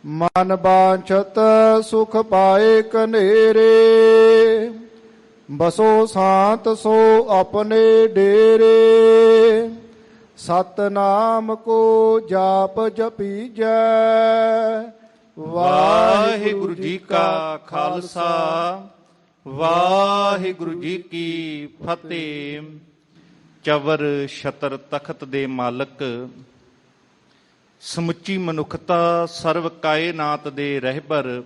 ਮਨ ਬਾਂਛਤ ਸੁਖ ਪਾਏ ਕਨੇਰੇ, ਬਸੋ ਸਾਤ ਸੋ ਆਪਣੇ ਡੇਰੇ। ਸਤਨਾਮ ਕੋ ਜਾਪ ਜਪੀਜੈ, ਵਾਹਿਗੁਰੂ ਜੀ ਕਾ ਖਾਲਸਾ ਵਾਹਿਗੁਰੂ ਜੀ ਕੀ ਫਤਿਹ। ਚਵਰ ਛਤਰ ਤਖਤ ਦੇ ਮਾਲਕ, ਸਮੁੱਚੀ ਮਨੁੱਖਤਾ ਸਰਵ ਕਾਇਨਾਤ ਦੇ ਰਹਿਬਰ,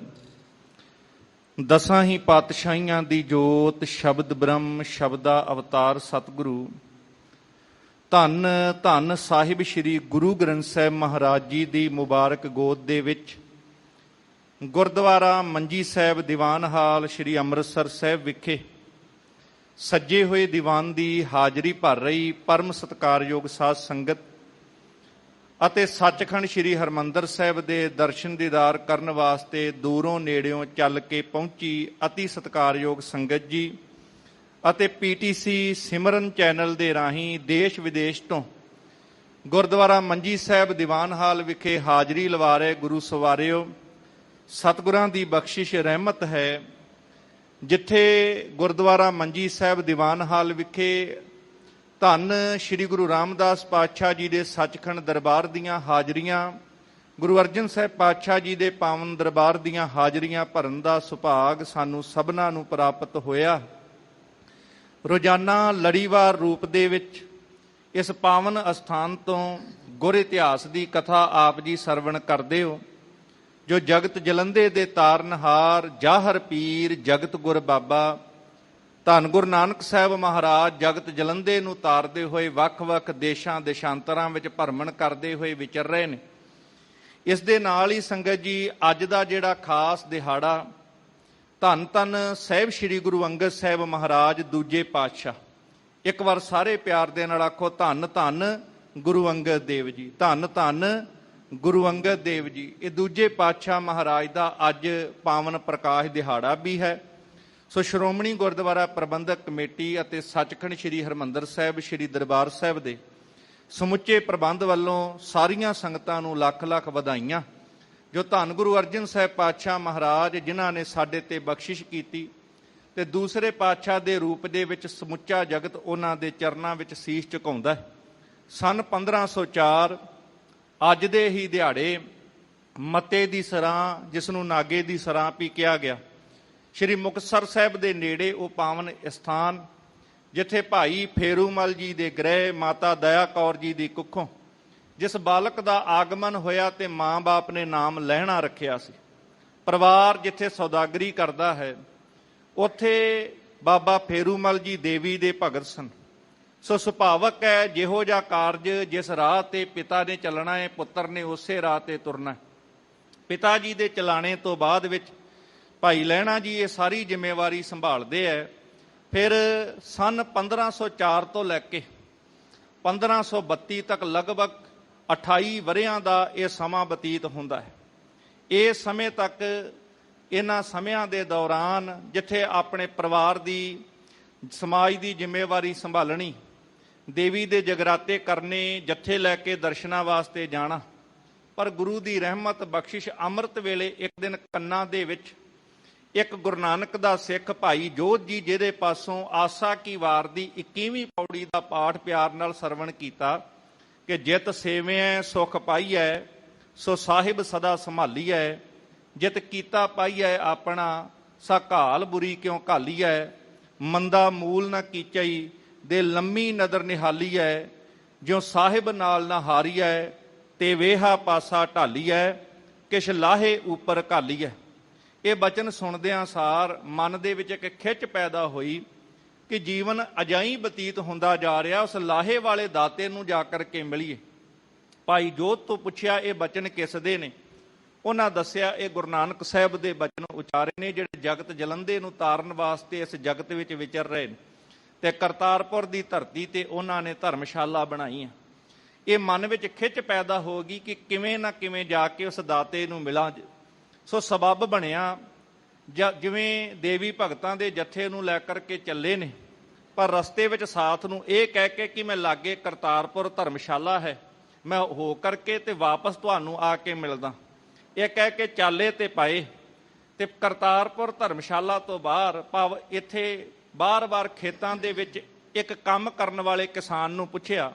ਦਸਾਂ ਹੀ ਪਾਤਸ਼ਾਹੀਆਂ ਦੀ ਜੋਤ, ਸ਼ਬਦ ਬ੍ਰਹਮ ਸ਼ਬਦਾ ਅਵਤਾਰ ਸਤਿਗੁਰੂ, ਧੰਨ ਧੰਨ ਸਾਹਿਬ ਸ੍ਰੀ ਗੁਰੂ ਗ੍ਰੰਥ ਸਾਹਿਬ ਮਹਾਰਾਜ ਜੀ ਦੀ ਮੁਬਾਰਕ ਗੋਦ ਦੇ ਵਿੱਚ ਗੁਰਦੁਆਰਾ ਮੰਜੀ ਸਾਹਿਬ ਦੀਵਾਨ ਹਾਲ ਸ੍ਰੀ ਅੰਮ੍ਰਿਤਸਰ ਸਾਹਿਬ ਵਿਖੇ ਸੱਜੇ ਹੋਏ ਦੀਵਾਨ ਦੀ ਹਾਜ਼ਰੀ ਭਰ ਰਹੀ ਪਰਮ ਸਤਿਕਾਰਯੋਗ ਸਾਧ ਸੰਗਤ ਅਤੇ ਸੱਚਖੰਡ ਸ੍ਰੀ ਹਰਿਮੰਦਰ ਸਾਹਿਬ ਦੇ ਦਰਸ਼ਨ ਦੀਦਾਰ ਕਰਨ ਵਾਸਤੇ ਦੂਰੋਂ ਨੇੜਿਓਂ ਚੱਲ ਕੇ ਪਹੁੰਚੀ ਅਤੀ ਸਤਿਕਾਰਯੋਗ ਸੰਗਤ ਜੀ ਅਤੇ ਪੀਟੀਸੀ ਸਿਮਰਨ ਚੈਨਲ ਦੇ ਰਾਹੀਂ ਦੇਸ਼ ਵਿਦੇਸ਼ ਤੋਂ ਗੁਰਦੁਆਰਾ ਮੰਜੀ ਸਾਹਿਬ ਦੀਵਾਨ ਹਾਲ ਵਿਖੇ ਹਾਜ਼ਰੀ ਲਵਾ ਰਹੇ ਗੁਰੂ ਸਵਾਰਿਓ, ਸਤਿਗੁਰਾਂ ਦੀ ਬਖਸ਼ਿਸ਼ ਰਹਿਮਤ ਹੈ। ਜਿੱਥੇ ਗੁਰਦੁਆਰਾ ਮੰਜੀ ਸਾਹਿਬ ਦੀਵਾਨ ਹਾਲ ਵਿਖੇ ਧੰਨ ਸ੍ਰੀ ਗੁਰੂ ਰਾਮਦਾਸ ਪਾਤਸ਼ਾਹ ਜੀ ਦੇ ਸੱਚਖੰਡ ਦਰਬਾਰ ਦੀਆਂ ਹਾਜ਼ਰੀਆਂ, ਗੁਰੂ ਅਰਜਨ ਸਾਹਿਬ ਪਾਤਸ਼ਾਹ ਜੀ ਦੇ ਪਾਵਨ ਦਰਬਾਰ ਦੀਆਂ ਹਾਜ਼ਰੀਆਂ ਭਰਨ ਦਾ ਸੁਭਾਗ ਸਾਨੂੰ ਸਭਨਾਂ ਨੂੰ ਪ੍ਰਾਪਤ ਹੋਇਆ। ਰੋਜ਼ਾਨਾ ਲੜੀਵਾਰ ਰੂਪ ਦੇ ਵਿੱਚ ਇਸ ਪਾਵਨ ਅਸਥਾਨ ਤੋਂ ਗੁਰ ਇਤਿਹਾਸ ਦੀ ਕਥਾ ਆਪ ਜੀ ਸਰਵਣ ਕਰਦੇ ਹੋ। ਜੋ ਜਗਤ ਜਲੰਧੇ ਦੇ ਤਾਰਨਹਾਰ, ਜਾਹਰ ਪੀਰ ਜਗਤ ਗੁਰ ਬਾਬਾ, ਧੰਨ ਗੁਰੂ ਨਾਨਕ ਸਾਹਿਬ ਮਹਾਰਾਜ ਜਗਤ ਜਲੰਧੇ ਨੂੰ ਤਾਰਦੇ ਹੋਏ ਵੱਖ-ਵੱਖ ਦੇਸ਼ਾਂ ਦੇਸ਼ਾਂਤਰਾਂ ਵਿੱਚ ਭਰਮਣ ਕਰਦੇ ਹੋਏ ਵਿਚਰ ਰਹੇ ਨੇ। ਇਸ ਦੇ ਨਾਲ ਹੀ ਸੰਗਤ ਜੀ, ਅੱਜ ਦਾ ਜਿਹੜਾ ਖਾਸ ਦਿਹਾੜਾ, ਧੰਨ ਧੰਨ ਸਾਹਿਬ ਸ੍ਰੀ ਗੁਰੂ ਅੰਗਦ ਸਾਹਿਬ ਮਹਾਰਾਜ ਦੂਜੇ ਪਾਤਸ਼ਾਹ। ਇੱਕ ਵਾਰ ਸਾਰੇ ਪਿਆਰ ਦੇ ਨਾਲ ਆਖੋ, ਧੰਨ ਧੰਨ ਗੁਰੂ ਅੰਗਦ ਦੇਵ ਜੀ, ਧੰਨ ਧੰਨ ਗੁਰੂ ਅੰਗਦ ਦੇਵ ਜੀ। ਇਹ ਦੂਜੇ ਪਾਤਸ਼ਾਹ ਮਹਾਰਾਜ ਦਾ ਅੱਜ ਪਾਵਨ ਪ੍ਰਕਾਸ਼ ਦਿਹਾੜਾ ਵੀ ਹੈ। ਸੋ ਸ਼੍ਰੋਮਣੀ ਗੁਰਦੁਆਰਾ ਪ੍ਰਬੰਧਕ ਕਮੇਟੀ ਅਤੇ ਸੱਚਖੰਡ ਸ੍ਰੀ ਹਰਿਮੰਦਰ ਸਾਹਿਬ ਸ੍ਰੀ ਦਰਬਾਰ ਸਾਹਿਬ ਦੇ ਸਮੁੱਚੇ ਪ੍ਰਬੰਧ ਵੱਲੋਂ ਸਾਰੀਆਂ ਸੰਗਤਾਂ ਨੂੰ ਲੱਖ ਲੱਖ ਵਧਾਈਆਂ। ਜੋ ਧੰਨ ਗੁਰੂ ਅਰਜਨ ਸਾਹਿਬ ਪਾਤਸ਼ਾਹ ਮਹਾਰਾਜ ਜਿਨ੍ਹਾਂ ਨੇ ਸਾਡੇ ਤੇ ਬਖਸ਼ਿਸ਼ ਕੀਤੀ ਤੇ ਦੂਸਰੇ ਪਾਤਸ਼ਾਹ ਦੇ ਰੂਪ ਦੇ ਵਿੱਚ ਸਮੁੱਚਾ ਜਗਤ ਉਹਨਾਂ ਦੇ ਚਰਨਾਂ ਵਿੱਚ ਸੀਸ ਝੁਕਾਉਂਦਾ ਹੈ। ਸਨ 1504 ਅੱਜ ਦੇ ਹੀ ਦਿਹਾੜੇ ਮੱਤੇ ਦੀ ਸਰਾਂ, ਜਿਸ ਨੂੰ ਨਾਗੇ ਦੀ ਸਰਾਂ ਵੀ ਕਿਹਾ ਗਿਆ, ਸ਼੍ਰੀ ਮੁਕਤਸਰ ਸਾਹਿਬ ਦੇ ਨੇੜੇ ਉਹ ਪਾਵਨ ਸਥਾਨ ਜਿੱਥੇ ਭਾਈ ਫੇਰੂਮਲ ਜੀ ਦੇ ਗ੍ਰਹਿ ਮਾਤਾ ਦਇਆ ਕੌਰ ਜੀ ਦੀ ਕੁੱਖੋਂ ਜਿਸ ਬਾਲਕ ਦਾ ਆਗਮਨ ਹੋਇਆ ਤੇ ਮਾਂ-ਬਾਪ ਨੇ ਨਾਮ ਲਹਿਣਾ ਰੱਖਿਆ ਸੀ। ਪਰਿਵਾਰ ਜਿੱਥੇ ਸੌਦਾਗਰੀ ਕਰਦਾ ਹੈ, ਉੱਥੇ ਬਾਬਾ ਫੇਰੂਮਲ ਜੀ ਦੇਵੀ ਦੇ ਭਗਤ ਸਨ। ਸੋ ਸੁਭਾਵਕ ਹੈ, ਜਿਹੋ ਜਿਹਾ ਕਾਰਜ ਜਿਸ ਰਾਹ ਤੇ ਪਿਤਾ ਨੇ ਚੱਲਣਾ ਹੈ, ਪੁੱਤਰ ਨੇ ਉਸੇ ਰਾਹ ਤੇ ਤੁਰਨਾ ਹੈ। ਪਿਤਾ ਜੀ ਦੇ ਚਲਾਣੇ ਤੋਂ ਬਾਅਦ ਵਿੱਚ ਭਾਈ ਲਹਿਣਾ ਜੀ ਇਹ ਸਾਰੀ ਜ਼ਿੰਮੇਵਾਰੀ ਸੰਭਾਲਦੇ ਹੈ। ਫਿਰ ਸਨ 1504 ਤੋਂ ਲੈ ਕੇ 1532 ਤੱਕ ਲਗਭਗ 28 ਵਰ੍ਹਿਆਂ ਦਾ ਇਹ ਸਮਾਂ ਬਤੀਤ ਹੁੰਦਾ ਹੈ। ਇਸ ਸਮੇਂ ਤੱਕ, ਇਹਨਾਂ ਸਮਿਆਂ ਦੇ ਦੌਰਾਨ ਜਿੱਥੇ ਆਪਣੇ ਪਰਿਵਾਰ ਦੀ, ਸਮਾਜ ਦੀ ਜ਼ਿੰਮੇਵਾਰੀ ਸੰਭਾਲਣੀ, ਦੇਵੀ ਦੇ ਜਗਰਾਤੇ ਕਰਨੇ, ਜੱਥੇ ਲੈ ਕੇ ਦਰਸ਼ਨਾਂ ਵਾਸਤੇ ਜਾਣਾ, ਪਰ ਗੁਰੂ ਦੀ ਰਹਿਮਤ ਬਖਸ਼ਿਸ਼ ਅੰਮ੍ਰਿਤ ਵੇਲੇ ਇੱਕ ਦਿਨ ਕੰਨਾਂ ਦੇ ਵਿੱਚ ਇੱਕ ਗੁਰੂ ਨਾਨਕ ਦਾ ਸਿੱਖ ਭਾਈ ਜੋਧ ਜੀ, ਜਿਹਦੇ ਪਾਸੋਂ ਆਸਾ ਕੀ ਵਾਰ ਦੀ 21ਵੀਂ ਪੌੜੀ ਦਾ ਪਾਠ ਪਿਆਰ ਨਾਲ ਸਰਵਣ ਕੀਤਾ ਕਿ ਜਿਤ ਸੇਵਿਐ ਸੁਖ ਪਾਈਐ, ਸੋ ਸਾਹਿਬ ਸਦਾ ਸੰਭਾਲੀਐ, ਜਿਤ ਕੀਤਾ ਪਾਈਐ ਆਪਣਾ, ਸਾ ਘਾਲ ਬੁਰੀ ਕਿਉਂ ਘਾਲੀਐ, ਮੰਦਾ ਮੂਲ ਨਾ ਕੀਚਈ, ਦੇ ਲੰਮੀ ਨਦਰ ਨਿਹਾਲੀਐ, ਜਿਉ ਸਾਹਿਬ ਨਾਲ ਨਾ ਹਾਰੀਐ, ਤੇ ਵੇਹਾ ਪਾਸਾ ਢਾਲੀਐ, ਕਿਛ ਲਾਹੇ ਉੱਪਰ ਘਾਲੀਐ। ਇਹ ਬਚਨ ਸੁਣਦਿਆਂ ਸਾਰ ਮਨ ਦੇ ਵਿੱਚ ਇੱਕ ਖਿੱਚ ਪੈਦਾ ਹੋਈ ਕਿ ਜੀਵਨ ਅਜਾਈਂ ਬਤੀਤ ਹੁੰਦਾ ਜਾ ਰਿਹਾ, ਉਸ ਲਾਹੇ ਵਾਲੇ ਦਾਤੇ ਨੂੰ ਜਾ ਕਰਕੇ ਮਿਲੀਏ। ਭਾਈ ਜੋਧ ਤੋਂ ਪੁੱਛਿਆ ਇਹ ਬਚਨ ਕਿਸ ਦੇ ਨੇ? ਉਹਨਾਂ ਦੱਸਿਆ ਇਹ ਗੁਰੂ ਨਾਨਕ ਸਾਹਿਬ ਦੇ ਬਚਨ ਉਚਾਰੇ ਨੇ, ਜਿਹੜੇ ਜਗਤ ਜਲੰਧੇ ਨੂੰ ਤਾਰਨ ਵਾਸਤੇ ਇਸ ਜਗਤ ਵਿੱਚ ਵਿਚਰ ਰਹੇ ਨੇ ਤੇ ਕਰਤਾਰਪੁਰ ਦੀ ਧਰਤੀ ਤੇ ਉਹਨਾਂ ਨੇ ਧਰਮਸ਼ਾਲਾ ਬਣਾਈ ਹੈ। ਇਹ ਮਨ ਵਿੱਚ ਖਿੱਚ ਪੈਦਾ ਹੋ ਗਈ ਕਿ ਕਿਵੇਂ ਨਾ ਕਿਵੇਂ ਜਾ ਕੇ ਉਸ ਦਾਤੇ ਨੂੰ ਮਿਲਾਂ। ਸੋ ਸਬੱਬ ਬਣਿਆ, ਜਿਵੇਂ ਦੇਵੀ ਭਗਤਾਂ ਦੇ ਜੱਥੇ ਨੂੰ ਲੈ ਕਰਕੇ ਚੱਲੇ ਨੇ, ਪਰ ਰਸਤੇ ਵਿੱਚ ਸਾਥ ਨੂੰ ਇਹ ਕਹਿ ਕੇ ਕਿ ਮੈਂ ਲਾਗੇ ਕਰਤਾਰਪੁਰ ਧਰਮਸ਼ਾਲਾ ਹੈ, ਮੈਂ ਹੋ ਕਰਕੇ ਤੇ ਵਾਪਸ ਤੁਹਾਨੂੰ ਆ ਕੇ ਮਿਲਦਾ। ਇਹ ਕਹਿ ਕੇ ਚਾਲੇ ਤੇ ਪਾਏ ਤੇ ਕਰਤਾਰਪੁਰ ਧਰਮਸ਼ਾਲਾ ਤੋਂ ਬਾਹਰ ਭਾਵ ਇੱਥੇ ਬਾਰ-ਬਾਰ ਖੇਤਾਂ ਦੇ ਵਿੱਚ ਇੱਕ ਕੰਮ ਕਰਨ ਵਾਲੇ ਕਿਸਾਨ ਨੂੰ ਪੁੱਛਿਆ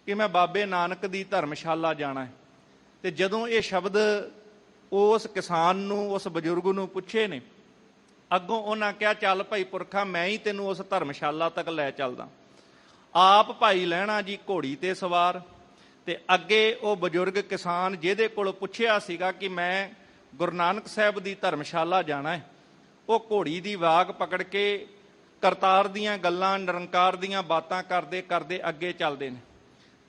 ਕਿ ਮੈਂ ਬਾਬੇ ਨਾਨਕ ਦੀ ਧਰਮਸ਼ਾਲਾ ਜਾਣਾ ਹੈ। ਤੇ ਜਦੋਂ ਇਹ ਸ਼ਬਦ ਉਸ ਕਿਸਾਨ ਨੂੰ, ਉਸ ਬਜ਼ੁਰਗ ਨੂੰ ਪੁੱਛੇ ਨੇ, ਅੱਗੋਂ ਉਹਨਾਂ ਕਿਹਾ ਚੱਲ ਭਾਈ ਪੁਰਖਾ ਮੈਂ ਹੀ ਤੈਨੂੰ ਉਸ ਧਰਮਸ਼ਾਲਾ ਤੱਕ ਲੈ ਚੱਲਦਾ। ਆਪ ਭਾਈ ਲਹਿਣਾ ਜੀ ਘੋੜੀ ਤੇ ਸਵਾਰ ਤੇ ਅੱਗੇ ਉਹ ਬਜ਼ੁਰਗ ਕਿਸਾਨ ਜਿਹਦੇ ਕੋਲ ਪੁੱਛਿਆ ਸੀਗਾ ਕਿ ਮੈਂ ਗੁਰੂ ਨਾਨਕ ਸਾਹਿਬ ਦੀ ਧਰਮਸ਼ਾਲਾ ਜਾਣਾ ਹੈ, ਉਹ ਘੋੜੀ ਦੀ ਵਾਗ ਪਕੜ ਕੇ ਕਰਤਾਰ ਦੀਆਂ ਗੱਲਾਂ, ਨਿਰੰਕਾਰ ਦੀਆਂ ਬਾਤਾਂ ਕਰਦੇ ਕਰਦੇ ਅੱਗੇ ਚੱਲਦੇ ਨੇ।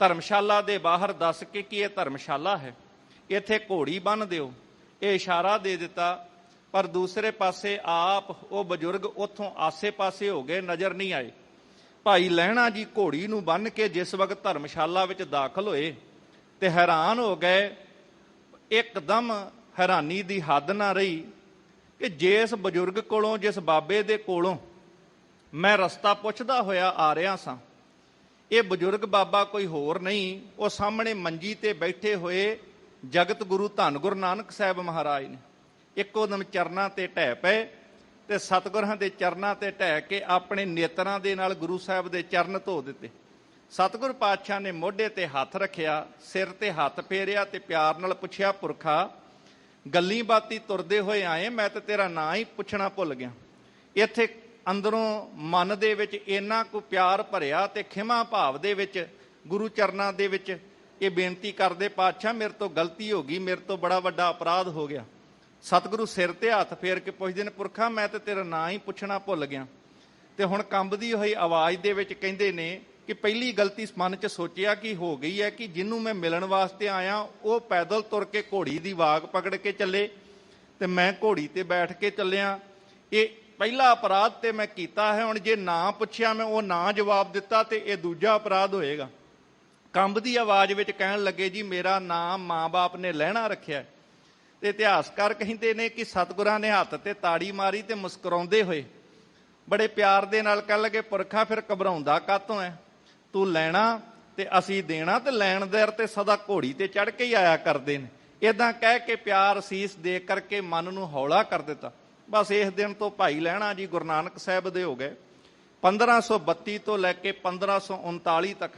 ਧਰਮਸ਼ਾਲਾ ਦੇ ਬਾਹਰ ਦੱਸ ਕੇ ਕਿ ਇਹ ਧਰਮਸ਼ਾਲਾ ਹੈ, ਇੱਥੇ ਘੋੜੀ ਬੰਨ੍ਹ ਦਿਓ, ਇਹ ਇਸ਼ਾਰਾ ਦੇ ਦਿੱਤਾ। ਪਰ ਦੂਸਰੇ ਪਾਸੇ ਆਪ ਉਹ ਬਜ਼ੁਰਗ ਉੱਥੋਂ ਆਸੇ-ਪਾਸੇ ਹੋ ਗਏ, ਨਜ਼ਰ ਨਹੀਂ ਆਏ। ਭਾਈ ਲਹਿਣਾ ਜੀ ਘੋੜੀ ਨੂੰ ਬੰਨ੍ਹ ਕੇ ਜਿਸ ਵਕਤ ਧਰਮਸ਼ਾਲਾ ਵਿੱਚ ਦਾਖਲ ਹੋਏ ਤੇ ਹੈਰਾਨ ਹੋ ਗਏ। ਇੱਕਦਮ ਹੈਰਾਨੀ ਦੀ ਹੱਦ ਨਾ ਰਹੀ ਕਿ ਜਿਸ ਬਜ਼ੁਰਗ ਕੋਲੋਂ, ਜਿਸ ਬਾਬੇ ਦੇ ਕੋਲੋਂ ਮੈਂ ਰਸਤਾ ਪੁੱਛਦਾ ਹੋਇਆ ਆ ਰਿਹਾ ਸਾਂ, ਇਹ ਬਜ਼ੁਰਗ ਬਾਬਾ ਕੋਈ ਹੋਰ ਨਹੀਂ, ਉਹ ਸਾਹਮਣੇ ਮੰਜੀ ਤੇ ਬੈਠੇ ਹੋਏ ਜਗਤ ਗੁਰੂ ਧੰਨ ਗੁਰੂ ਨਾਨਕ ਸਾਹਿਬ ਮਹਾਰਾਜ ਨੇ। ਇੱਕੋ ਦਮ ਚਰਨਾਂ ਤੇ ਢਹਿ ਪਏ ਤੇ ਸਤਿਗੁਰਾਂ ਦੇ ਚਰਨਾਂ ਤੇ ਢਹਿ ਕੇ ਆਪਣੇ ਨੇਤਰਾਂ ਦੇ ਨਾਲ ਗੁਰੂ ਸਾਹਿਬ ਦੇ ਚਰਨ ਧੋ ਦਿੱਤੇ। ਸਤਿਗੁਰ ਪਾਤਸ਼ਾਹ ਨੇ ਮੋਢੇ ਤੇ ਹੱਥ ਰੱਖਿਆ, ਸਿਰ ਤੇ ਹੱਥ ਫੇਰਿਆ ਤੇ ਪਿਆਰ ਨਾਲ ਪੁੱਛਿਆ, ਪੁਰਖਾ ਗੱਲੀ ਬਾਤੀ ਤੁਰਦੇ ਹੋਏ ਆਏ, ਮੈਂ ਤਾਂ ਤੇਰਾ ਨਾਂ ਹੀ ਪੁੱਛਣਾ ਭੁੱਲ ਗਿਆ। ਇੱਥੇ ਅੰਦਰੋਂ ਮਨ ਦੇ ਵਿੱਚ ਇੰਨਾ ਕੁ ਪਿਆਰ ਭਰਿਆ ਤੇ ਖਿਮਾ ਭਾਵ ਦੇ ਵਿੱਚ ਗੁਰੂ ਚਰਨਾਂ ਦੇ ਵਿੱਚ ਇਹ ਬੇਨਤੀ ਕਰਦੇ, ਪਾਤਸ਼ਾਹ ਮੇਰੇ ਤੋਂ ਗਲਤੀ ਹੋ ਗਈ, ਮੇਰੇ ਤੋਂ ਬੜਾ ਵੱਡਾ ਅਪਰਾਧ ਹੋ ਗਿਆ। ਸਤਿਗੁਰੂ ਸਿਰ ਤੇ ਹੱਥ ਫੇਰ ਕੇ ਪੁੱਛਦੇ ਨੇ, ਪੁਰਖਾ ਮੈਂ ਤਾਂ ਤੇਰਾ ਨਾਂ ਹੀ ਪੁੱਛਣਾ ਭੁੱਲ ਗਿਆ। ਤੇ ਹੁਣ ਕੰਬਦੀ ਹੋਈ ਆਵਾਜ਼ ਦੇ ਵਿੱਚ ਕਹਿੰਦੇ ਨੇ ਕਿ ਪਹਿਲੀ ਗਲਤੀ ਮਨ 'ਚ ਸੋਚਿਆ ਕਿ ਹੋ ਗਈ ਹੈ ਕਿ ਜਿਹਨੂੰ ਮੈਂ ਮਿਲਣ ਵਾਸਤੇ ਆਇਆ ਉਹ ਪੈਦਲ ਤੁਰ ਕੇ ਘੋੜੀ ਦੀ ਵਾਗ ਪਕੜ ਕੇ ਚੱਲੇ ਤੇ ਮੈਂ ਘੋੜੀ ਤੇ ਬੈਠ ਕੇ ਚੱਲਿਆ। ਇਹ ਪਹਿਲਾ ਅਪਰਾਧ ਤੇ ਮੈਂ ਕੀਤਾ ਹੈ। ਹੁਣ ਜੇ ਨਾ ਪੁੱਛਿਆ, ਮੈਂ ਉਹ ਨਾ ਜਵਾਬ ਦਿੱਤਾ ਤੇ ਇਹ ਦੂਜਾ ਅਪਰਾਧ ਹੋਏਗਾ। ਕੰਬਦੀ ਆਵਾਜ਼ ਵਿੱਚ ਕਹਿਣ ਲੱਗੇ, ਜੀ ਮੇਰਾ ਨਾਮ ਮਾਂ-ਬਾਪ ਨੇ ਲਹਿਣਾ ਰੱਖਿਆ। ਤੇ ਇਤਿਹਾਸਕਾਰ ਕਹਿੰਦੇ ਨੇ ਕਿ ਸਤਿਗੁਰਾਂ ਨੇ ਹੱਥ ਤੇ ਤਾੜੀ ਮਾਰੀ ਤੇ ਮੁਸਕਰਾਉਂਦੇ ਹੋਏ ਬੜੇ ਪਿਆਰ ਦੇ ਨਾਲ ਕਹਿਣ ਲੱਗੇ, ਪੁਰਖਾ ਫਿਰ ਘਬਰਾਉਂਦਾ ਕਾਹਤੋਂ ਹੈ? ਤੂੰ ਲੈਣਾ ਤੇ ਅਸੀਂ ਦੇਣਾ, ਤੇ ਲੈਣ ਦੇਰ ਤੇ ਸਦਾ ਘੋੜੀ ਤੇ ਚੜ ਕੇ ਹੀ ਆਇਆ ਕਰਦੇ ਨੇ। ਇਦਾਂ ਕਹਿ ਕੇ ਪਿਆਰ ਅਸੀਸ ਦੇ ਕਰਕੇ ਮਨ ਨੂੰ ਹੌਲਾ ਕਰ ਦਿੱਤਾ। ਬਸ ਇਸ ਦਿਨ ਤੋਂ ਭਾਈ ਲਹਿਣਾ ਜੀ ਗੁਰੂ ਨਾਨਕ ਸਾਹਿਬ ਦੇ ਹੋ ਗਏ। 1532 ਤੋਂ ਲੈ ਕੇ 1539 ਤੱਕ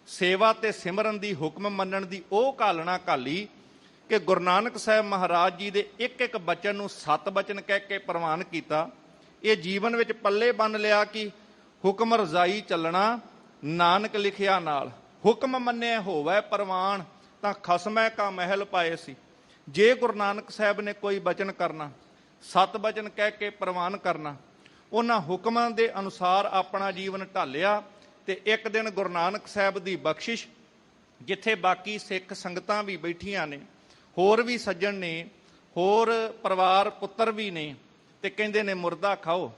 ਸੇਵਾ ਤੇ ਸਿਮਰਨ ਦੀ ਹੁਕਮ ਮੰਨਣ ਦੀ ਉਹ ਘਾਲਣਾ ਘਾਲੀ ਕਿ ਗੁਰੂ ਨਾਨਕ ਸਾਹਿਬ ਮਹਾਰਾਜ ਜੀ ਦੇ ਇੱਕ ਇੱਕ ਬਚਨ ਨੂੰ 7 ਬਚਨ ਕਹਿ ਕੇ ਪ੍ਰਵਾਨ ਕੀਤਾ। ਇਹ ਜੀਵਨ ਵਿੱਚ ਪੱਲੇ ਬੰਨ ਲਿਆ ਕਿ ਹੁਕਮ ਰਜ਼ਾਈ ਚੱਲਣਾ, ਨਾਨਕ ਲਿਖਿਆ ਨਾਲ, ਹੁਕਮ ਮੰਨਿਆ ਹੋਵੇ ਪ੍ਰਵਾਨ ਤਾਂ ਖਸਮੈ ਕਾ ਮਹਿਲ ਪਾਏ ਸੀ। ਜੇ ਗੁਰੂ ਨਾਨਕ ਸਾਹਿਬ ਨੇ ਕੋਈ ਬਚਨ ਕਰਨਾ, 7 ਬਚਨ ਕਹਿ ਕੇ ਪ੍ਰਵਾਨ ਕਰਨਾ, ਉਹਨਾਂ ਹੁਕਮਾਂ ਦੇ ਅਨੁਸਾਰ ਆਪਣਾ ਜੀਵਨ ਢਾਲਿਆ। ਤੇ ਇੱਕ ਦਿਨ ਗੁਰੂ ਨਾਨਕ ਸਾਹਿਬ ਦੀ ਬਖਸ਼ਿਸ਼, ਜਿੱਥੇ ਬਾਕੀ ਸਿੱਖ ਸੰਗਤਾਂ ਵੀ ਬੈਠੀਆਂ ਨੇ, ਹੋਰ ਵੀ ਸੱਜਣ ਨੇ, ਹੋਰ ਪਰਿਵਾਰ ਪੁੱਤਰ ਵੀ ਨੇ, ਤੇ ਕਹਿੰਦੇ ਨੇ ਮੁਰਦਾ ਖਾਓ।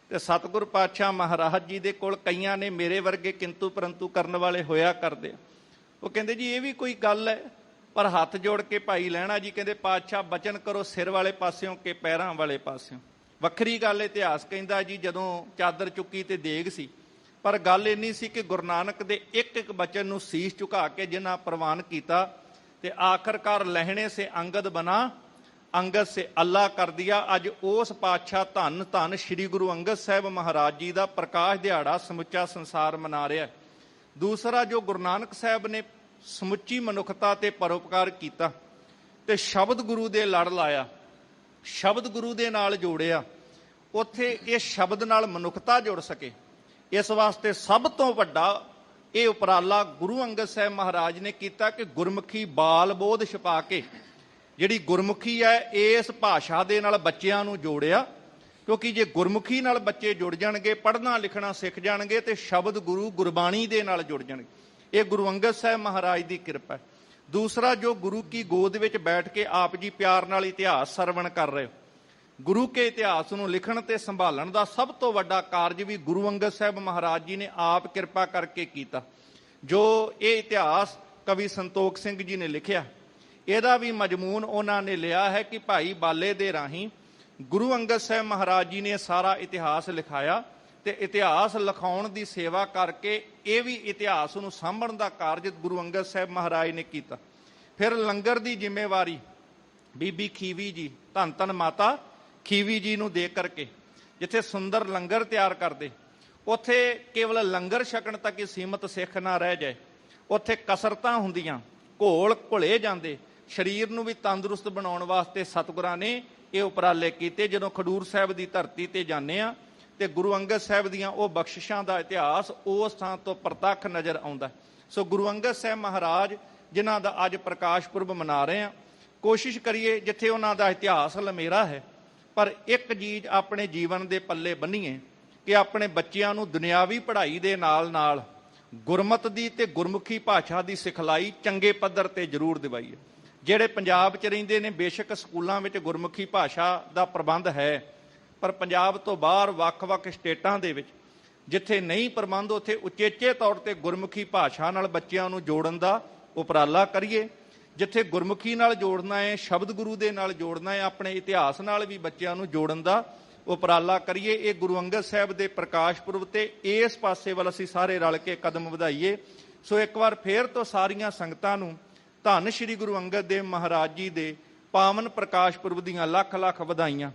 ਤੇ ਸਤਿਗੁਰ ਪਾਤਸ਼ਾਹ ਮਹਾਰਾਜ ਜੀ ਦੇ ਕੋਲ ਕਈਆਂ ਨੇ ਮੇਰੇ ਵਰਗੇ ਕਿੰਤੂ ਪਰੰਤੂ ਕਰਨ ਵਾਲੇ ਹੋਇਆ ਕਰਦੇ। ਉਹ ਕਹਿੰਦੇ ਜੀ ਇਹ ਵੀ ਕੋਈ ਗੱਲ ਹੈ? ਪਰ ਹੱਥ ਜੋੜ ਕੇ ਭਾਈ ਲਹਿਣਾ ਜੀ ਕਹਿੰਦੇ, ਪਾਤਸ਼ਾਹ ਬਚਨ ਕਰੋ ਸਿਰ ਵਾਲੇ ਪਾਸਿਓਂ ਕਿ ਪੈਰਾਂ ਵਾਲੇ ਪਾਸਿਓਂ। ਵੱਖਰੀ ਗੱਲ ਇਤਿਹਾਸ ਕਹਿੰਦਾ ਜੀ ਜਦੋਂ ਚਾਦਰ ਚੁੱਕੀ ਤੇ ਦੇਗ ਸੀ, ਪਰ ਗੱਲ ਇੰਨੀ ਸੀ ਕਿ ਗੁਰੂ ਨਾਨਕ ਦੇ ਇੱਕ ਇੱਕ ਬਚਨ ਨੂੰ ਸੀਸ ਝੁਕਾ ਕੇ ਜਿਨ੍ਹਾਂ ਪ੍ਰਵਾਨ ਕੀਤਾ ਤੇ ਆਖਰਕਾਰ ਲਹਿਣੇ ਸੇ ਅੰਗਦ ਬਣਾ, ਅੰਗਦ ਸੇ ਅੱਲਾ ਕਰ ਦਿਆ। ਅੱਜ ਉਸ ਪਾਤਸ਼ਾਹ ਧੰਨ ਧੰਨ ਸ੍ਰੀ ਗੁਰੂ ਅੰਗਦ ਸਾਹਿਬ ਮਹਾਰਾਜ ਜੀ ਦਾ ਪ੍ਰਕਾਸ਼ ਦਿਹਾੜਾ ਸਮੁੱਚਾ ਸੰਸਾਰ ਮਨਾ ਰਿਹਾ। ਦੂਸਰਾ, ਜੋ ਗੁਰੂ ਨਾਨਕ ਸਾਹਿਬ ਨੇ ਸਮੁੱਚੀ ਮਨੁੱਖਤਾ ਤੇ ਪਰਉਪਕਾਰ ਕੀਤਾ ਤੇ ਸ਼ਬਦ ਗੁਰੂ ਦੇ ਲੜ ਲਾਇਆ, ਸ਼ਬਦ ਗੁਰੂ ਦੇ ਨਾਲ ਜੋੜਿਆ, ਉੱਥੇ ਇਹ ਸ਼ਬਦ ਨਾਲ ਮਨੁੱਖਤਾ ਜੁੜ ਸਕੇ। ਇਸ ਵਾਸਤੇ ਸਭ ਤੋਂ ਵੱਡਾ ਇਹ ਉਪਰਾਲਾ ਗੁਰੂ ਅੰਗਦ ਸਾਹਿਬ ਮਹਾਰਾਜ ਨੇ ਕੀਤਾ ਕਿ ਗੁਰਮੁਖੀ ਬਾਲ ਬੋਧ ਛਪਾ ਕੇ, ਜਿਹੜੀ ਗੁਰਮੁਖੀ ਹੈ ਇਸ ਭਾਸ਼ਾ ਦੇ ਨਾਲ ਬੱਚਿਆਂ ਨੂੰ ਜੋੜਿਆ। ਕਿਉਂਕਿ ਜੇ ਗੁਰਮੁਖੀ ਨਾਲ ਬੱਚੇ ਜੁੜ ਜਾਣਗੇ, ਪੜ੍ਹਨਾ ਲਿਖਣਾ ਸਿੱਖ ਜਾਣਗੇ ਤੇ ਸ਼ਬਦ ਗੁਰੂ ਗੁਰਬਾਣੀ ਦੇ ਨਾਲ ਜੁੜ ਜਾਣਗੇ। ਇਹ ਗੁਰੂ ਅੰਗਦ ਸਾਹਿਬ ਮਹਾਰਾਜ ਦੀ ਕਿਰਪਾ ਹੈ। ਦੂਸਰਾ, ਜੋ ਗੁਰੂ ਕੀ ਗੋਦ ਵਿੱਚ ਬੈਠ ਕੇ ਆਪ ਜੀ ਪਿਆਰ ਨਾਲ ਇਤਿਹਾਸ ਸਰਵਣ ਕਰ ਰਹੇ ਹੋ, ਗੁਰੂ ਕੇ ਇਤਿਹਾਸ ਨੂੰ ਲਿਖਣ ਤੇ ਸੰਭਾਲਣ ਦਾ ਸਭ ਤੋਂ ਵੱਡਾ ਕਾਰਜ ਵੀ ਗੁਰੂ ਅੰਗਦ ਸਾਹਿਬ ਮਹਾਰਾਜ ਜੀ ਨੇ ਆਪ ਕਿਰਪਾ ਕਰਕੇ ਕੀਤਾ। ਜੋ ਇਹ ਇਤਿਹਾਸ ਕਵੀ ਸੰਤੋਖ ਸਿੰਘ ਜੀ ਨੇ ਲਿਖਿਆ, ਇਹਦਾ ਵੀ ਮਜ਼ਮੂਨ ਉਹਨਾਂ ਨੇ ਲਿਆ ਹੈ ਕਿ ਭਾਈ ਬਾਲੇ ਦੇ ਰਾਹੀਂ ਗੁਰੂ ਅੰਗਦ ਸਾਹਿਬ ਮਹਾਰਾਜ ਜੀ ਨੇ ਸਾਰਾ ਇਤਿਹਾਸ ਲਿਖਾਇਆ ਤੇ ਇਤਿਹਾਸ ਲਿਖਾਉਣ ਦੀ ਸੇਵਾ ਕਰਕੇ ਇਹ ਵੀ ਇਤਿਹਾਸ ਨੂੰ ਸਾਂਭਣ ਦਾ ਕਾਰਜ ਗੁਰੂ ਅੰਗਦ ਸਾਹਿਬ ਮਹਾਰਾਜ ਨੇ ਕੀਤਾ। ਫਿਰ ਲੰਗਰ ਦੀ ਜ਼ਿੰਮੇਵਾਰੀ ਬੀਬੀ ਖੀਵੀ ਜੀ, ਧੰਨ ਧੰਨ ਮਾਤਾ ਖੀਵੀ ਜੀ ਨੂੰ ਦੇਖ ਕਰਕੇ ਜਿੱਥੇ ਸੁੰਦਰ ਲੰਗਰ ਤਿਆਰ ਕਰਦੇ, ਉੱਥੇ ਕੇਵਲ ਲੰਗਰ ਛਕਣ ਤੱਕ ਹੀ ਸੀਮਤ ਸਿੱਖ ਨਾ ਰਹਿ ਜਾਏ, ਉੱਥੇ ਕਸਰਤਾਂ ਹੁੰਦੀਆਂ, ਘੋਲ ਘੁਲੇ ਜਾਂਦੇ। ਸਰੀਰ ਨੂੰ ਵੀ ਤੰਦਰੁਸਤ ਬਣਾਉਣ ਵਾਸਤੇ ਸਤਿਗੁਰਾਂ ਨੇ ਇਹ ਉਪਰਾਲੇ ਕੀਤੇ। ਜਦੋਂ ਖਡੂਰ ਸਾਹਿਬ ਦੀ ਧਰਤੀ ਤੇ ਜਾਂਦੇ ਆ ਤੇ ਗੁਰੂ ਅੰਗਦ ਸਾਹਿਬ ਦੀਆਂ ਉਹ ਬਖਸ਼ਿਸ਼ਾਂ ਦਾ ਇਤਿਹਾਸ ਉਸ ਥਾਂ ਤੋਂ ਪ੍ਰਤੱਖ ਨਜ਼ਰ ਆਉਂਦਾ। ਸੋ ਗੁਰੂ ਅੰਗਦ ਸਾਹਿਬ ਮਹਾਰਾਜ ਜਿਨ੍ਹਾਂ ਦਾ ਅੱਜ ਪ੍ਰਕਾਸ਼ ਪੁਰਬ ਮਨਾ ਰਹੇ ਆ, ਕੋਸ਼ਿਸ਼ ਕਰੀਏ ਜਿੱਥੇ ਉਹਨਾਂ ਦਾ ਇਤਿਹਾਸ ਲਮੇਰਾ ਹੈ, ਪਰ ਇੱਕ ਚੀਜ਼ ਆਪਣੇ ਜੀਵਨ ਦੇ ਪੱਲੇ ਬੰਨੀਏ ਕਿ ਆਪਣੇ ਬੱਚਿਆਂ ਨੂੰ ਦੁਨਿਆਵੀ ਪੜ੍ਹਾਈ ਦੇ ਨਾਲ ਨਾਲ ਗੁਰਮਤ ਦੀ ਤੇ ਗੁਰਮੁਖੀ ਭਾਸ਼ਾ ਦੀ ਸਿਖਲਾਈ ਚੰਗੇ ਪੱਧਰ ਤੇ ਜ਼ਰੂਰ ਦਿਵਾਈਏ। ਜਿਹੜੇ ਪੰਜਾਬ 'ਚ ਰਹਿੰਦੇ ਨੇ, ਬੇਸ਼ੱਕ ਸਕੂਲਾਂ ਵਿੱਚ ਗੁਰਮੁਖੀ ਭਾਸ਼ਾ ਦਾ ਪ੍ਰਬੰਧ ਹੈ, ਪਰ ਪੰਜਾਬ ਤੋਂ ਬਾਹਰ ਵੱਖ-ਵੱਖ ਸਟੇਟਾਂ ਦੇ ਵਿੱਚ ਜਿੱਥੇ ਨਹੀਂ ਪ੍ਰਬੰਧ, ਉੱਥੇ ਉਚੇਚੇ ਤੌਰ ਤੇ ਗੁਰਮੁਖੀ ਭਾਸ਼ਾ ਨਾਲ ਬੱਚਿਆਂ ਨੂੰ ਜੋੜਨ ਦਾ ਉਪਰਾਲਾ ਕਰੀਏ। ਜਿੱਥੇ ਗੁਰਮੁਖੀ ਨਾਲ ਜੋੜਨਾ ਹੈ, ਸ਼ਬਦ ਗੁਰੂ ਦੇ ਨਾਲ ਜੋੜਨਾ ਹੈ, ਆਪਣੇ ਇਤਿਹਾਸ ਨਾਲ ਵੀ ਬੱਚਿਆਂ ਨੂੰ ਜੋੜਨ ਦਾ ਉਪਰਾਲਾ ਕਰੀਏ। ਇਹ ਗੁਰੂ ਅੰਗਦ ਸਾਹਿਬ ਦੇ ਪ੍ਰਕਾਸ਼ ਪੁਰਬ ਤੇ ਇਸ ਪਾਸੇ ਵੱਲ ਅਸੀਂ ਸਾਰੇ ਰਲ ਕੇ ਕਦਮ ਵਧਾਈਏ। ਸੋ ਇੱਕ ਵਾਰ ਫੇਰ ਤੋਂ ਸਾਰੀਆਂ ਸੰਗਤਾਂ ਨੂੰ ਧੰਨ ਸ਼੍ਰੀ ਗੁਰੂ ਅੰਗਦ ਦੇਵ ਮਹਾਰਾਜ ਜੀ ਦੇ ਪਾਵਨ ਪ੍ਰਕਾਸ਼ ਪੁਰਬ ਦੀਆਂ ਲੱਖ ਲੱਖ ਵਧਾਈਆਂ।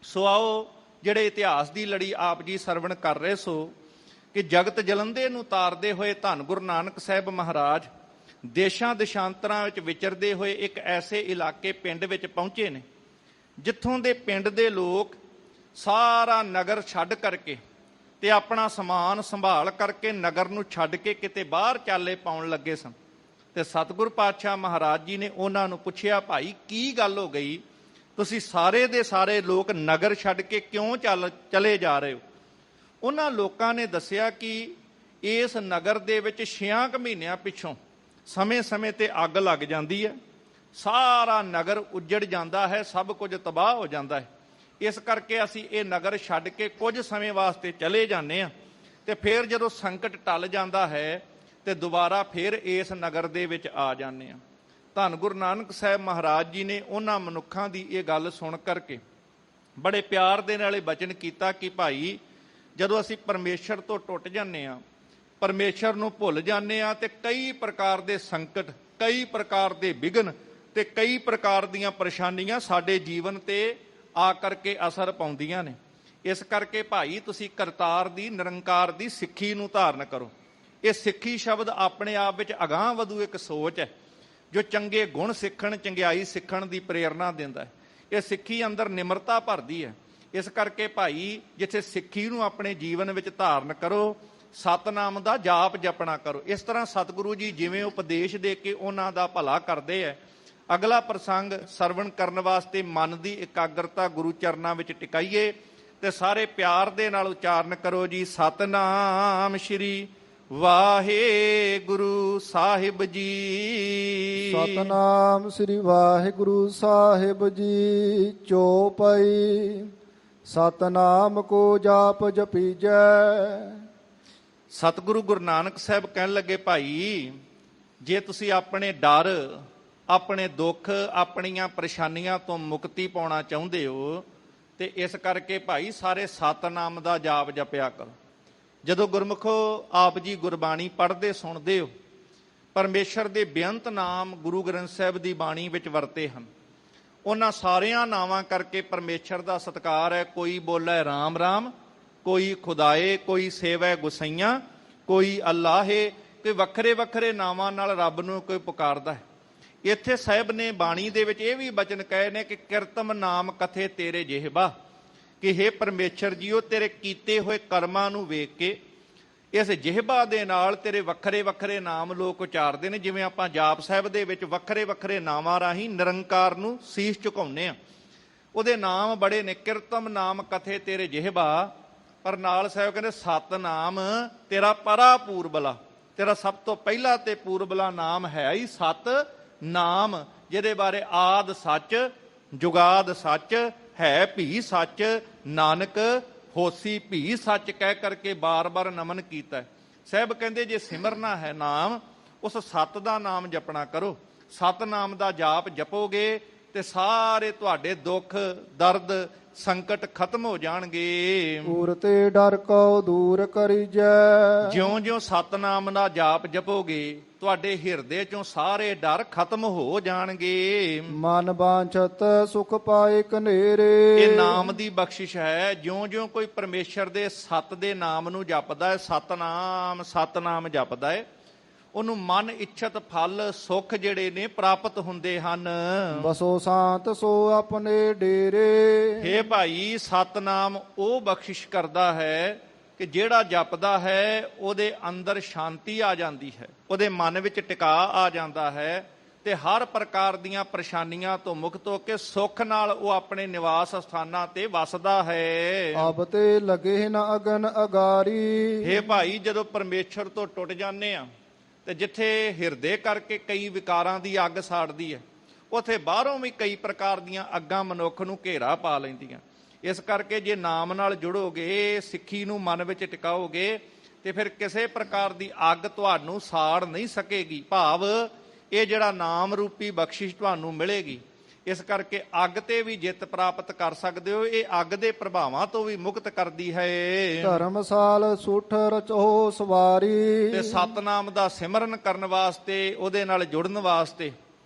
ਸੋ ਆਓ, ਜਿਹੜੇ ਇਤਿਹਾਸ ਦੀ ਲੜੀ ਆਪ ਜੀ ਸਰਵਣ ਕਰ ਰਹੇ ਸੋ ਕਿ ਜਗਤ ਜਲੰਦੇ ਨੂੰ ਤਾਰਦੇ ਹੋਏ ਧੰਨ ਗੁਰੂ ਨਾਨਕ ਸਾਹਿਬ ਮਹਾਰਾਜ ਦੇਸ਼ਾਂ ਦੇਸ਼ਾਂਤਰਾਂ ਵਿੱਚ ਵਿਚਰਦੇ ਹੋਏ ਇੱਕ ਐਸੇ ਇਲਾਕੇ ਪਿੰਡ ਵਿੱਚ ਪਹੁੰਚੇ ਨੇ ਜਿੱਥੋਂ ਦੇ ਪਿੰਡ ਦੇ ਲੋਕ ਸਾਰਾ ਨਗਰ ਛੱਡ ਕਰਕੇ ਤੇ ਆਪਣਾ ਸਮਾਨ ਸੰਭਾਲ ਕਰਕੇ ਨਗਰ ਨੂੰ ਛੱਡ ਕੇ ਕਿਤੇ ਬਾਹਰ ਚਾਲੇ ਪਾਉਣ ਲੱਗੇ ਸਨ। ਤੇ ਸਤਿਗੁਰ ਪਾਤਸ਼ਾਹ ਮਹਾਰਾਜ ਜੀ ਨੇ ਉਹਨਾਂ ਨੂੰ ਪੁੱਛਿਆ, ਭਾਈ ਕੀ ਗੱਲ ਹੋ ਗਈ, ਤੁਸੀਂ ਸਾਰੇ ਦੇ ਸਾਰੇ ਲੋਕ ਨਗਰ ਛੱਡ ਕੇ ਕਿਉਂ ਚਲੇ ਜਾ ਰਹੇ ਹੋ? ਉਹਨਾਂ ਲੋਕਾਂ ਨੇ ਦੱਸਿਆ ਕਿ ਇਸ ਨਗਰ ਦੇ ਵਿੱਚ 6 ਮਹੀਨਿਆਂ ਪਿੱਛੋਂ ਸਮੇਂ-ਸਮੇਂ ਤੇ ਅੱਗ ਲੱਗ ਜਾਂਦੀ ਹੈ, ਸਾਰਾ ਨਗਰ ਉੱਜੜ ਜਾਂਦਾ ਹੈ, ਸਭ ਕੁਝ ਤਬਾਹ ਹੋ ਜਾਂਦਾ ਹੈ। ਇਸ ਕਰਕੇ ਅਸੀਂ ਇਹ ਨਗਰ ਛੱਡ ਕੇ ਕੁਝ ਸਮੇਂ ਵਾਸਤੇ ਚਲੇ ਜਾਂਦੇ ਹਾਂ ਤੇ ਫਿਰ ਜਦੋਂ ਸੰਕਟ ਟਲ ਜਾਂਦਾ ਹੈ ਤੇ ਦੁਬਾਰਾ ਫਿਰ ਇਸ ਨਗਰ ਦੇ ਵਿੱਚ ਆ ਜਾਂਦੇ ਹਾਂ। ਧੰਨ ਗੁਰੂ ਨਾਨਕ ਸਾਹਿਬ ਮਹਾਰਾਜ ਜੀ ਨੇ ਉਹਨਾਂ ਮਨੁੱਖਾਂ ਦੀ ਇਹ ਗੱਲ ਸੁਣ ਕਰਕੇ ਬੜੇ ਪਿਆਰ ਦੇ ਨਾਲ ਇਹ ਬਚਨ ਕੀਤਾ ਕਿ ਭਾਈ, ਜਦੋਂ ਅਸੀਂ ਪਰਮੇਸ਼ਰ ਤੋਂ ਟੁੱਟ ਜਾਂਦੇ ਹਾਂ, ਪਰਮੇਸ਼ਰ ਨੂੰ ਭੁੱਲ ਜਾਂਦੇ ਹਾਂ ਤੇ ਕਈ ਪ੍ਰਕਾਰ ਦੇ ਸੰਕਟ, ਕਈ ਪ੍ਰਕਾਰ ਦੇ ਵਿਘਨ ਤੇ ਕਈ ਪ੍ਰਕਾਰ ਦੀਆਂ ਪਰੇਸ਼ਾਨੀਆਂ ਸਾਡੇ ਜੀਵਨ ਤੇ ਆ ਕਰਕੇ ਅਸਰ ਪਾਉਂਦੀਆਂ ਨੇ। ਇਸ ਕਰਕੇ ਭਾਈ, ਤੁਸੀਂ ਕਰਤਾਰ ਦੀ, ਨਿਰੰਕਾਰ ਦੀ ਸਿੱਖੀ ਨੂੰ ਧਾਰਨ ਕਰੋ। ਇਹ ਸਿੱਖੀ ਸ਼ਬਦ ਆਪਣੇ ਆਪ ਵਿੱਚ ਅਗਾਂਹ ਵਧੂ ਇੱਕ ਸੋਚ ਹੈ ਜੋ ਚੰਗੇ ਗੁਣ ਸਿੱਖਣ, ਚੰਗਿਆਈ ਸਿੱਖਣ ਦੀ ਪ੍ਰੇਰਨਾ ਦਿੰਦਾ ਹੈ। ਇਹ ਸਿੱਖੀ ਅੰਦਰ ਨਿਮਰਤਾ ਭਰਦੀ ਹੈ। ਇਸ ਕਰਕੇ ਭਾਈ, ਜਿੱਥੇ ਸਿੱਖੀ ਨੂੰ ਆਪਣੇ ਜੀਵਨ ਵਿੱਚ ਧਾਰਨ ਕਰੋ, ਸਤਨਾਮ ਦਾ ਜਾਪ ਜਪਣਾ ਕਰੋ। ਇਸ ਤਰ੍ਹਾਂ ਸਤਿਗੁਰੂ ਜੀ ਜਿਵੇਂ ਉਪਦੇਸ਼ ਦੇ ਕੇ ਉਹਨਾਂ ਦਾ ਭਲਾ ਕਰਦੇ ਹੈ। ਅਗਲਾ ਪ੍ਰਸੰਗ ਸਰਵਣ ਕਰਨ ਵਾਸਤੇ ਮਨ ਦੀ ਇਕਾਗਰਤਾ ਗੁਰੂ ਚਰਨਾਂ ਵਿੱਚ ਟਿਕਾਈਏ ਤੇ ਸਾਰੇ ਪਿਆਰ ਦੇ ਨਾਲ ਉਚਾਰਨ ਕਰੋ ਜੀ, ਸਤਨਾਮ ਸ਼੍ਰੀ ਵਾਹਿਗੁਰੂ ਸਾਹਿਬ ਜੀ। ਸਤਨਾਮ ਸ੍ਰੀ ਵਾਹਿਗੁਰੂ ਸਾਹਿਬ ਜੀ। ਚੌਪਈ ਸਤਨਾਮ ਕੋ ਜਾਪ ਜਪੀਜੈ। ਸਤਿਗੁਰੂ ਗੁਰੂ ਨਾਨਕ ਸਾਹਿਬ ਕਹਿਣ ਲੱਗੇ, ਭਾਈ, ਜੇ ਤੁਸੀਂ ਆਪਣੇ ਡਰ, ਆਪਣੇ ਦੁੱਖ, ਆਪਣੀਆਂ ਪਰੇਸ਼ਾਨੀਆਂ ਤੋਂ ਮੁਕਤੀ ਪਾਉਣਾ ਚਾਹੁੰਦੇ ਹੋ ਤੇ ਇਸ ਕਰਕੇ ਭਾਈ ਸਾਰੇ ਸਤਨਾਮ ਦਾ ਜਾਪ ਜਪਿਆ ਕਰੋ। ਜਦੋਂ ਗੁਰਮੁਖੋ ਆਪ ਜੀ ਗੁਰਬਾਣੀ ਪੜ੍ਹਦੇ ਸੁਣਦੇ ਹੋ, ਪਰਮੇਸ਼ਰ ਦੇ ਬੇਅੰਤ ਨਾਮ ਗੁਰੂ ਗ੍ਰੰਥ ਸਾਹਿਬ ਦੀ ਬਾਣੀ ਵਿੱਚ ਵਰਤੇ ਹਨ। ਉਹਨਾਂ ਸਾਰਿਆਂ ਨਾਵਾਂ ਕਰਕੇ ਪਰਮੇਸ਼ਰ ਦਾ ਸਤਿਕਾਰ ਹੈ। ਕੋਈ ਬੋਲੇ ਰਾਮ ਰਾਮ, ਕੋਈ ਖੁਦਾਏ, ਕੋਈ ਸੇਵੈ ਗੁਸਈਆਂ, ਕੋਈ ਅੱਲਾਹੇ, ਕੋਈ ਵੱਖਰੇ ਵੱਖਰੇ ਨਾਵਾਂ ਨਾਲ ਰੱਬ ਨੂੰ ਕੋਈ ਪੁਕਾਰਦਾ ਹੈ। ਇੱਥੇ ਸਾਹਿਬ ਨੇ ਬਾਣੀ ਦੇ ਵਿੱਚ ਇਹ ਵੀ ਬਚਨ ਕਹੇ ਨੇ ਕਿ ਕਿਰਤਮ ਨਾਮ ਕਥੇ ਤੇਰੇ ਜਿਹਬਾ, ਕਿ ਹੇ ਪਰਮੇਸ਼ਰ ਜੀਓ, ਤੇਰੇ ਕੀਤੇ ਹੋਏ ਕਰਮਾਂ ਨੂੰ ਵੇਖ ਕੇ ਇਸ ਜਿਹਬਾ ਦੇ ਨਾਲ ਤੇਰੇ ਵੱਖਰੇ ਵੱਖਰੇ ਨਾਮ ਲੋਕ ਉਚਾਰਦੇ ਨੇ। ਜਿਵੇਂ ਆਪਾਂ ਜਾਪ ਸਾਹਿਬ ਦੇ ਵਿੱਚ ਵੱਖਰੇ ਵੱਖਰੇ ਨਾਵਾਂ ਰਾਹੀਂ ਨਿਰੰਕਾਰ ਨੂੰ ਸੀਸ ਝੁਕਾਉਂਦੇ ਹਾਂ, ਉਹਦੇ ਨਾਮ ਬੜੇ ਨੇ। ਕਿਰਤਮ ਨਾਮ ਕਥੇ ਤੇਰੇ ਜਿਹਬਾ, ਪਰ ਨਾਲ ਸਾਹਿਬ ਕਹਿੰਦੇ ਸਤਨਾਮ ਤੇਰਾ ਪਰਾ ਪੂਰਬਲਾ, ਤੇਰਾ ਸਭ ਤੋਂ ਪਹਿਲਾ ਤੇ ਪੂਰਬਲਾ ਨਾਮ ਹੈ ਹੀ ਸਤ ਨਾਮ, ਜਿਹਦੇ ਬਾਰੇ ਆਦ ਸੱਚ, ਜੁਗਾਦ ਸੱਚ, ਹੈ ਭੀ ਸੱਚ, ਨਾਨਕ ਹੋਸੀ ਭੀ ਸੱਚ ਕਹਿ ਕਰਕੇ ਬਾਰ-ਬਾਰ ਨਮਨ ਕੀਤਾ। ਸਾਹਿਬ ਕਹਿੰਦੇ ਜੇ ਸਿਮਰਨਾ ਹੈ ਨਾਮ, ਉਸ ਸਤ ਦਾ ਨਾਮ ਜਪਣਾ ਕਰੋ। ਸਤਨਾਮ ਦਾ ਜਾਪ ਜਪੋਗੇ, ਤੇ ਸਾਰੇ ਤੁਹਾਡੇ ਦੁੱਖ ਦਰਦ ਸੰਕਟ ਖਤਮ ਹੋ ਜਾਣਗੇ। ਉਰ ਤੇ ਡਰ ਕਉ ਦੂਰ ਕਰੀਜੈ। ਜਿਉਂ-ਜਿਉਂ ਸਤਨਾਮ ਦਾ ਜਾਪ ਜਪੋਗੇ ਤੁਹਾਡੇ ਹਿਰਦੇ ਚੋਂ ਸਾਰੇ ਡਰ ਖਤਮ ਹੋ ਜਾਣਗੇ। ਮਨ ਬਾਂਛਤ ਸੁਖ ਪਾਏ ਕਨੇਰੇ। ਇਹ ਨਾਮ ਦੀ ਬਖਸ਼ਿਸ਼ ਹੈ। ਜਿਉਂ-ਜਿਉਂ ਕੋਈ ਪਰਮੇਸ਼ਰ ਦੇ ਸਤ ਦੇ ਨਾਮ ਨੂੰ ਜਪਦਾ ਹੈ, ਸਤਨਾਮ ਜਪਦਾ ਹੈ, ਉਹਨੂੰ ਮਨ ਇੱਛਤ ਫਲ ਸੁਖ ਜਿਹੜੇ ਨੇ ਪ੍ਰਾਪਤ ਹੁੰਦੇ ਹਨ। ਬਸੋ ਸ਼ਾਂਤ ਸੋ ਆਪਣੇ ਡੇਰੇ। ਹੇ ਭਾਈ, ਸਤਨਾਮ ਉਹ ਬਖਸ਼ਿਸ਼ ਕਰਦਾ ਹੈ ਕਿ ਜਿਹੜਾ ਜਪਦਾ ਹੈ ਉਹਦੇ ਅੰਦਰ ਸ਼ਾਂਤੀ ਆ ਜਾਂਦੀ ਹੈ, ਉਹਦੇ ਮਨ ਵਿੱਚ ਟਿਕਾ ਆ ਜਾਂਦਾ ਹੈ ਤੇ ਹਰ ਪ੍ਰਕਾਰ ਦੀਆਂ ਪਰੇਸ਼ਾਨੀਆਂ ਤੋਂ ਮੁਕਤ ਹੋ ਕੇ ਸੁੱਖ ਨਾਲ ਉਹ ਆਪਣੇ ਨਿਵਾਸ ਸਥਾਨਾਂ ਤੇ ਵਸਦਾ ਹੈ। ਅਬ ਤੇ ਲਗੇ ਨ ਅਗਨ ਅਗਾਰੀ। ਹੇ ਭਾਈ, ਜਦੋਂ ਪਰਮੇਸ਼ਰ ਤੋਂ ਟੁੱਟ ਜਾਂਦੇ ਆ ਤੇ ਜਿੱਥੇ ਹਿਰਦੇ ਕਰਕੇ ਕਈ ਵਿਕਾਰਾਂ ਦੀ ਅੱਗ ਸਾੜਦੀ ਹੈ, ਉਥੇ ਬਾਹਰੋਂ ਵੀ ਕਈ ਪ੍ਰਕਾਰ ਦੀਆਂ ਅੱਗਾਂ ਮਨੁੱਖ ਨੂੰ ਘੇਰਾ ਪਾ ਲੈਂਦੀਆਂ। ਇਸ ਕਰਕੇ ਜੇ ਨਾਮ ਨਾਲ ਜੁੜੋਗੇ, ਸਿੱਖੀ ਨੂੰ ਮਨ ਵਿੱਚ ਟਿਕਾਓਗੇ ਤੇ ਫਿਰ ਕਿਸੇ ਪ੍ਰਕਾਰ ਦੀ ਅੱਗ ਤੁਹਾਨੂੰ ਸਾੜ ਨਹੀਂ ਸਕੇਗੀ। ਭਾਵ ਇਹ ਜਿਹੜਾ ਨਾਮ ਰੂਪੀ ਬਖਸ਼ਿਸ਼ ਤੁਹਾਨੂੰ ਮਿਲੇਗੀ, ਇਸ ਕਰਕੇ ਅੱਗ ਤੇ ਵੀ ਜਿੱਤ ਪ੍ਰਾਪਤ ਕਰ ਸਕਦੇ ਹੋ। ਇਹ ਅੱਗ ਦੇ ਪ੍ਰਭਾਵਾਂ ਤੋਂ ਵੀ ਮੁਕਤ ਕਰਦੀ ਹੈ। ਧਰਮਸਾਲ ਸੁਠ ਰਚੋ ਸਵਾਰੀ। ਤੇ ਸਤਨਾਮ ਦਾ ਸਿਮਰਨ ਕਰਨ ਵਾਸਤੇ, ਉਹਦੇ ਨਾਲ ਜੁੜਨ ਵਾਸਤੇ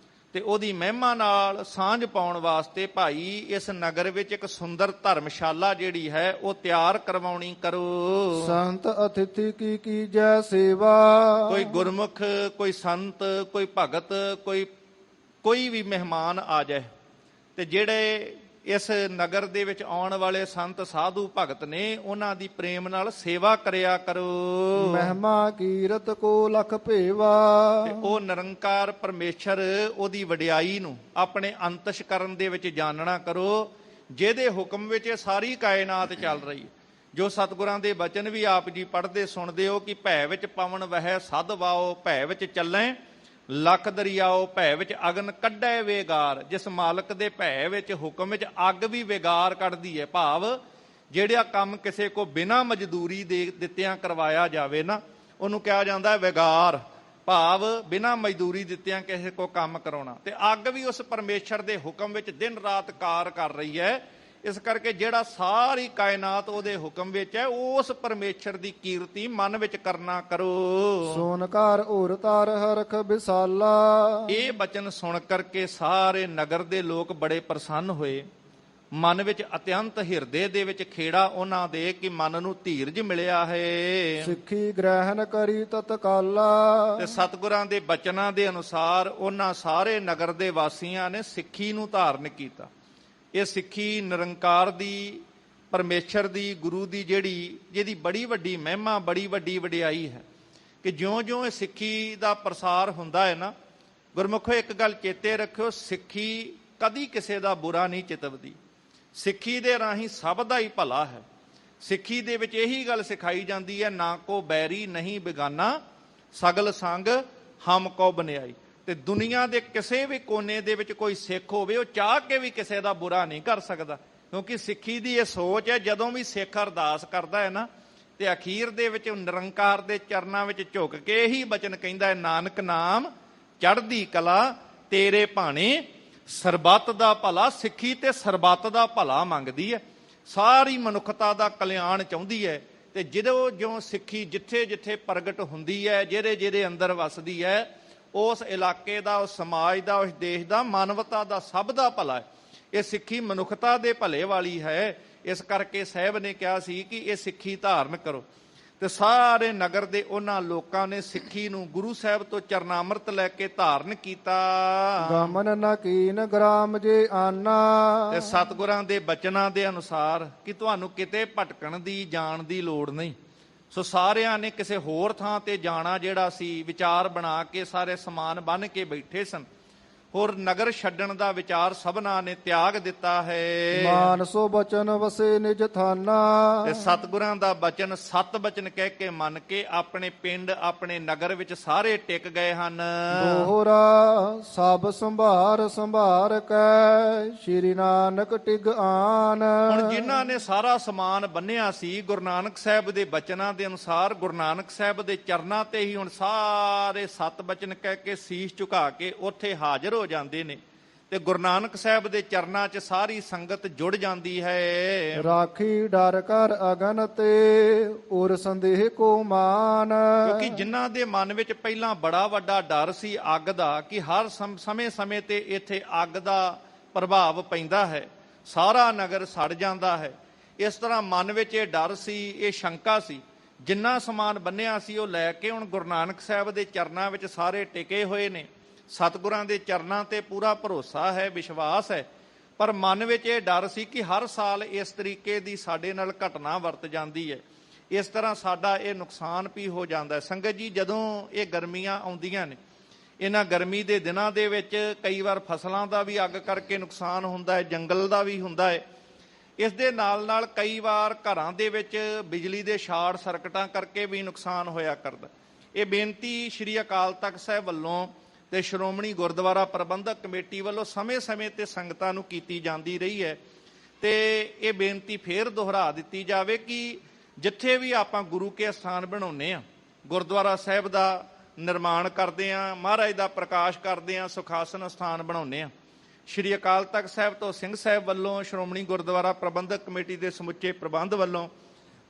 ਤੇ ਉਹਦੀ ਮਹਿਮਾ ਨਾਲ ਸਾਂਝ ਪਾਉਣ ਵਾਸਤੇ ਭਾਈ ਇਸ ਨਗਰ ਵਿੱਚ ਇੱਕ ਸੁੰਦਰ ਧਰਮਸ਼ਾਲਾ ਜਿਹੜੀ ਹੈ ਉਹ ਤਿਆਰ ਕਰਵਾਉਣੀ ਕਰੋ। ਸੰਤ ਅਤਿਥੀ ਕੀ ਕੀਜੈ ਸੇਵਾ। ਕੋਈ ਗੁਰਮੁਖ, ਕੋਈ ਸੰਤ, ਕੋਈ ਭਗਤ, ਕੋਈ ਵੀ ਮਹਿਮਾਨ ਆ ਜਾਏ ਤੇ ਜਿਹੜੇ ਇਸ ਨਗਰ ਦੇ ਵਿੱਚ ਆਉਣ ਵਾਲੇ ਸੰਤ ਸਾਧੂ ਭਗਤ ਨੇ ਉਹਨਾਂ ਦੀ ਪ੍ਰੇਮ ਨਾਲ ਸੇਵਾ ਕਰਿਆ ਕਰੋ। ਮਹਿਮਾ ਕੀਰਤ ਕੋ ਲਖ ਭੇਵਾ। ਤੇ ਉਹ ਨਿਰੰਕਾਰ ਪਰਮੇਸ਼ਰ ਉਹਦੀ ਵਡਿਆਈ ਨੂੰ ਆਪਣੇ ਅੰਤਸ਼ਕਰਨ ਦੇ ਵਿੱਚ ਜਾਣਨਾ ਕਰੋ, ਜਿਹਦੇ ਹੁਕਮ ਵਿੱਚ ਇਹ ਸਾਰੀ ਕਾਇਨਾਤ ਚੱਲ ਰਹੀ ਹੈ। ਜੋ ਸਤਿਗੁਰਾਂ ਦੇ ਬਚਨ ਵੀ ਆਪ ਜੀ ਪੜ੍ਹਦੇ ਸੁਣਦੇ ਹੋ ਕਿ ਭੈ ਵਿੱਚ ਪਵਨ ਵਹਿ ਸਦ ਵਾਓ, ਭੈ ਵਿੱਚ ਚੱਲੇ ਲੱਖ ਦਰਿਆਓ, ਭੈ ਵਿੱਚ ਅਗਨ ਕੱਢੈ ਵੇਗਾਰ। ਜਿਸ ਮਾਲਕ ਦੇ ਭੈ ਵਿੱਚ ਹੁਕਮ ਵਿੱਚ ਅੱਗ ਵੀ ਵੇਗਾਰ ਕੱਢਦੀ ਹੈ। ਭਾਵ ਜਿਹੜਾ ਕੰਮ ਕਿਸੇ ਕੋ ਬਿਨਾਂ ਮਜ਼ਦੂਰੀ ਦੇ ਦਿੱਤਿਆਂ ਕਰਵਾਇਆ ਜਾਵੇ ਨਾ, ਉਹਨੂੰ ਕਿਹਾ ਜਾਂਦਾ ਹੈ ਵੇਗਾਰ। ਭਾਵ ਬਿਨਾਂ ਮਜ਼ਦੂਰੀ ਦਿੱਤਿਆਂ ਕਿਸੇ ਕੋ ਕੰਮ ਕਰਾਉਣਾ। ਤੇ ਅੱਗ ਵੀ ਉਸ ਪਰਮੇਸ਼ਰ ਦੇ ਹੁਕਮ ਵਿੱਚ ਦਿਨ ਰਾਤ ਕਾਰ ਕਰ ਰਹੀ ਹੈ। ਇਸ ਕਰਕੇ ਜਿਹੜਾ ਸਾਰੀ ਕਾਇਨਾਤ ਉਹਦੇ ਹੁਕਮ ਵਿੱਚ ਹੈ, ਉਸ ਪਰਮੇਸ਼ਰ ਦੀ ਕੀਰਤੀ ਮਨ ਵਿੱਚ ਕਰਨਾ ਕਰੋ। ਸੋਨਕਾਰ ਔਰ ਤਾਰ ਹਰਖ ਵਿਸਾਲਾ। ਇਹ ਬਚਨ ਸੁਣ ਕਰਕੇ ਸਾਰੇ ਨਗਰ ਦੇ ਲੋਕ ਬੜੇ ਪ੍ਰਸੰਨ ਹੋਏ। ਮਨ ਵਿੱਚ ਅਤਿਅੰਤ ਹਿਰਦੇ ਦੇ ਵਿੱਚ ਖੇੜਾ ਉਹਨਾਂ ਦੇ ਕਿ ਮਨ ਨੂੰ ਧੀਰਜ ਮਿਲਿਆ ਹੈ। ਸਿੱਖੀ ਗ੍ਰਹਿਣ ਕਰੀ ਤਤਕਾਲਾ। ਤੇ ਸਤਿਗੁਰਾਂ ਦੇ ਬਚਨਾਂ ਦੇ ਅਨੁਸਾਰ ਉਹਨਾਂ ਸਾਰੇ ਨਗਰ ਦੇ ਵਾਸੀਆਂ ਨੇ ਸਿੱਖੀ ਨੂੰ ਧਾਰਨ ਕੀਤਾ। ਇਹ ਸਿੱਖੀ ਨਿਰੰਕਾਰ ਦੀ, ਪਰਮੇਸ਼ਰ ਦੀ, ਗੁਰੂ ਦੀ ਜਿਹਦੀ ਬੜੀ ਵੱਡੀ ਮਹਿਮਾ, ਬੜੀ ਵੱਡੀ ਵਡਿਆਈ ਹੈ ਕਿ ਜਿਉਂ-ਜਿਉਂ ਇਹ ਸਿੱਖੀ ਦਾ ਪ੍ਰਸਾਰ ਹੁੰਦਾ ਹੈ ਨਾ, ਗੁਰਮੁਖੋ ਇੱਕ ਗੱਲ ਚੇਤੇ ਰੱਖਿਓ, ਸਿੱਖੀ ਕਦੀ ਕਿਸੇ ਦਾ ਬੁਰਾ ਨਹੀਂ ਚਿਤਵਦੀ। ਸਿੱਖੀ ਦੇ ਰਾਹੀਂ ਸਭ ਦਾ ਹੀ ਭਲਾ ਹੈ। ਸਿੱਖੀ ਦੇ ਵਿੱਚ ਇਹੀ ਗੱਲ ਸਿਖਾਈ ਜਾਂਦੀ ਹੈ, ਨਾ ਕੋ ਬੈਰੀ ਨਹੀਂ ਬੇਗਾਨਾ, ਸਗਲ ਸੰਗ ਹਮ ਕੋ ਬਨਿਆਈ। ਤੇ ਦੁਨੀਆ ਦੇ ਕਿਸੇ ਵੀ ਕੋਨੇ ਦੇ ਵਿੱਚ ਕੋਈ ਸਿੱਖ ਹੋਵੇ, ਉਹ ਚਾਹ ਕੇ ਵੀ ਕਿਸੇ ਦਾ ਬੁਰਾ ਨਹੀਂ ਕਰ ਸਕਦਾ, ਕਿਉਂਕਿ ਸਿੱਖੀ ਦੀ ਇਹ ਸੋਚ ਹੈ। ਜਦੋਂ ਵੀ ਸਿੱਖ ਅਰਦਾਸ ਕਰਦਾ ਹੈ ਨਾ, ਤੇ ਅਖੀਰ ਦੇ ਵਿੱਚ ਨਿਰੰਕਾਰ ਦੇ ਚਰਨਾਂ ਵਿੱਚ ਝੁਕ ਕੇ ਇਹੀ ਬਚਨ ਕਹਿੰਦਾ ਹੈ, ਨਾਨਕ ਨਾਮ ਚੜ੍ਹਦੀ ਕਲਾ ਤੇਰੇ ਭਾਣੇ, ਸਰਬੱਤ ਦਾ ਭਲਾ। ਸਿੱਖੀ ਤੇ ਸਰਬੱਤ ਦਾ ਭਲਾ ਮੰਗਦੀ ਹੈ, ਸਾਰੀ ਮਨੁੱਖਤਾ ਦਾ ਕਲਿਆਣ ਚਾਹੁੰਦੀ ਹੈ। ਤੇ ਜਦੋਂ ਜਿਉਂ ਸਿੱਖੀ ਜਿੱਥੇ ਜਿੱਥੇ ਪ੍ਰਗਟ ਹੁੰਦੀ ਹੈ, ਜਿਹਦੇ ਅੰਦਰ ਵਸਦੀ ਹੈ, ਉਸ ਇਲਾਕੇ ਦਾ, ਉਸ ਸਮਾਜ ਦਾ, ਉਸ ਦੇਸ਼ ਦਾ, ਮਾਨਵਤਾ ਦਾ, ਸਭ ਦਾ ਭਲਾ ਹੈ। ਇਹ ਸਿੱਖੀ ਮਨੁੱਖਤਾ ਦੇ ਭਲੇ ਵਾਲੀ ਹੈ। ਇਸ ਕਰਕੇ ਸਾਹਿਬ ਨੇ ਕਿਹਾ ਸੀ ਕਿ ਇਹ ਸਿੱਖੀ ਧਾਰਨ ਕਰੋ। ਤੇ ਸਾਰੇ ਨਗਰ ਦੇ ਉਹਨਾਂ ਲੋਕਾਂ ਨੇ ਸਿੱਖੀ ਨੂੰ ਗੁਰੂ ਸਾਹਿਬ ਤੋਂ ਚਰਨਾਮ੍ਰਿਤ ਲੈ ਕੇ ਧਾਰਨ ਕੀਤਾ। ਗਮਨ ਨ ਕੀਨ ਗ੍ਰਾਮ ਜੇ ਆਨਾ। ਤੇ ਸਤਿਗੁਰਾਂ ਦੇ ਬਚਨਾਂ ਦੇ ਅਨੁਸਾਰ ਕਿ ਤੁਹਾਨੂੰ ਕਿਤੇ ਭਟਕਣ ਦੀ, ਜਾਣ ਦੀ ਲੋੜ ਨਹੀਂ। ਸੋ ਸਾਰਿਆਂ ਨੇ ਕਿਸੇ ਹੋਰ ਥਾਂ ਤੇ ਜਾਣਾ ਜਿਹੜਾ ਸੀ, ਵਿਚਾਰ ਬਣਾ ਕੇ ਸਾਰੇ ਸਮਾਨ ਬੰਨ੍ਹ ਕੇ ਬੈਠੇ ਸਨ। ਹੋਰ ਨਗਰ ਛੱਡਣ ਦਾ ਵਿਚਾਰ ਸਭਨਾਂ ਨੇ ਤਿਆਗ ਦਿੱਤਾ ਹੈ। ਮਾਨਸੋ ਬਚਨ ਵਸੇ ਨਿਜ ਥਾਨਾ। ਤੇ ਸਤਿਗੁਰਾਂ ਦਾ ਬਚਨ ਸਤ ਬਚਨ ਕਹਿ ਕੇ ਮੰਨ ਕੇ ਆਪਣੇ ਪਿੰਡ, ਆਪਣੇ ਨਗਰ ਵਿੱਚ ਸਾਰੇ ਟਿਕ ਗਏ ਹਨ। ਦੋਹਰਾ ਸਭ ਸੰਭਾਰ ਕੈ, ਸ਼੍ਰੀ ਨਾਨਕ ਟਿਗ ਆਨ। ਹੁਣ ਜਿਨ੍ਹਾਂ ਨੇ ਸਾਰਾ ਸਮਾਨ ਬੰਨਿਆ ਸੀ, ਗੁਰੂ ਨਾਨਕ ਸਾਹਿਬ ਦੇ ਬਚਨਾਂ ਦੇ ਅਨੁਸਾਰ ਗੁਰੂ ਨਾਨਕ ਸਾਹਿਬ ਦੇ ਚਰਨਾਂ ਤੇ ਹੀ ਹੁਣ ਸਾਰੇ ਸਤ ਬਚਨ ਕਹਿ ਕੇ ਸੀਸ ਝੁਕਾ ਕੇ ਉੱਥੇ ਹਾਜ਼ਰ ਹੋ ਜਾਂਦੇ ਨੇ। ਤੇ ਗੁਰੂ ਨਾਨਕ ਸਾਹਿਬ ਦੇ ਚਰਨਾਂ 'ਚ ਸਾਰੀ ਸੰਗਤ ਜੁੜ ਜਾਂਦੀ ਹੈ। ਰਾਖੀ ਡਰ ਕਰ ਅਗਨ ਤੇ ਉਰ ਸੰਦੇਹ ਕੋ ਮਾਨ। ਕਿਉਂਕਿ ਜਿਨ੍ਹਾਂ ਦੇ ਮਨ ਵਿੱਚ ਪਹਿਲਾਂ ਬੜਾ ਵੱਡਾ ਡਰ ਸੀ ਅੱਗ ਦਾ, ਕਿ ਹਰ ਸਮੇਂ-ਸਮੇਂ ਤੇ ਇੱਥੇ ਅੱਗ ਦਾ ਪ੍ਰਭਾਵ ਪੈਂਦਾ ਹੈ, ਸਾਰਾ ਨਗਰ ਸੜ ਜਾਂਦਾ ਹੈ, ਇਸ ਤਰ੍ਹਾਂ ਮਨ ਵਿੱਚ ਇਹ ਡਰ ਸੀ, ਇਹ ਸ਼ੰਕਾ ਸੀ। ਜਿੰਨਾ ਸਮਾਨ ਬੰਨਿਆ ਸੀ ਉਹ ਲੈ ਕੇ ਹੁਣ ਗੁਰੂ ਨਾਨਕ ਸਾਹਿਬ ਦੇ ਚਰਨਾਂ ਵਿੱਚ ਸਾਰੇ ਟਿਕੇ ਹੋਏ ਨੇ। ਸਤਿਗੁਰਾਂ ਦੇ ਚਰਨਾਂ ਤੇ ਪੂਰਾ ਭਰੋਸਾ ਹੈ, ਵਿਸ਼ਵਾਸ ਹੈ, ਪਰ ਮਨ ਵਿੱਚ ਇਹ ਡਰ ਸੀ ਕਿ ਹਰ ਸਾਲ ਇਸ ਤਰੀਕੇ ਦੀ ਸਾਡੇ ਨਾਲ ਘਟਨਾ ਵਰਤ ਜਾਂਦੀ ਹੈ, ਇਸ ਤਰ੍ਹਾਂ ਸਾਡਾ ਇਹ ਨੁਕਸਾਨ ਵੀ ਹੋ ਜਾਂਦਾ ਹੈ। ਸੰਗਤ ਜੀ, ਜਦੋਂ ਇਹ ਗਰਮੀਆਂ ਆਉਂਦੀਆਂ ਨੇ, ਇਹਨਾਂ ਗਰਮੀ ਦੇ ਦਿਨਾਂ ਦੇ ਵਿੱਚ ਕਈ ਵਾਰ ਫਸਲਾਂ ਦਾ ਵੀ ਅੱਗ ਕਰਕੇ ਨੁਕਸਾਨ ਹੁੰਦਾ ਹੈ, ਜੰਗਲ ਦਾ ਵੀ ਹੁੰਦਾ ਹੈ। ਇਸ ਦੇ ਨਾਲ ਨਾਲ ਕਈ ਵਾਰ ਘਰਾਂ ਦੇ ਵਿੱਚ ਬਿਜਲੀ ਦੇ ਸ਼ਾਰਟ ਸਰਕਟਾਂ ਕਰਕੇ ਵੀ ਨੁਕਸਾਨ ਹੋਇਆ ਕਰਦਾ। ਇਹ ਬੇਨਤੀ ਸ੍ਰੀ ਅਕਾਲ ਤਖਤ ਸਾਹਿਬ ਵੱਲੋਂ ਤੇ ਸ਼੍ਰੋਮਣੀ ਗੁਰਦੁਆਰਾ ਪ੍ਰਬੰਧਕ ਕਮੇਟੀ ਵੱਲੋਂ ਸਮੇਂ-ਸਮੇਂ ਤੇ ਸੰਗਤਾਂ ਨੂੰ ਕੀਤੀ ਜਾਂਦੀ ਰਹੀ ਹੈ, ਤੇ ਇਹ ਬੇਨਤੀ ਫੇਰ ਦੁਹਰਾ ਦਿੱਤੀ ਜਾਵੇ ਕਿ ਜਿੱਥੇ ਵੀ ਆਪਾਂ ਗੁਰੂ ਕੇ ਸਥਾਨ ਬਣਾਉਂਦੇ ਆ, ਗੁਰਦੁਆਰਾ ਸਾਹਿਬ ਦਾ ਨਿਰਮਾਣ ਕਰਦੇ ਆ, ਮਹਾਰਾਜ ਦਾ ਪ੍ਰਕਾਸ਼ ਕਰਦੇ ਆ, ਸੁਖਾਸਨ ਸਥਾਨ ਬਣਾਉਂਦੇ ਆ, ਸ਼੍ਰੀ ਅਕਾਲ ਤਖਤ ਸਾਹਿਬ ਤੋਂ ਸਿੰਘ ਸਾਹਿਬ ਵੱਲੋਂ, ਸ਼੍ਰੋਮਣੀ ਗੁਰਦੁਆਰਾ ਪ੍ਰਬੰਧਕ ਕਮੇਟੀ ਦੇ ਸਮੁੱਚੇ ਪ੍ਰਬੰਧ ਵੱਲੋਂ,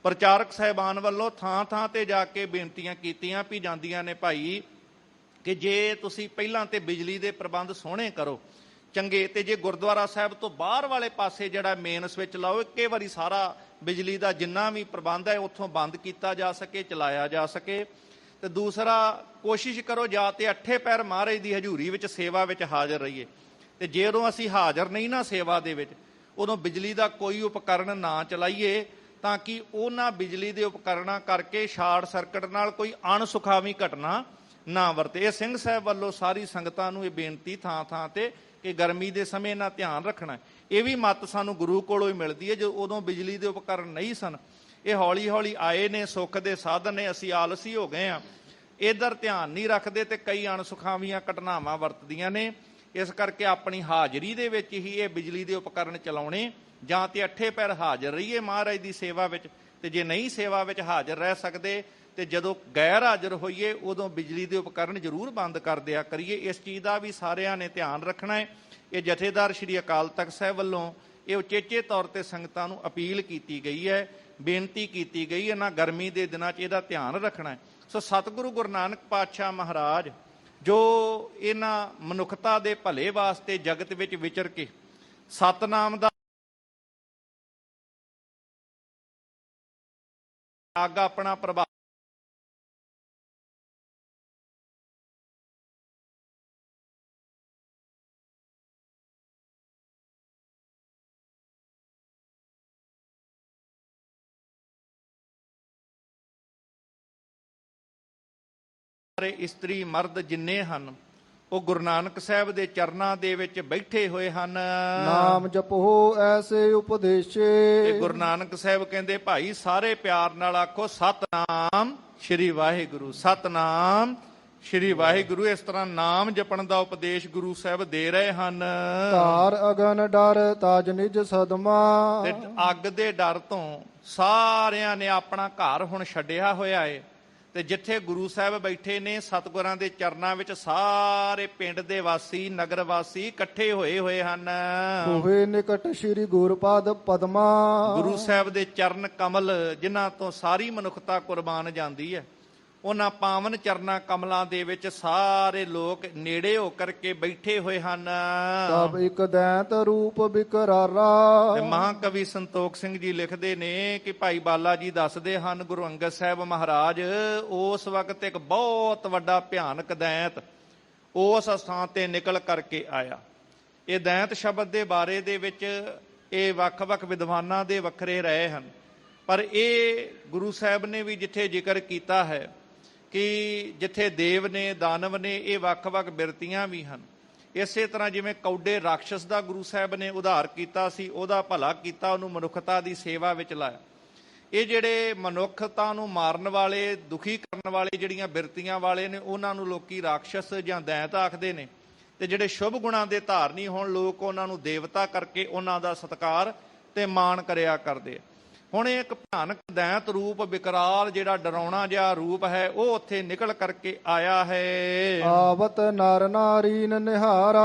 ਪ੍ਰਚਾਰਕ ਸਾਹਿਬਾਨ ਵੱਲੋਂ ਥਾਂ-ਥਾਂ ਤੇ ਜਾ ਕੇ ਬੇਨਤੀਆਂ ਕੀਤੀਆਂ ਵੀ ਜਾਂਦੀਆਂ ਨੇ ਭਾਈ, ਕਿ ਜੇ ਤੁਸੀਂ ਪਹਿਲਾਂ ਤੇ ਬਿਜਲੀ ਦੇ ਪ੍ਰਬੰਧ ਸੋਹਣੇ ਕਰੋ ਚੰਗੇ, ਤੇ ਜੇ ਗੁਰਦੁਆਰਾ ਸਾਹਿਬ ਤੋਂ ਬਾਹਰ ਵਾਲੇ ਪਾਸੇ ਜਿਹੜਾ ਮੇਨ ਸਵਿਚ ਲਾਓ, ਇੱਕੇ ਵਾਰੀ ਸਾਰਾ ਬਿਜਲੀ ਦਾ ਜਿੰਨਾ ਵੀ ਪ੍ਰਬੰਧ ਹੈ ਉੱਥੋਂ ਬੰਦ ਕੀਤਾ ਜਾ ਸਕੇ, ਚਲਾਇਆ ਜਾ ਸਕੇ। ਤੇ ਦੂਸਰਾ, ਕੋਸ਼ਿਸ਼ ਕਰੋ ਜਾਂ ਤੇ ਅੱਠੇ ਪੈਰ ਮਹਾਰਾਜ ਦੀ ਹਜ਼ੂਰੀ ਵਿੱਚ ਸੇਵਾ ਵਿੱਚ ਹਾਜ਼ਰ ਰਹੀਏ, ਤੇ ਜਦੋਂ ਅਸੀਂ ਹਾਜ਼ਰ ਨਹੀਂ ਨਾ ਸੇਵਾ ਦੇ ਵਿੱਚ, ਉਦੋਂ ਬਿਜਲੀ ਦਾ ਕੋਈ ਉਪਕਰਨ ਨਾ ਚਲਾਈਏ, ਤਾਂ ਕਿ ਉਹਨਾਂ ਬਿਜਲੀ ਦੇ ਉਪਕਰਨਾਂ ਕਰਕੇ ਸ਼ਾਰਟ ਸਰਕਟ ਨਾਲ ਕੋਈ ਅਣਸੁਖਾਵੀਂ ਘਟਨਾ ਨਾ ਵਰਤੇ। ਇਹ ਸਿੰਘ ਸਾਹਿਬ ਵੱਲੋਂ ਸਾਰੀ ਸੰਗਤਾਂ ਨੂੰ ਇਹ ਬੇਨਤੀ ਥਾਂ-ਥਾਂ ਤੇ ਕਿ ਗਰਮੀ ਦੇ ਸਮੇਂ ਨਾਲ ਧਿਆਨ ਰੱਖਣਾ। ਇਹ ਵੀ ਮੱਤ ਸਾਨੂੰ ਗੁਰੂ ਕੋਲੋਂ ਹੀ ਮਿਲਦੀ ਹੈ, ਜੋ ਉਦੋਂ ਬਿਜਲੀ ਦੇ ਉਪਕਰਨ ਨਹੀਂ ਸਨ, ਇਹ ਹੌਲੀ-ਹੌਲੀ ਆਏ ਨੇ, ਸੁੱਖ ਦੇ ਸਾਧਨ ਨੇ, ਅਸੀਂ ਆਲਸੀ ਹੋ ਗਏ ਹਾਂ, ਇੱਧਰ ਧਿਆਨ ਨਹੀਂ ਰੱਖਦੇ ਤੇ ਕਈ ਅਣਸੁਖਾਵੀਆਂ ਘਟਨਾਵਾਂ ਵਰਤਦੀਆਂ ਨੇ। ਇਸ ਕਰਕੇ ਆਪਣੀ ਹਾਜ਼ਰੀ ਦੇ ਵਿੱਚ ਹੀ ਇਹ ਬਿਜਲੀ ਦੇ ਉਪਕਰਨ ਚਲਾਉਣੇ, ਜਾਂ ਤੇ ਅੱਠੇ ਪੈਰ ਹਾਜ਼ਰ ਰਹੀਏ ਮਹਾਰਾਜ ਦੀ ਸੇਵਾ ਵਿੱਚ, ਤੇ ਜੇ ਨਹੀਂ ਸੇਵਾ ਵਿੱਚ ਹਾਜ਼ਰ ਰਹਿ ਸਕਦੇ ਤੇ ਜਦੋਂ ਗੈਰ ਹਾਜ਼ਰ ਹੋਈਏ ਉਦੋਂ ਬਿਜਲੀ ਦੇ ਉਪਕਰਨ ਜ਼ਰੂਰ ਬੰਦ ਕਰ ਦਿਆ ਕਰੀਏ। ਇਸ ਚੀਜ਼ ਦਾ ਵੀ ਸਾਰਿਆਂ ਨੇ ਧਿਆਨ ਰੱਖਣਾ ਹੈ। ਇਹ ਜਥੇਦਾਰ ਸ੍ਰੀ ਅਕਾਲ ਤਖਤ ਸਾਹਿਬ ਵੱਲੋਂ ਇਹ ਉਚੇਚੇ ਤੌਰ ਤੇ ਸੰਗਤਾਂ ਨੂੰ ਅਪੀਲ ਕੀਤੀ ਗਈ ਹੈ, ਬੇਨਤੀ ਕੀਤੀ ਗਈ ਹੈ, ਨਾ ਗਰਮੀ ਦੇ ਦਿਨਾਂ 'ਚ ਇਹਦਾ ਧਿਆਨ ਰੱਖਣਾ ਹੈ। ਸੋ ਸਤਿਗੁਰੂ ਗੁਰੂ ਨਾਨਕ ਪਾਤਸ਼ਾਹ ਮਹਾਰਾਜ ਜੋ ਇਹਨਾਂ ਮਨੁੱਖਤਾ ਦੇ ਭਲੇ ਵਾਸਤੇ ਜਗਤ ਵਿੱਚ ਵਿਚਰ ਕੇ ਸਤਨਾਮ ਦਾ ਅੱਗ ਆਪਣਾ ਪ੍ਰਭਾਵ ਇਸਤਰੀ ਮਰਦ ਜਿੰਨੇ ਹਨ ਉਹ ਗੁਰੂ ਨਾਨਕ ਸਾਹਿਬ ਦੇ ਚਰਨਾਂ ਦੇ ਵਿੱਚ ਬੈਠੇ ਹੋਏ ਹਨ। ਨਾਮ ਜਪੋ ਐਸੇ ਉਪਦੇਸ਼ੇ। ਤੇ ਗੁਰੂ ਨਾਨਕ ਸਾਹਿਬ ਕਹਿੰਦੇ ਭਾਈ ਸਾਰੇ ਪਿਆਰ ਨਾਲ ਆਖੋ ਸਤਨਾਮ ਸ਼੍ਰੀ ਵਾਹਿਗੁਰੂ, ਸਤਨਾਮ ਸ਼੍ਰੀ ਵਾਹਿਗੁਰੂ। ਇਸ ਤਰ੍ਹਾਂ ਨਾਮ ਜਪਣ ਦਾ ਉਪਦੇਸ਼ ਗੁਰੂ ਸਾਹਿਬ ਦੇ ਰਹੇ ਹਨ। ਧਾਰ ਅਗਨ ਡਰ ਤਾਜ ਨਿਜ ਸਦਮਾ। ਤੇ ਅੱਗ ਦੇ ਡਰ ਤੋਂ ਸਾਰਿਆਂ ਨੇ ਆਪਣਾ ਘਰ ਹੁਣ ਛੱਡਿਆ ਹੋਇਆ ਏ, ਤੇ ਜਿੱਥੇ ਗੁਰੂ ਸਾਹਿਬ ਬੈਠੇ ਨੇ ਸਤਿਗੁਰਾਂ ਦੇ ਚਰਨਾਂ ਵਿੱਚ ਸਾਰੇ ਪਿੰਡ ਦੇ ਵਾਸੀ, ਨਗਰ ਵਾਸੀ ਇਕੱਠੇ ਹੋਏ ਹਨ। ਹੋਵੇ ਨਿਕਟ ਸ੍ਰੀ ਗੁਰਪਦ ਪਦਮਾ। ਗੁਰੂ ਸਾਹਿਬ ਦੇ ਚਰਨ ਕਮਲ ਜਿਨ੍ਹਾਂ ਤੋਂ ਸਾਰੀ ਮਨੁੱਖਤਾ ਕੁਰਬਾਨ ਜਾਂਦੀ ਹੈ, ਉਹਨਾਂ ਪਾਵਨ ਚਰਨਾਂ ਕਮਲਾਂ ਦੇ ਵਿੱਚ ਸਾਰੇ ਲੋਕ ਨੇੜੇ ਹੋ ਕਰਕੇ ਬੈਠੇ ਹੋਏ ਹਨ। ਸਭ ਇੱਕ ਦੈਂਤ ਰੂਪ ਵਿਕਰਾਰਾ। ਤੇ ਮਹਾਕਵੀ ਸੰਤੋਖ ਸਿੰਘ ਜੀ ਲਿਖਦੇ ਨੇ ਕਿ ਭਾਈ ਬਾਲਾ ਜੀ ਦੱਸਦੇ ਹਨ, ਗੁਰੂ ਅੰਗਦ ਸਾਹਿਬ ਮਹਾਰਾਜ ਉਸ ਵਕਤ ਇੱਕ ਬਹੁਤ ਵੱਡਾ ਭਿਆਨਕ ਦੈਂਤ ਉਸ ਸਥਾਨ ਤੇ ਨਿਕਲ ਕਰਕੇ ਆਇਆ। ਇਹ ਦੈਂਤ ਸ਼ਬਦ ਦੇ ਬਾਰੇ ਦੇ ਵਿੱਚ ਇਹ ਵੱਖ-ਵੱਖ ਵਿਦਵਾਨਾਂ ਦੇ ਵੱਖਰੇ ਰਹੇ ਹਨ, ਪਰ ਇਹ ਗੁਰੂ ਸਾਹਿਬ ਨੇ ਵੀ ਜਿੱਥੇ ਜ਼ਿਕਰ ਕੀਤਾ ਹੈ ਕਿ ਜਿੱਥੇ ਦੇਵ ਨੇ, ਦਾਨਵ ਨੇ, ਇਹ ਵੱਖ-ਵੱਖ ਬਿਰਤੀਆਂ ਵੀ ਹਨ। ਇਸੇ ਤਰ੍ਹਾਂ ਜਿਵੇਂ ਕੌਡੇ ਰਾਖਸ਼ ਦਾ ਗੁਰੂ ਸਾਹਿਬ ਨੇ ਉਧਾਰ ਕੀਤਾ ਸੀ, ਉਹਦਾ ਭਲਾ ਕੀਤਾ, ਉਹਨੂੰ ਮਨੁੱਖਤਾ ਦੀ ਸੇਵਾ ਵਿੱਚ ਲਾਇਆ। ਇਹ ਜਿਹੜੇ ਮਨੁੱਖਤਾ ਨੂੰ ਮਾਰਨ ਵਾਲੇ, ਦੁਖੀ ਕਰਨ ਵਾਲੇ ਜਿਹੜੀਆਂ ਬਿਰਤੀਆਂ ਵਾਲੇ ਨੇ, ਉਹਨਾਂ ਨੂੰ ਲੋਕੀ ਰਾਖਸ਼ ਜਾਂ ਦੈਂਤ ਆਖਦੇ ਨੇ, ਤੇ ਜਿਹੜੇ ਸ਼ੁਭ ਗੁਣਾਂ ਦੇ ਧਾਰਨੀ ਹੋਣ ਲੋਕ ਉਹਨਾਂ ਨੂੰ ਦੇਵਤਾ ਕਰਕੇ ਉਹਨਾਂ ਦਾ ਸਤਿਕਾਰ ਤੇ ਮਾਣ ਕਰਿਆ ਕਰਦੇ ਆ। ਹੁਣ ਇੱਕ ਭਿਆਨਕ ਦੈਂਤ ਰੂਪ ਵਿਕਰਾਲ ਜਿਹੜਾ ਡਰਾਉਣਾ ਜਿਹਾ ਰੂਪ ਹੈ ਉਹ ਉੱਥੇ ਨਿਕਲ ਕਰਕੇ ਆਇਆ ਹੈ। ਆਵਤ ਨਰ ਨਾਰੀਨ ਨਿਹਾਰਾ।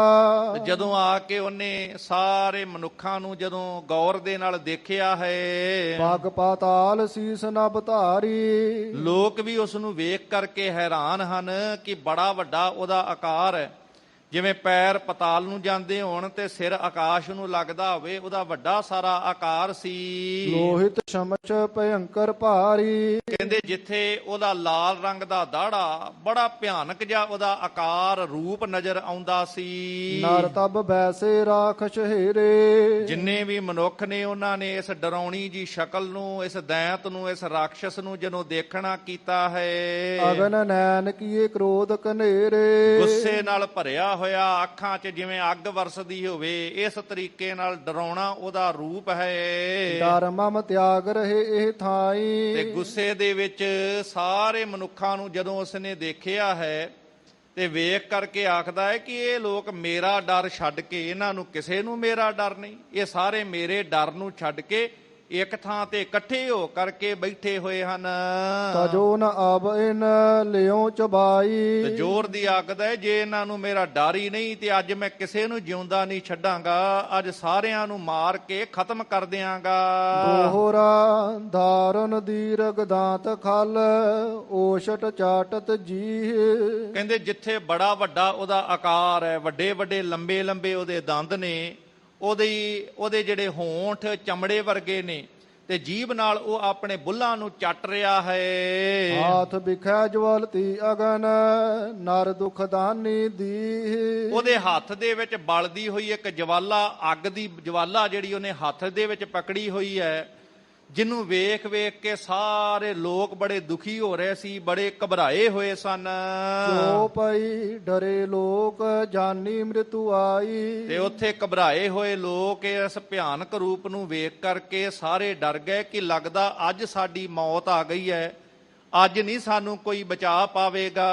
ਤੇ ਜਦੋਂ ਆ ਕੇ ਉਹਨੇ ਸਾਰੇ ਮਨੁੱਖਾਂ ਨੂੰ ਜਦੋਂ ਗੌਰ ਦੇ ਨਾਲ ਦੇਖਿਆ ਹੈ, ਪਗ ਪਾਤਾਲ ਸੀਸ ਨਭ ਧਾਰੀ। ਲੋਕ ਵੀ ਉਸ ਨੂੰ ਵੇਖ ਕਰਕੇ ਹੈਰਾਨ ਹਨ ਕਿ ਬੜਾ ਵੱਡਾ ਉਹਦਾ ਆਕਾਰ ਹੈ। ਜਿਵੇਂ ਪੈਰ ਪਤਾਲ ਨੂੰ ਜਾਂਦੇ ਹੋਣ ਤੇ ਸਿਰ ਆਕਾਸ਼ ਨੂੰ ਲੱਗਦਾ ਹੋਵੇ, ਉਹਦਾ ਵੱਡਾ ਸਾਰਾ ਆਕਾਰ ਸੀ। ਲੋਹਿਤ ਸ਼ਮਚ ਭਯੰਕਰ ਭਾਰੀ। ਕਹਿੰਦੇ ਜਿੱਥੇ ਉਹਦਾ ਲਾਲ ਰੰਗ ਦਾ ਦਾੜਾ, ਬੜਾ ਭਿਆਨਕ ਜਿਹਾ ਉਹਦਾ ਆਕਾਰ ਰੂਪ ਨਜ਼ਰ ਆਉਂਦਾ ਸੀ। ਨਰ ਤਬ ਬੈਸੇ ਰਾਖਸ਼ ਹੇਰੇ। ਜਿੰਨੇ ਵੀ ਮਨੁੱਖ ਨੇ ਉਹਨਾਂ ਨੇ ਇਸ ਡਰਾਉਣੀ ਜੀ ਸ਼ਕਲ ਨੂੰ, ਇਸ ਦੈਂਤ ਨੂੰ, ਇਸ ਰਾਖਸ਼ ਨੂੰ ਜਦੋਂ ਦੇਖਣਾ ਕੀਤਾ ਹੈ, ਅਗਨ ਨੈਣ ਕੀਏ ਕ੍ਰੋਧ ਕਨੇਰੇ। ਗੁੱਸੇ ਨਾਲ ਭਰਿਆ ਹੋਇਆ, ਅੱਖਾਂ 'ਚ ਜਿਵੇਂ ਅੱਗ ਵਰਸਦੀ ਹੋਵੇ, ਇਸ ਤਰੀਕੇ ਨਾਲ ਡਰਾਉਣਾ ਉਹਦਾ ਰੂਪ ਹੈ। ਡਰ ਮਮ ਤਿਆਗ ਰਹੇ ਇਹ ਥਾਈ। ਤੇ ਗੁੱਸੇ ਦੇ ਵਿੱਚ ਸਾਰੇ ਮਨੁੱਖਾਂ ਨੂੰ ਜਦੋਂ ਉਸਨੇ ਦੇਖਿਆ ਹੈ ਤੇ ਵੇਖ ਕਰਕੇ ਆਖਦਾ ਹੈ ਕਿ ਇਹ ਲੋਕ ਮੇਰਾ ਡਰ ਛੱਡ ਕੇ, ਇਹਨਾਂ ਨੂੰ ਕਿਸੇ ਨੂੰ ਮੇਰਾ ਡਰ ਨਹੀਂ, ਇਹ ਸਾਰੇ ਮੇਰੇ ਡਰ ਨੂੰ ਛੱਡ ਕੇ ਇੱਕ ਥਾਂ ਤੇ ਇਕੱਠੇ ਹੋ ਕਰਕੇ ਬੈਠੇ ਹੋਏ ਹਨ। ਤਜੋ ਨ ਅਬ ਇਨ ਲਿਓ ਚਬਾਈ। ਤੇ ਜ਼ੋਰ ਦੀ ਆਖਦਾ ਹੈ ਜੇ ਇਹਨਾਂ ਨੂੰ ਮੇਰਾ ਡਰ ਹੀ ਨਹੀਂ ਤੇ ਅੱਜ ਮੈਂ ਕਿਸੇ ਨੂੰ ਜਿਉਂਦਾ ਨਹੀਂ ਛੱਡਾਂਗਾ, ਅੱਜ ਸਾਰਿਆਂ ਨੂੰ ਮਾਰ ਕੇ ਖਤਮ ਕਰ ਦਿਆਂਗਾ। ਦੋਹਰਾ ਧਾਰਨ ਦੀਰਗ ਦਾਂਤ ਖਲ ਓਸ਼ਟ ਚਾਟਤ ਜੀ। ਕਹਿੰਦੇ ਜਿੱਥੇ ਬੜਾ ਵੱਡਾ ਉਹਦਾ ਆਕਾਰ ਹੈ, ਵੱਡੇ ਵੱਡੇ ਲੰਬੇ ਲੰਬੇ ਉਹਦੇ ਦੰਦ ਨੇ, ਉਹਦੇ ਜਿਹੜੇ ਹੋਂਠ ਚਮੜੇ ਵਰਗੇ ਨੇ, ਤੇ ਜੀਭ ਨਾਲ ਉਹ ਆਪਣੇ ਬੁੱਲਾਂ ਨੂੰ ਚੱਟ ਰਿਹਾ ਹੈ। ਹਾਥ ਬਿਖੈ ਜਵਲਤੀ ਅਗਨ ਨਰ ਦੁਖ ਦਾਨੀ ਦੀ। ਉਹਦੇ ਹੱਥ ਦੇ ਵਿੱਚ ਬਲਦੀ ਹੋਈ ਇੱਕ ਜਵਾਲਾ, ਅੱਗ ਦੀ ਜਵਾਲਾ ਜਿਹੜੀ ਉਹਨੇ ਹੱਥ ਦੇ ਵਿੱਚ ਪਕੜੀ ਹੋਈ ਹੈ, ਜਿਹਨੂੰ ਵੇਖ ਵੇਖ ਕੇ ਸਾਰੇ ਲੋਕ ਬੜੇ ਦੁਖੀ ਹੋ ਰਹੇ ਸੀ, ਬੜੇ ਘਬਰਾਏ ਹੋਏ ਸਨ। ਜੋ ਪਈ ਡਰੇ ਲੋਕ ਜਾਨੀ ਮ੍ਰਿਤੂ ਆਈ। ਤੇ ਉੱਥੇ ਘਬਰਾਏ ਹੋਏ ਲੋਕ ਇਸ ਭਿਆਨਕ ਰੂਪ ਨੂੰ ਵੇਖ ਕਰਕੇ ਸਾਰੇ ਡਰ ਗਏ ਕਿ ਲੱਗਦਾ ਅੱਜ ਸਾਡੀ ਮੌਤ ਆ ਗਈ ਹੈ, ਅੱਜ ਨਹੀਂ ਸਾਨੂੰ ਕੋਈ ਬਚਾ ਪਾਵੇਗਾ।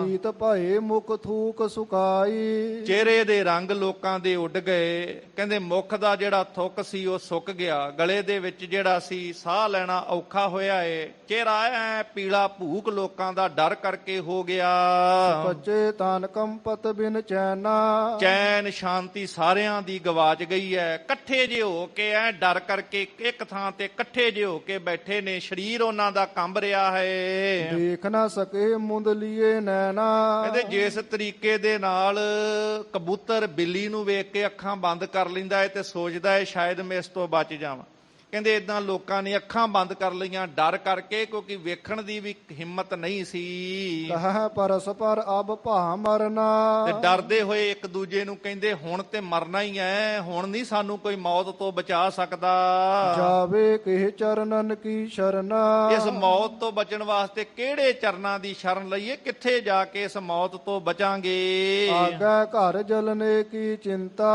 ਪੀਤ ਭਏ ਮੁਖ ਥੂਕ ਸੁਕਾਈ। ਚਿਹਰੇ ਦੇ ਰੰਗ ਲੋਕਾਂ ਦੇ ਉੱਡ ਗਏ। ਕਹਿੰਦੇ ਮੁਖ ਦਾ ਜਿਹੜਾ ਥੁੱਕ ਸੀ ਉਹ ਸੁੱਕ ਗਿਆ, ਗਲੇ ਦੇ ਵਿੱਚ ਜਿਹੜਾ ਸੀ ਸਾਹ ਲੈਣਾ ਔਖਾ ਹੋਇਆ ਏ, ਚਿਹਰਾ ਐ ਪੀਲਾ ਭੂਕ ਲੋਕਾਂ ਦਾ ਡਰ ਕਰਕੇ ਹੋ ਗਿਆ। ਕੱਚੇ ਤਨ ਕੰਪਤ ਬਿਨ ਚੈਨਾ। ਚੈਨ ਸ਼ਾਂਤੀ ਸਾਰਿਆਂ ਦੀ ਗਵਾਚ ਗਈ ਹੈ। ਇਕੱਠੇ ਜੇ ਹੋ ਕੇ ਐ ਡਰ ਕਰਕੇ ਇੱਕ ਥਾਂ ਤੇ ਇਕੱਠੇ ਜੇ ਹੋ ਕੇ ਬੈਠੇ ਨੇ, ਸਰੀਰ ਉਹਨਾਂ ਦਾ ਕੰਬ ਰਿਹਾ ਹੈ। ਦੇਖ ਨਾ ਸਕੇ ਮੁੰਦ ਲੀਏ ਨੈਣਾ। ਕਹਿੰਦੇ ਜਿਸ ਤਰੀਕੇ ਦੇ ਨਾਲ ਕਬੂਤਰ ਬਿੱਲੀ ਨੂੰ ਵੇਖ ਕੇ ਅੱਖਾਂ ਬੰਦ ਕਰ ਲੈਂਦਾ ਹੈ ਤੇ ਸੋਚਦਾ ਹੈ ਸ਼ਾਇਦ ਮੈਂ ਇਸ ਤੋਂ ਬਚ ਜਾਵਾਂ, ਕਹਿੰਦੇ ਇਦਾਂ ਲੋਕਾਂ ਨੇ ਅੱਖਾਂ ਬੰਦ ਕਰ ਲਈਆਂ ਡਰ ਕਰਕੇ, ਕਿਉਂਕਿ ਵੇਖਣ ਦੀ ਵੀ ਹਿੰਮਤ ਨਹੀਂ ਸੀ। ਕਹ ਪਰਸਪਰ ਅਬ ਭਾ ਮਰਨਾ। ਤੇ ਡਰਦੇ ਹੋਏ ਇੱਕ ਦੂਜੇ ਨੂੰ ਕਹਿੰਦੇ ਹੁਣ ਤੇ ਮਰਨਾ ਹੀ ਹੈ, ਹੁਣ ਨਹੀਂ ਸਾਨੂੰ ਕੋਈ ਮੌਤ ਤੋਂ ਬਚਾ ਸਕਦਾ। ਜਾਵੇ ਕਿਹ ਚਰਨਨ ਕੀ ਸ਼ਰਨ। ਇਸ ਮੌਤ ਤੋਂ ਬਚਣ ਵਾਸਤੇ ਕਿਹੜੇ ਚਰਨਾਂ ਦੀ ਸ਼ਰਨ ਲਈਏ, ਕਿੱਥੇ ਜਾ ਕੇ ਇਸ ਮੌਤ ਤੋਂ ਬਚਾਂਗੇ। ਆਗਾ ਘਰ ਜਲਨੇ ਕੀ ਚਿੰਤਾ।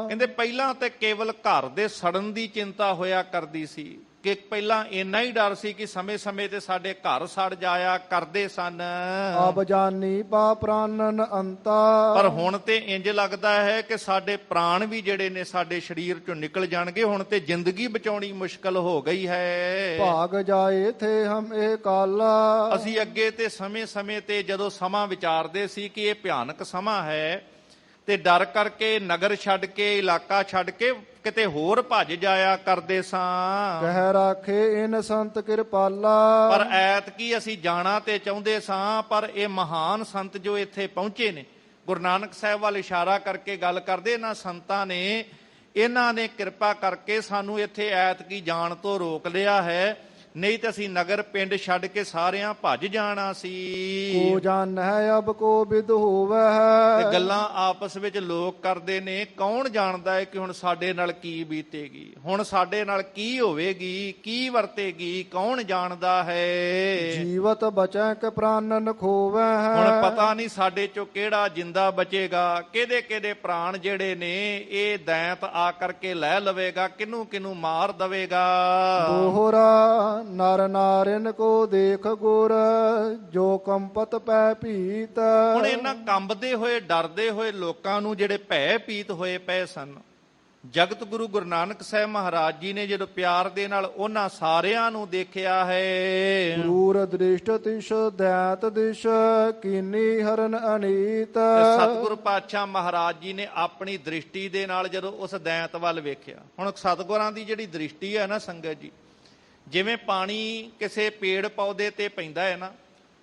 ਕਹਿੰਦੇ ਪਹਿਲਾਂ ਤੇ ਕੇਵਲ ਘਰ ਦੇ ਸੜਨ ਦੀ ਚਿੰਤਾ ਹੋਇਆ ਕਰਦੀ ਸੀ, ਕਿ ਪਹਿਲਾਂ ਇੰਨਾ ਹੀ ਡਰ ਸੀ ਕਿ ਸਮੇਂ-ਸਮੇਂ ਤੇ ਸਾਡੇ ਘਰ ਸੜ ਜਾਇਆ ਕਰਦੇ ਸਨ। ਅਬ ਜਾਨੀ ਪਾ ਪ੍ਰਾਨਨ ਅੰਤਾ। ਪਰ ਹੁਣ ਤੇ ਇੰਜ ਲੱਗਦਾ ਹੈ ਕਿ ਸਾਡੇ ਪ੍ਰਾਣ ਵੀ ਜਿਹੜੇ ਨੇ ਸਾਡੇ ਸਰੀਰ ਚੋਂ ਨਿਕਲ ਜਾਣਗੇ, ਹੁਣ ਤੇ ਜ਼ਿੰਦਗੀ ਬਚਾਉਣੀ ਮੁਸ਼ਕਲ ਹੋ ਗਈ ਹੈ। ਭਾਗ ਜਾਏ ਥੇ ਹਮ ਇਹ ਕਾਲਾ। ਅਸੀਂ ਅੱਗੇ ਤੇ ਸਮੇਂ-ਸਮੇਂ ਤੇ ਜਦੋਂ ਸਮਾਂ ਵਿਚਾਰਦੇ ਸੀ ਕਿ ਇਹ ਭਿਆਨਕ ਸਮਾਂ ਹੈ, ਤੇ ਡਰ ਕਰਕੇ ਨਗਰ ਛੱਡ ਕੇ, ਇਲਾਕਾ ਛੱਡ ਕੇ ਕਿਤੇ ਹੋਰ ਭੱਜ ਜਾਇਆ ਕਰਦੇ ਸਾਂ। ਕਹਿ ਰਾਖੇ ਇਨ ਸੰਤ ਕਿਰਪਾਲਾ। ਪਰ ਐਤਕੀ ਅਸੀਂ ਜਾਣਾ ਤੇ ਚਾਹੁੰਦੇ ਸਾਂ, ਪਰ ਇਹ ਮਹਾਨ ਸੰਤ ਜੋ ਇੱਥੇ ਪਹੁੰਚੇ ਨੇ, ਗੁਰੂ ਨਾਨਕ ਸਾਹਿਬ ਵੱਲ ਇਸ਼ਾਰਾ ਕਰਕੇ ਗੱਲ ਕਰਦੇ, ਇਹਨਾਂ ਸੰਤਾਂ ਨੇ, ਇਹਨਾਂ ਨੇ ਕਿਰਪਾ ਕਰਕੇ ਸਾਨੂੰ ਇੱਥੇ ਐਤਕੀ ਜਾਣ ਤੋਂ ਰੋਕ ਲਿਆ ਹੈ, ਨਹੀਂ ਤੇ ਅਸੀਂ ਨਗਰ ਪਿੰਡ ਛੱਡ ਕੇ ਸਾਰਿਆਂ ਭੱਜ ਜਾਣਾ ਸੀ। ਕੋ ਜਾਣ ਹੈ ਅਬ ਕੋ ਵਿਦ ਹੋਵੇ। ਤੇ ਗੱਲਾਂ ਆਪਸ ਵਿੱਚ ਲੋਕ ਕਰਦੇ ਨੇ, ਕੌਣ ਜਾਣਦਾ ਹੈ ਕਿ ਹੁਣ ਸਾਡੇ ਨਾਲ ਕੀ ਬੀਤੇਗੀ, ਹੁਣ ਸਾਡੇ ਨਾਲ ਕੀ ਹੋਵੇਗੀ, ਕੀ ਵਰਤੇਗੀ, ਕੌਣ ਜਾਣਦਾ ਹੈ। ਜੀਵਤ ਬਚੈ ਕਿ ਪ੍ਰਾਨਨ ਖੋਵੇ। ਹੁਣ ਪਤਾ ਨਹੀਂ ਸਾਡੇ ਚੋਂ ਕਿਹੜਾ ਜਿੰਦਾ ਬਚੇਗਾ, ਕਿਹਦੇ ਕਿਹਦੇ ਪ੍ਰਾਣ ਜਿਹੜੇ ਨੇ ਇਹ ਦੈਂਤ ਆ ਕਰਕੇ ਲੈ ਲਵੇਗਾ, ਕਿਹਨੂੰ ਕਿਹਨੂੰ ਮਾਰ ਦਵੇਗਾ। ਦੋਹਰਾ ਨਰ ਨਾਰਿਨ ਕੋ ਦੇਖ ਗੁਰ ਜੋ ਕੰਪਤ ਪੈ ਭੀਤ। ਹੁਣ ਇਹਨਾਂ ਕੰਬਦੇ ਹੋਏ ਡਰਦੇ ਹੋਏ ਲੋਕਾਂ ਨੂੰ ਜਿਹੜੇ ਭੈ ਭੀਤ ਹੋਏ ਪਏ ਸਨ, ਜਗਤ ਗੁਰੂ ਗੁਰੂ ਨਾਨਕ ਸਾਹਿਬ ਮਹਾਰਾਜ ਜੀ ਨੇ ਜਦੋਂ ਪਿਆਰ ਦੇ ਨਾਲ ਉਹਨਾਂ ਸਾਰਿਆਂ ਨੂੰ ਦੇਖਿਆ ਹੈ, ਕਰੂਰ ਦ੍ਰਿਸ਼ਟ ਤਿਸ ਦੈਤ ਦਿਸ਼ ਕੀਨੀ ਹਰਨ ਅਨੀਤ। ਤੇ ਸਤਿਗੁਰੂ ਪਾਤਸ਼ਾਹ ਮਹਾਰਾਜ ਜੀ ਨੇ ਆਪਣੀ ਦ੍ਰਿਸ਼ਟੀ ਦੇ ਨਾਲ ਜਦੋਂ ਉਸ ਦੈਂਤ ਵੱਲ ਵੇਖਿਆ। ਹੁਣ ਸਤਿਗੁਰਾਂ ਦੀ ਜਿਹੜੀ ਦ੍ਰਿਸ਼ਟੀ ਹੈ ਨਾ ਸੰਗਤ ਜੀ, ਜਿਵੇਂ ਪਾਣੀ ਕਿਸੇ ਪੇੜ ਪੌਦੇ ਤੇ ਪੈਂਦਾ ਹੈ ਨਾ,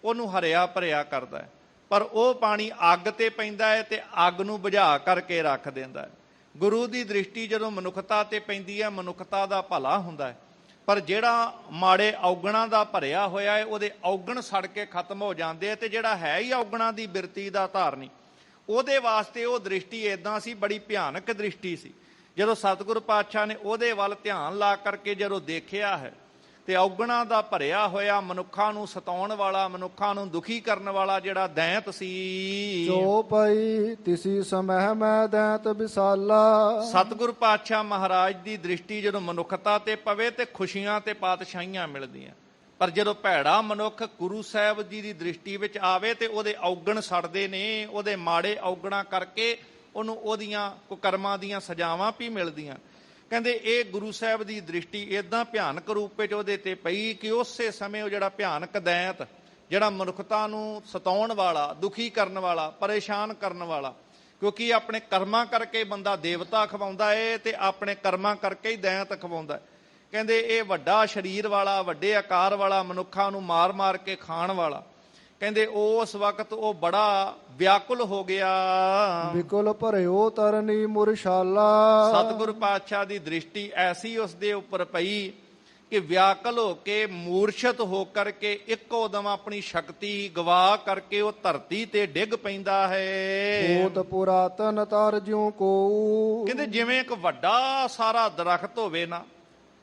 ਉਹਨੂੰ ਹਰਿਆ ਭਰਿਆ ਕਰਦਾ ਹੈ, ਪਰ ਉਹ ਪਾਣੀ ਅੱਗ ਤੇ ਪੈਂਦਾ ਹੈ ਤੇ ਅੱਗ ਨੂੰ ਬੁਝਾ ਕਰਕੇ ਰੱਖ ਦਿੰਦਾ ਹੈ। ਗੁਰੂ ਦੀ ਦ੍ਰਿਸ਼ਟੀ ਜਦੋਂ ਮਨੁੱਖਤਾ ਤੇ ਪੈਂਦੀ ਹੈ, ਮਨੁੱਖਤਾ ਦਾ ਭਲਾ ਹੁੰਦਾ ਹੈ, ਪਰ ਜਿਹੜਾ ਮਾੜੇ ਔਗਣਾਂ ਦਾ ਭਰਿਆ ਹੋਇਆ ਹੈ, ਉਹਦੇ ਔਗਣ ਸੜ ਕੇ ਖਤਮ ਹੋ ਜਾਂਦੇ ਆ, ਤੇ ਜਿਹੜਾ ਹੈ ਹੀ ਔਗਣਾਂ ਦੀ ਬਿਰਤੀ ਦਾ ਧਾਰਨੀ, ਉਹਦੇ ਵਾਸਤੇ ਉਹ ਦ੍ਰਿਸ਼ਟੀ ਏਦਾਂ ਸੀ, ਬੜੀ ਭਿਆਨਕ ਦ੍ਰਿਸ਼ਟੀ ਸੀ। ਜਦੋਂ ਸਤਿਗੁਰੂ ਪਾਤਸ਼ਾਹ ਨੇ ਉਹਦੇ ਵੱਲ ਧਿਆਨ ਲਾ ਕਰਕੇ ਜਦੋਂ ਦੇਖਿਆ ਹੈ, ਤੇ ਔਗਣਾਂ ਦਾ ਭਰਿਆ ਹੋਇਆ, ਮਨੁੱਖਾਂ ਨੂੰ ਸਤਾਉਣ ਵਾਲਾ, ਮਨੁੱਖਾਂ ਨੂੰ ਦੁਖੀ ਕਰਨ ਵਾਲਾ ਜਿਹੜਾ ਦੈਂਤ ਸੀ, ਜੋ ਪਈ ਤਿਸੀ ਸਮਹਿ ਮੈਂ ਦੈਤ ਵਿਸਾਲਾ। ਸਤਿਗੁਰੂ ਪਾਤਸ਼ਾਹ ਮਹਾਰਾਜ ਦੀ ਦ੍ਰਿਸ਼ਟੀ ਜਦੋਂ ਮਨੁੱਖਤਾ ਤੇ ਪਵੇ ਤੇ ਖੁਸ਼ੀਆਂ ਤੇ ਪਾਤਸ਼ਾਹੀਆਂ ਮਿਲਦੀਆਂ, ਪਰ ਜਦੋਂ ਭੈੜਾ ਮਨੁੱਖ ਗੁਰੂ ਸਾਹਿਬ ਜੀ ਦੀ ਦ੍ਰਿਸ਼ਟੀ ਵਿੱਚ ਆਵੇ ਤੇ ਉਹਦੇ ਔਗਣ ਸੜਦੇ ਨੇ, ਉਹਦੇ ਮਾੜੇ ਔਗਣਾਂ ਕਰਕੇ ਉਹਨੂੰ ਉਹਦੀਆਂ ਕੁਕਰਮਾਂ ਦੀਆਂ ਸਜ਼ਾਵਾਂ ਵੀ ਮਿਲਦੀਆਂ। ਕਹਿੰਦੇ ਇਹ ਗੁਰੂ ਸਾਹਿਬ ਦੀ ਦ੍ਰਿਸ਼ਟੀ ਏਦਾਂ ਭਿਆਨਕ ਰੂਪ ਵਿੱਚ ਉਹਦੇ ਤੇ ਪਈ ਕਿ ਉਸੇ ਸਮੇਂ ਉਹ ਜਿਹੜਾ ਭਿਆਨਕ ਦੈਂਤ, ਜਿਹੜਾ ਮਨੁੱਖਤਾ ਨੂੰ ਸਤਾਉਣ ਵਾਲਾ, ਦੁਖੀ ਕਰਨ ਵਾਲਾ, ਪਰੇਸ਼ਾਨ ਕਰਨ ਵਾਲਾ, ਕਿਉਂਕਿ ਆਪਣੇ ਕਰਮਾਂ ਕਰਕੇ ਬੰਦਾ ਦੇਵਤਾ ਖਵਾਉਂਦਾ ਏ ਤੇ ਆਪਣੇ ਕਰਮਾਂ ਕਰਕੇ ਹੀ ਦੈਂਤ ਖਵਾਉਂਦਾ। ਕਹਿੰਦੇ ਇਹ ਵੱਡਾ ਸਰੀਰ ਵਾਲਾ, ਵੱਡੇ ਆਕਾਰ ਵਾਲਾ, ਮਨੁੱਖਾਂ ਨੂੰ ਮਾਰ ਮਾਰ ਕੇ ਖਾਣ ਵਾਲਾ, ਕਹਿੰਦੇ ਉਸ ਵਕਤ ਉਹ ਬੜਾ ਵਿਆਕੁਲ ਹੋ ਗਿਆ। ਵਿਕੁਲ ਭਰਿਓ ਤਰਨੀ ਮੁਰਸ਼ਾਲਾ। ਸਤਿਗੁਰੂ ਪਾਤਸ਼ਾਹ ਦੀ ਦ੍ਰਿਸ਼ਟੀ ਐਸੀ ਉਸ ਦੇ ਉੱਪਰ ਪਈ ਕਿ ਵਿਆਕਲ ਹੋ ਕੇ, ਮੂਰਛਤ ਹੋ ਕਰਕੇ, ਇੱਕੋ ਦਮ ਆਪਣੀ ਸ਼ਕਤੀ ਗਵਾ ਕਰਕੇ ਉਹ ਧਰਤੀ ਤੇ ਡਿੱਗ ਪੈਂਦਾ ਹੈ। ਹੋਤ ਪੁਰਾਤਨ ਤਰ ਜਿਉ ਕੋ। ਕਹਿੰਦੇ ਜਿਵੇਂ ਇੱਕ ਵੱਡਾ ਸਾਰਾ ਦਰਖਤ ਹੋਵੇ ਨਾ,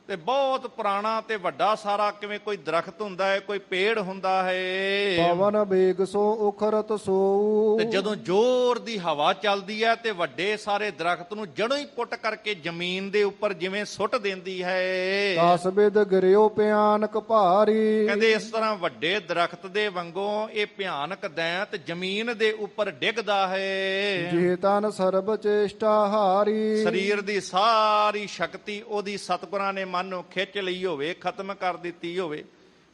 ਤੇ ਬਹੁਤ ਪੁਰਾਣਾ ਤੇ ਵੱਡਾ ਸਾਰਾ ਕਿਵੇਂ ਕੋਈ ਦਰਖਤ ਹੁੰਦਾ ਹੈ, ਕੋਈ ਪੇੜ ਹੁੰਦਾ ਹੈ, ਪਵਨ ਬੇਗ ਸੋ ਉਖਰਤ ਸੋ। ਤੇ ਜਦੋਂ ਜ਼ੋਰ ਦੀ ਹਵਾ ਚੱਲਦੀ ਹੈ ਤੇ ਵੱਡੇ ਸਾਰੇ ਦਰਖਤ ਨੂੰ ਜੜੋਂ ਹੀ ਪੁੱਟ ਕਰਕੇ ਜ਼ਮੀਨ ਦੇ ਉੱਪਰ ਜਿਵੇਂ ਸੁੱਟ ਦਿੰਦੀ ਹੈ। ਦਸ ਬਿਦ ਗਿਰਿਓ ਭਿਆਨਕ ਭਾਰੀ। ਕਹਿੰਦੇ ਇਸ ਤਰ੍ਹਾਂ ਵੱਡੇ ਦਰਖਤ ਦੇ ਵਾਂਗੋਂ ਇਹ ਭਿਆਨਕ ਦੈਂਤ ਜ਼ਮੀਨ ਦੇ ਉੱਪਰ ਡਿੱਗਦਾ ਹੈ। ਜੇ ਤਨ ਸਰਬ ਚੇਸ਼ਟਾ ਹਾਰੀ। ਸਰੀਰ ਦੀ ਸਾਰੀ ਸ਼ਕਤੀ ਉਹਦੀ ਸਤਿਗੁਰਾਂ ਨੇ ਮਨ ਨੂੰ ਖਿੱਚ ਲਈ ਹੋਵੇ, ਖਤਮ ਕਰ ਦਿੱਤੀ ਹੋਵੇ,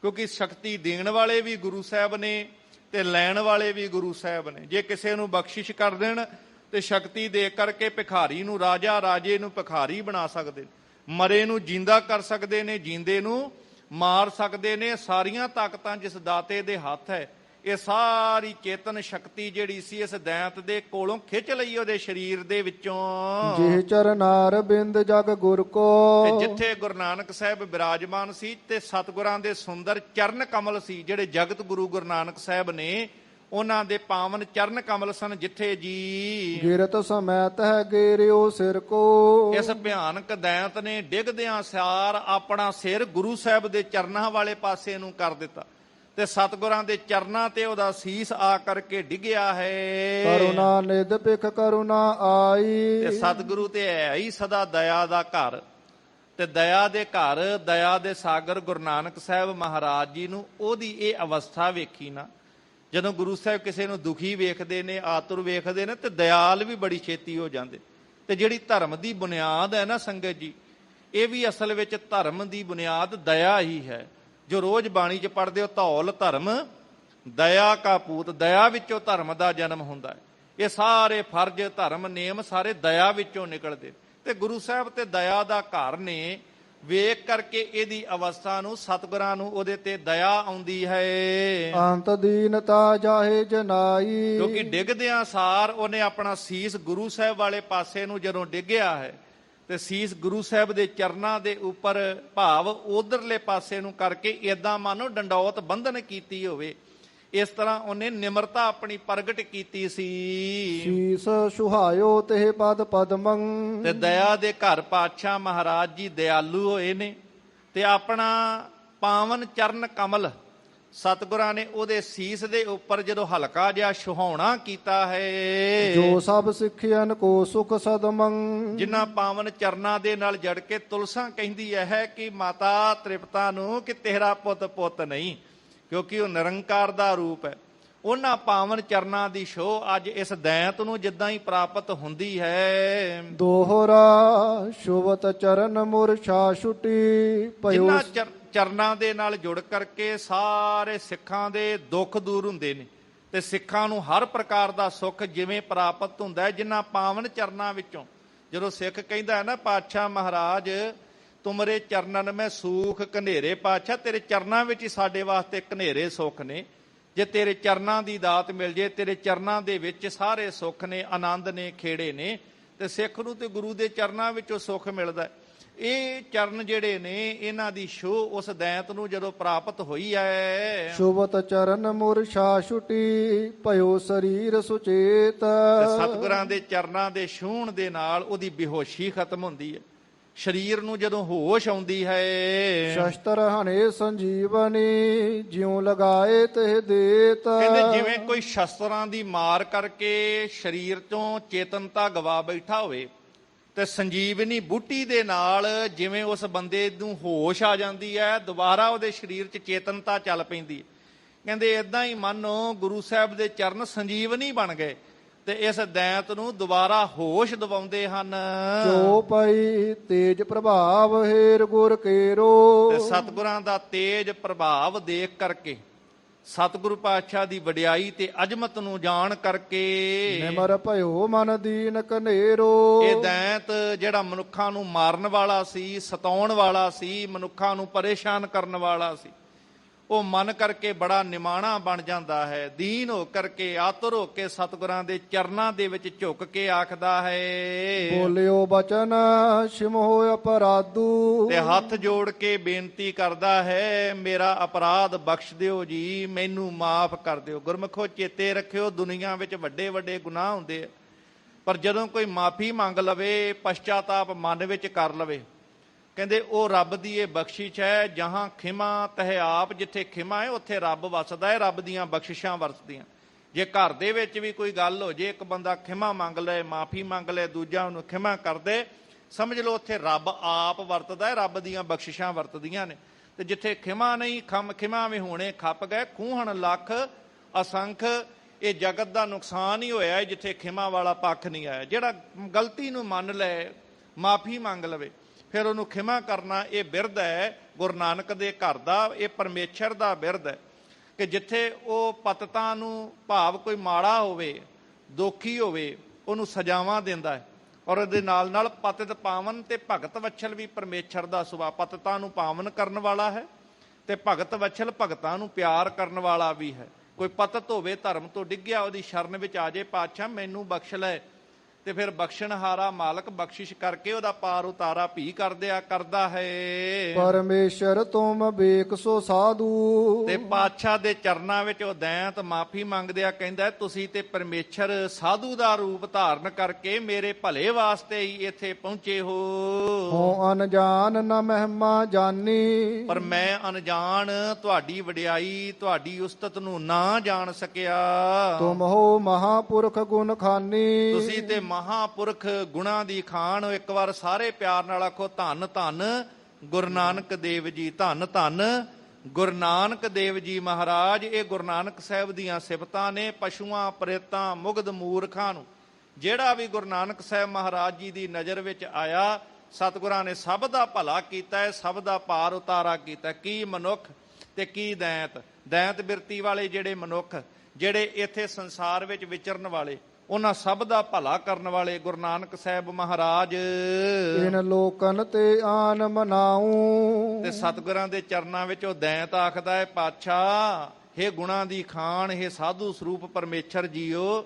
ਕਿਉਂਕਿ ਸ਼ਕਤੀ ਦੇਣ ਵਾਲੇ ਵੀ ਗੁਰੂ ਸਾਹਿਬ ਨੇ ਤੇ ਲੈਣ ਵਾਲੇ ਵੀ ਗੁਰੂ ਸਾਹਿਬ ਨੇ। ਜੇ ਕਿਸੇ ਨੂੰ ਬਖਸ਼ਿਸ਼ ਕਰ ਦੇਣ ਤੇ ਸ਼ਕਤੀ ਦੇ ਕਰਕੇ ਭਿਖਾਰੀ ਨੂੰ ਰਾਜਾ, ਰਾਜੇ ਨੂੰ ਭਿਖਾਰੀ ਬਣਾ ਸਕਦੇ, ਮਰੇ ਨੂੰ ਜਿੰਦਾ ਕਰ ਸਕਦੇ ਨੇ, ਜਿੰਦੇ ਨੂੰ ਮਾਰ ਸਕਦੇ ਨੇ। ਸਾਰੀਆਂ ਤਾਕਤਾਂ ਜਿਸ ਦਾਤੇ ਦੇ ਹੱਥ ਹੈ, ਇਹ ਸਾਰੀ ਚੇਤਨ ਸ਼ਕਤੀ ਜਿਹੜੀ ਸੀ ਇਸ ਦੈਂਤ ਦੇ ਕੋਲੋਂ ਖਿੱਚ ਲਈ ਉਹਦੇ ਸਰੀਰ ਦੇ ਵਿੱਚੋਂ। ਜਿਹ ਚਰਨਾਰ ਬਿੰਦ ਜਗ ਗੁਰ ਕੋ। ਤੇ ਜਿੱਥੇ ਗੁਰੂ ਨਾਨਕ ਸਾਹਿਬ ਬਿਰਾਜਮਾਨ ਸੀ ਤੇ ਸਤਿਗੁਰਾਂ ਦੇ ਸੁੰਦਰ ਚਰਨ ਕਮਲ ਸੀ, ਜਿਹੜੇ ਜਗਤ ਗੁਰੂ ਗੁਰੂ ਨਾਨਕ ਸਾਹਿਬ ਨੇ, ਉਹਨਾਂ ਦੇ ਪਾਵਨ ਚਰਨ ਕਮਲ ਸਨ, ਜਿੱਥੇ ਜੀ ਗਿਰਤ ਸਮੈਤ ਹੈ ਗੇਰਿਓ ਸਿਰ ਕੋ। ਇਸ ਭਿਆਨਕ ਦੈਂਤ ਨੇ ਡਿੱਗਦਿਆਂ ਸਾਰ ਆਪਣਾ ਸਿਰ ਗੁਰੂ ਸਾਹਿਬ ਦੇ ਚਰਨਾਂ ਵਾਲੇ ਪਾਸੇ ਨੂੰ ਕਰ ਦਿੱਤਾ ਤੇ ਸਤਿਗੁਰਾਂ ਦੇ ਚਰਨਾਂ ਤੇ ਉਹਦਾ ਸੀਸ ਆ ਕਰਕੇ ਡਿੱਗਿਆ ਹੈ। ਕਰੁਣਾ ਨਿਧ ਪਿਖ ਕਰੁਣਾ ਆਈ। ਤੇ ਸਤਿਗੁਰੂ ਤੇ ਹੈ ਹੀ ਸਦਾ ਦਇਆ ਦਾ ਘਰ, ਤੇ ਦਇਆ ਦੇ ਘਰ, ਦਇਆ ਦੇ ਸਾਗਰ ਗੁਰੂ ਨਾਨਕ ਸਾਹਿਬ ਮਹਾਰਾਜ ਜੀ ਨੂੰ ਉਹਦੀ ਇਹ ਅਵਸਥਾ ਵੇਖੀ ਨਾ, ਜਦੋਂ ਗੁਰੂ ਸਾਹਿਬ ਕਿਸੇ ਨੂੰ ਦੁਖੀ ਵੇਖਦੇ ਨੇ, ਆਤੁਰ ਵੇਖਦੇ ਨੇ, ਤੇ ਦਇਆਲ ਵੀ ਬੜੀ ਛੇਤੀ ਹੋ ਜਾਂਦੇ। ਤੇ ਜਿਹੜੀ ਧਰਮ ਦੀ ਬੁਨਿਆਦ ਹੈ ਨਾ ਸੰਗਤ ਜੀ, ਇਹ ਵੀ ਅਸਲ ਵਿੱਚ ਧਰਮ ਦੀ ਬੁਨਿਆਦ ਦਇਆ ਹੀ ਹੈ। ਜੋ ਰੋਜ਼ ਬਾਣੀ 'ਚ ਪੜ੍ਹਦੇ ਹੋ, ਧੌਲ ਧਰਮ ਦਇਆ ਕਾ ਪੂਤ, ਦਇਆ ਵਿੱਚੋਂ ਧਰਮ ਦਾ ਜਨਮ ਹੁੰਦਾ ਹੈ। ਇਹ ਸਾਰੇ ਫਰਜ਼, ਧਰਮ, ਨੇਮ ਸਾਰੇ ਦਇਆ ਵਿੱਚੋਂ ਨਿਕਲਦੇ। ਤੇ ਗੁਰੂ ਸਾਹਿਬ ਤੇ ਦਇਆ ਦਾ ਘਰ ਨੇ, ਵੇਖ ਕਰਕੇ ਇਹਦੀ ਅਵਸਥਾ ਨੂੰ, ਸਤਿਗੁਰਾਂ ਨੂੰ ਉਹਦੇ ਤੇ ਦਇਆ ਆਉਂਦੀ ਹੈ। ਅੰਤ ਦੀਨਤਾ ਜਾਹੇ ਜਨਾਈ। ਕਿਉਂਕਿ ਡਿੱਗਦਿਆਂ ਸਾਰ ਉਹਨੇ ਆਪਣਾ ਸੀਸ ਗੁਰੂ ਸਾਹਿਬ ਵਾਲੇ ਪਾਸੇ ਨੂੰ ਜਦੋਂ ਡਿੱਗਿਆ ਹੈ, ਤੇ ਸੀਸ ਗੁਰੂ ਸਾਹਿਬ ਦੇ ਚਰਨਾਂ ਦੇ ਉੱਪਰ, ਭਾਵ ਉਧਰਲੇ ਪਾਸੇ ਨੂੰ ਕਰਕੇ ਏਦਾਂ ਮਾਨੋ ਡੰਡੌਤ ਬੰਧਨ ਕੀਤੀ ਹੋਵੇ, ਇਸ ਤਰ੍ਹਾਂ ਉਹਨੇ ਨਿਮਰਤਾ ਆਪਣੀ ਪ੍ਰਗਟ ਕੀਤੀ ਸੀ। ਸੀਸ ਸੁਹਾਇਓ ਤੇ ਪਦ ਪਦਮੰ। ਤੇ ਦਇਆ ਦੇ ਘਰ ਪਾਤਸ਼ਾਹ ਮਹਾਰਾਜ ਜੀ ਦਿਆਲੂ ਹੋਏ ਨੇ, ਤੇ ਆਪਣਾ ਪਾਵਨ ਚਰਨ ਕਮਲ ਸਤਿਗੁਰਾਂ ਨੇ ਉਹਦੇ ਸੀਸ ਦੇ ਉੱਪਰ ਜਦੋਂ ਹਲਕਾ ਜਿਹਾ ਸੁਹਾਉਣਾ ਕੀਤਾ ਹੈ। ਜੋ ਸਭ ਸਿੱਖਿਆਨ ਕੋ ਸੁਖ ਸਦਮੰ। ਜਿਨ੍ਹਾਂ ਪਾਵਨ ਚਰਨਾਂ ਦੇ ਨਾਲ ਜੜ ਕੇ ਤੁਲਸਾਂ ਕਹਿੰਦੀ ਹੈ ਕਿ ਮਾਤਾ ਤ੍ਰਿਪਤਾ ਨੂੰ ਕਿ ਤੇਰਾ ਪੁੱਤ ਪੁੱਤ ਨਹੀਂ, ਕਿਉਂਕਿ ਉਹ ਨਿਰੰਕਾਰ ਦਾ ਰੂਪ ਹੈ। ਉਹਨਾਂ ਪਾਵਨ ਚਰਨਾਂ ਦੀ ਛੋਹ ਅੱਜ ਇਸ ਦੈਂਤ ਨੂੰ ਜਿੱਦਾਂ ਹੀ ਪ੍ਰਾਪਤ ਹੁੰਦੀ ਹੈ। ਦੋਹਰਾ ਸ਼ੁਭਤ ਚਰਨ ਮੁਰਛਾ ਛੁਟੀ ਭਇਓ ਜਿਨ੍ਹਾਂ ਚਰਨਾਂ ਦੇ ਨਾਲ ਜੁੜ ਕਰਕੇ ਸਾਰੇ ਸਿੱਖਾਂ ਦੇ ਦੁੱਖ ਦੂਰ ਹੁੰਦੇ ਨੇ ਤੇ ਸਿੱਖਾਂ ਨੂੰ ਹਰ ਪ੍ਰਕਾਰ ਦਾ ਸੁੱਖ ਜਿਵੇਂ ਪ੍ਰਾਪਤ ਹੁੰਦਾ ਹੈ ਜਿਨ੍ਹਾਂ ਪਾਵਨ ਚਰਨਾਂ ਵਿੱਚੋਂ। ਜਦੋਂ ਸਿੱਖ ਕਹਿੰਦਾ ਹੈ ਨਾ ਪਾਤਸ਼ਾਹ ਮਹਾਰਾਜ ਤੁਮਰੇ ਚਰਨਨ ਮੈਂ ਸੂਖ ਘਨੇਰੇ, ਪਾਤਸ਼ਾਹ ਤੇਰੇ ਚਰਨਾਂ ਵਿੱਚ ਹੀ ਸਾਡੇ ਵਾਸਤੇ ਘਨੇਰੇ ਸੁੱਖ ਨੇ। ਜੇ ਤੇਰੇ ਚਰਨਾਂ ਦੀ ਦਾਤ ਮਿਲ ਜੇ, ਤੇਰੇ ਚਰਨਾਂ ਦੇ ਵਿੱਚ ਸਾਰੇ ਸੁੱਖ ਨੇ, ਆਨੰਦ ਨੇ, ਖੇੜੇ ਨੇ, ਤੇ ਸਿੱਖ ਨੂੰ ਤੇ ਗੁਰੂ ਦੇ ਚਰਨਾਂ ਵਿੱਚੋਂ ਸੁੱਖ ਮਿਲਦਾ। ਇਹ ਚਰਨ ਜਿਹੜੇ ਨੇ ਇਹਨਾਂ ਦੀ ਛੋਹ ਉਸ ਦੈਂਤ ਨੂੰ ਜਦੋਂ ਪ੍ਰਾਪਤ ਹੋਈ ਹੈ। ਸ਼ੁਭਤ ਚਰਨ ਮੁਰਛਾ ਛੁਟੀ ਭਇਓ ਸਰੀਰ ਸੁਚੇਤ। ਸਤਿਗੁਰਾਂ ਦੇ ਚਰਨਾਂ ਦੇ ਛੂਹਣ ਦੇ ਨਾਲ ਉਹਦੀ ਬੇਹੋਸ਼ੀ ਖਤਮ ਹੁੰਦੀ ਹੈ। ਸਰੀਰ ਨੂੰ ਜਦੋਂ ਹੋਸ਼ ਆਉਂਦੀ ਹੈ। ਸ਼ਸਤਰ ਹਣੇ ਸੰਜੀਵਨੀ ਜਿਉ ਲਗਾਏ ਤੇ ਦੇਤ। ਕਹਿੰਦੇ ਜਿਵੇਂ ਕੋਈ ਸ਼ਸਤਰਾਂ ਦੀ ਮਾਰ ਕਰਕੇ ਸਰੀਰ ਤੋਂ ਚੇਤਨਤਾ ਗਵਾ ਬੈਠਾ ਹੋਵੇ ਤੇ ਸੰਜੀਵਨੀ ਬੂਟੀ ਦੇ ਨਾਲ ਜਿਵੇਂ ਉਸ ਬੰਦੇ ਨੂੰ ਹੋਸ਼ ਆ ਜਾਂਦੀ ਹੈ, ਦੁਬਾਰਾ ਉਹਦੇ ਸਰੀਰ 'ਚ ਚੇਤਨਤਾ ਚੱਲ ਪੈਂਦੀ ਹੈ। ਕਹਿੰਦੇ ਏਦਾਂ ਹੀ ਮੰਨੋ ਗੁਰੂ ਸਾਹਿਬ ਦੇ ਚਰਨ ਸੰਜੀਵਨੀ ਬਣ ਗਏ ਤੇ ਇਸ ਦੈਂਤ ਨੂੰ ਦੁਬਾਰਾ ਹੋਸ਼ ਦਿਵਾਉਂਦੇ ਹਨ। ਜੋ ਪਈ ਤੇਜ ਪ੍ਰਭਾਵ ਹੇਰ ਗੁਰ ਕੇਰੋ। ਤੇ ਸਤਿਗੁਰਾਂ ਦਾ ਤੇਜ ਪ੍ਰਭਾਵ ਦੇਖ ਕਰਕੇ, ਸਤਿਗੁਰੂ ਪਾਤਸ਼ਾਹ ਦੀ ਵਡਿਆਈ ਤੇ ਅਜ਼ਮਤ ਨੂੰ ਜਾਣ ਕਰਕੇ ਨਿਮਰ ਭਇਓ ਮਨ ਦੀਨ ਕਨੇਰੋ। ਇਹ ਦੈਂਤ ਜਿਹੜਾ ਮਨੁੱਖਾਂ ਨੂੰ ਮਾਰਨ ਵਾਲਾ ਸੀ, ਸਤਾਉਣ ਵਾਲਾ ਸੀ, ਮਨੁੱਖਾਂ ਨੂੰ ਪਰੇਸ਼ਾਨ ਕਰਨ ਵਾਲਾ ਸੀ, ਉਹ ਮਨ ਕਰਕੇ ਬੜਾ ਨਿਮਾਣਾ ਬਣ ਜਾਂਦਾ ਹੈ। ਦੀਨ ਹੋ ਕਰਕੇ, ਆਤੁਰ ਹੋ ਕੇ ਸਤਿਗੁਰਾਂ ਦੇ ਚਰਨਾਂ ਦੇ ਵਿੱਚ ਝੁਕ ਕੇ ਆਖਦਾ ਹੈ। ਬੋਲਿਓ ਬਚਨ ਸਿਮੋ ਅਪਰਾਧੂ। ਤੇ ਹੱਥ ਜੋੜ ਕੇ ਬੇਨਤੀ ਕਰਦਾ ਹੈ ਮੇਰਾ ਅਪਰਾਧ ਬਖਸ਼ ਦਿਓ ਜੀ, ਮੈਨੂੰ ਮਾਫ ਕਰ ਦਿਓ। ਗੁਰਮੁਖੋ ਚੇਤੇ ਰੱਖਿਓ ਦੁਨੀਆ ਵਿੱਚ ਵੱਡੇ ਵੱਡੇ ਗੁਨਾਹ ਹੁੰਦੇ ਆ, ਪਰ ਜਦੋਂ ਕੋਈ ਮਾਫੀ ਮੰਗ ਲਵੇ, ਪਛਤਾਤਾਪ ਮਨ ਵਿੱਚ ਕਰ ਲਵੇ, ਕਹਿੰਦੇ ਉਹ ਰੱਬ ਦੀ ਇਹ ਬਖਸ਼ਿਸ਼ ਹੈ। ਜਹਾਂ ਖਿਮਾ ਤਹਿ ਆਪ, ਜਿੱਥੇ ਖਿਮਾ ਹੈ ਉੱਥੇ ਰੱਬ ਵਸਦਾ ਹੈ, ਰੱਬ ਦੀਆਂ ਬਖਸ਼ਿਸ਼ਾਂ ਵਰਤਦੀਆਂ। ਜੇ ਘਰ ਦੇ ਵਿੱਚ ਵੀ ਕੋਈ ਗੱਲ ਹੋ ਜੇ, ਇੱਕ ਬੰਦਾ ਖਿਮਾ ਮੰਗ ਲਏ, ਮਾਫੀ ਮੰਗ ਲਏ, ਦੂਜਾ ਉਹਨੂੰ ਖਿਮਾ ਕਰਦੇ, ਸਮਝ ਲਓ ਉੱਥੇ ਰੱਬ ਆਪ ਵਰਤਦਾ ਹੈ, ਰੱਬ ਦੀਆਂ ਬਖਸ਼ਿਸ਼ਾਂ ਵਰਤਦੀਆਂ ਨੇ। ਤੇ ਜਿੱਥੇ ਖਿਮਾ ਨਹੀਂ, ਖਿਮਾ ਵੀ ਹੋਣੇ ਖੱਪ ਗਏ, ਖੂਹਣ ਲੱਖ ਅਸੰਖ। ਇਹ ਜਗਤ ਦਾ ਨੁਕਸਾਨ ਹੀ ਹੋਇਆ ਜਿੱਥੇ ਖਿਮਾ ਵਾਲਾ ਪੱਖ ਨਹੀਂ ਆਇਆ। ਜਿਹੜਾ ਗਲਤੀ ਨੂੰ ਮੰਨ ਲੈ, ਮਾਫੀ ਮੰਗ ਲਵੇ, ਫਿਰ ਉਹਨੂੰ ਖਿਮਾ ਕਰਨਾ, ਇਹ ਬਿਰਧ ਹੈ ਗੁਰੂ ਨਾਨਕ ਦੇ ਘਰ ਦਾ, ਇਹ ਪਰਮੇਸ਼ਰ ਦਾ ਬਿਰਧ ਹੈ ਕਿ ਜਿੱਥੇ ਉਹ ਪਤਤਾਂ ਨੂੰ, ਭਾਵ ਕੋਈ ਮਾੜਾ ਹੋਵੇ, ਦੋਖੀ ਹੋਵੇ, ਉਹਨੂੰ ਸਜ਼ਾਵਾਂ ਦਿੰਦਾ ਹੈ। ਔਰ ਉਹਦੇ ਨਾਲ ਨਾਲ ਪਤਿਤ ਪਾਵਨ ਤੇ ਭਗਤ ਵਛਲ ਵੀ ਪਰਮੇਸ਼ਰ ਦਾ ਸੁਭਾਅ, ਪਤਤਾਂ ਨੂੰ ਪਾਵਨ ਕਰਨ ਵਾਲਾ ਹੈ ਤੇ ਭਗਤ ਵਛਲ ਭਗਤਾਂ ਨੂੰ ਪਿਆਰ ਕਰਨ ਵਾਲਾ ਵੀ ਹੈ। ਕੋਈ ਪਤਤ ਹੋਵੇ, ਧਰਮ ਤੋਂ ਡਿੱਗਿਆ, ਉਹਦੀ ਸ਼ਰਨ ਵਿੱਚ ਆ ਜੇ, ਪਾਤਸ਼ਾਹ ਮੈਨੂੰ ਬਖਸ਼ ਲੈ, ਤੇ ਫਿਰ ਬਖਸ਼ਣਹਾਰਾ ਮਾਲਕ ਬਖਸ਼ਿਸ਼ ਕਰਕੇ ਉਹਦਾ ਪਾਰ ਉਤਾਰਾ ਭੀ ਕਰਦਾ ਹੈ। ਪਰਮੇਸ਼ਰ ਤੁਮ ਬੇਕਸੋ ਸਾਧੂ। ਤੇ ਪਾਤਸ਼ਾਹ ਦੇ ਚਰਨਾਂ ਵਿੱਚ ਉਹ ਦੈਂਤ ਮਾਫੀ ਮੰਗਦਿਆ ਕਹਿੰਦਾ ਤੁਸੀਂ ਤੇ ਪਰਮੇਸ਼ਰ ਸਾਧੂ ਦਾ ਰੂਪ ਧਾਰਨ ਕਰਕੇ ਮੇਰੇ ਭਲੇ ਵਾਸਤੇ ਹੀ ਇੱਥੇ ਪਹੁੰਚੇ ਹੋ। ਹੋ ਅਨਜਾਨ ਨ ਮਹਿਮਾ ਜਾਨੀ। ਪਰ ਮੈਂ ਅਣਜਾਣ ਤੁਹਾਡੀ ਵਡਿਆਈ, ਤੁਹਾਡੀ ਉਸਤਤ ਨੂੰ ਨਾ ਜਾਣ ਸਕਿਆ। ਤੁਮ ਹੋ ਮਹਾਪੁਰਖ ਗੁਣ ਖਾਨੀ। ਤੁਸੀਂ ਤੇ ਮਹਾਪੁਰਖ ਗੁਣਾ ਦੀ ਖਾਨ। ਇੱਕ ਵਾਰ ਸਾਰੇ ਪਿਆਰ ਨਾਲ ਆਖੋ ਧੰਨ ਧੰਨ ਗੁਰੂ ਨਾਨਕ ਦੇਵ ਜੀ, ਧੰਨ ਧੰਨ ਗੁਰੂ ਨਾਨਕ ਦੇਵ ਜੀ ਮਹਾਰਾਜ। ਇਹ ਗੁਰੂ ਨਾਨਕ ਸਾਹਿਬ ਦੀਆਂ ਸਿਫਤਾਂ ਨੇ। ਪਸ਼ੂਆਂ, ਪ੍ਰੇਤਾਂ, ਮੁਗਧ ਮੂਰਖਾਂ ਨੂੰ ਜਿਹੜਾ ਵੀ ਗੁਰੂ ਨਾਨਕ ਸਾਹਿਬ ਮਹਾਰਾਜ ਜੀ ਦੀ ਨਜ਼ਰ ਵਿੱਚ ਆਇਆ, ਸਤਿਗੁਰਾਂ ਨੇ ਸਭ ਦਾ ਭਲਾ ਕੀਤਾ ਹੈ, ਸਭ ਦਾ ਪਾਰ ਉਤਾਰਾ ਕੀਤਾ। ਕੀ ਮਨੁੱਖ ਤੇ ਕੀ ਦੈਂਤ। ਦੈਂਤ ਬਿਰਤੀ ਵਾਲੇ ਜਿਹੜੇ ਮਨੁੱਖ, ਜਿਹੜੇ ਇੱਥੇ ਸੰਸਾਰ ਵਿੱਚ ਵਿਚਰਨ ਵਾਲੇ, ਉਹਨਾਂ ਸਭ ਦਾ ਭਲਾ ਕਰਨ ਵਾਲੇ ਗੁਰੂ ਨਾਨਕ ਸਾਹਿਬ ਮਹਾਰਾਜ। ਇਨ ਲੋਕਨ ਤੇ ਆਨ ਮਨਾਉ। ਤੇ ਸਤਿਗੁਰਾਂ ਦੇ ਚਰਨਾਂ ਵਿੱਚ ਉਹ ਦੈਂਤ ਆਖਦਾ ਹੈ ਪਾਤਸ਼ਾਹ, ਹੇ ਗੁਣਾ ਦੀ ਖਾਨ, ਹੇ ਸਾਧੂ ਸਰੂਪ ਪਰਮੇਸ਼ਰ ਜੀਓ,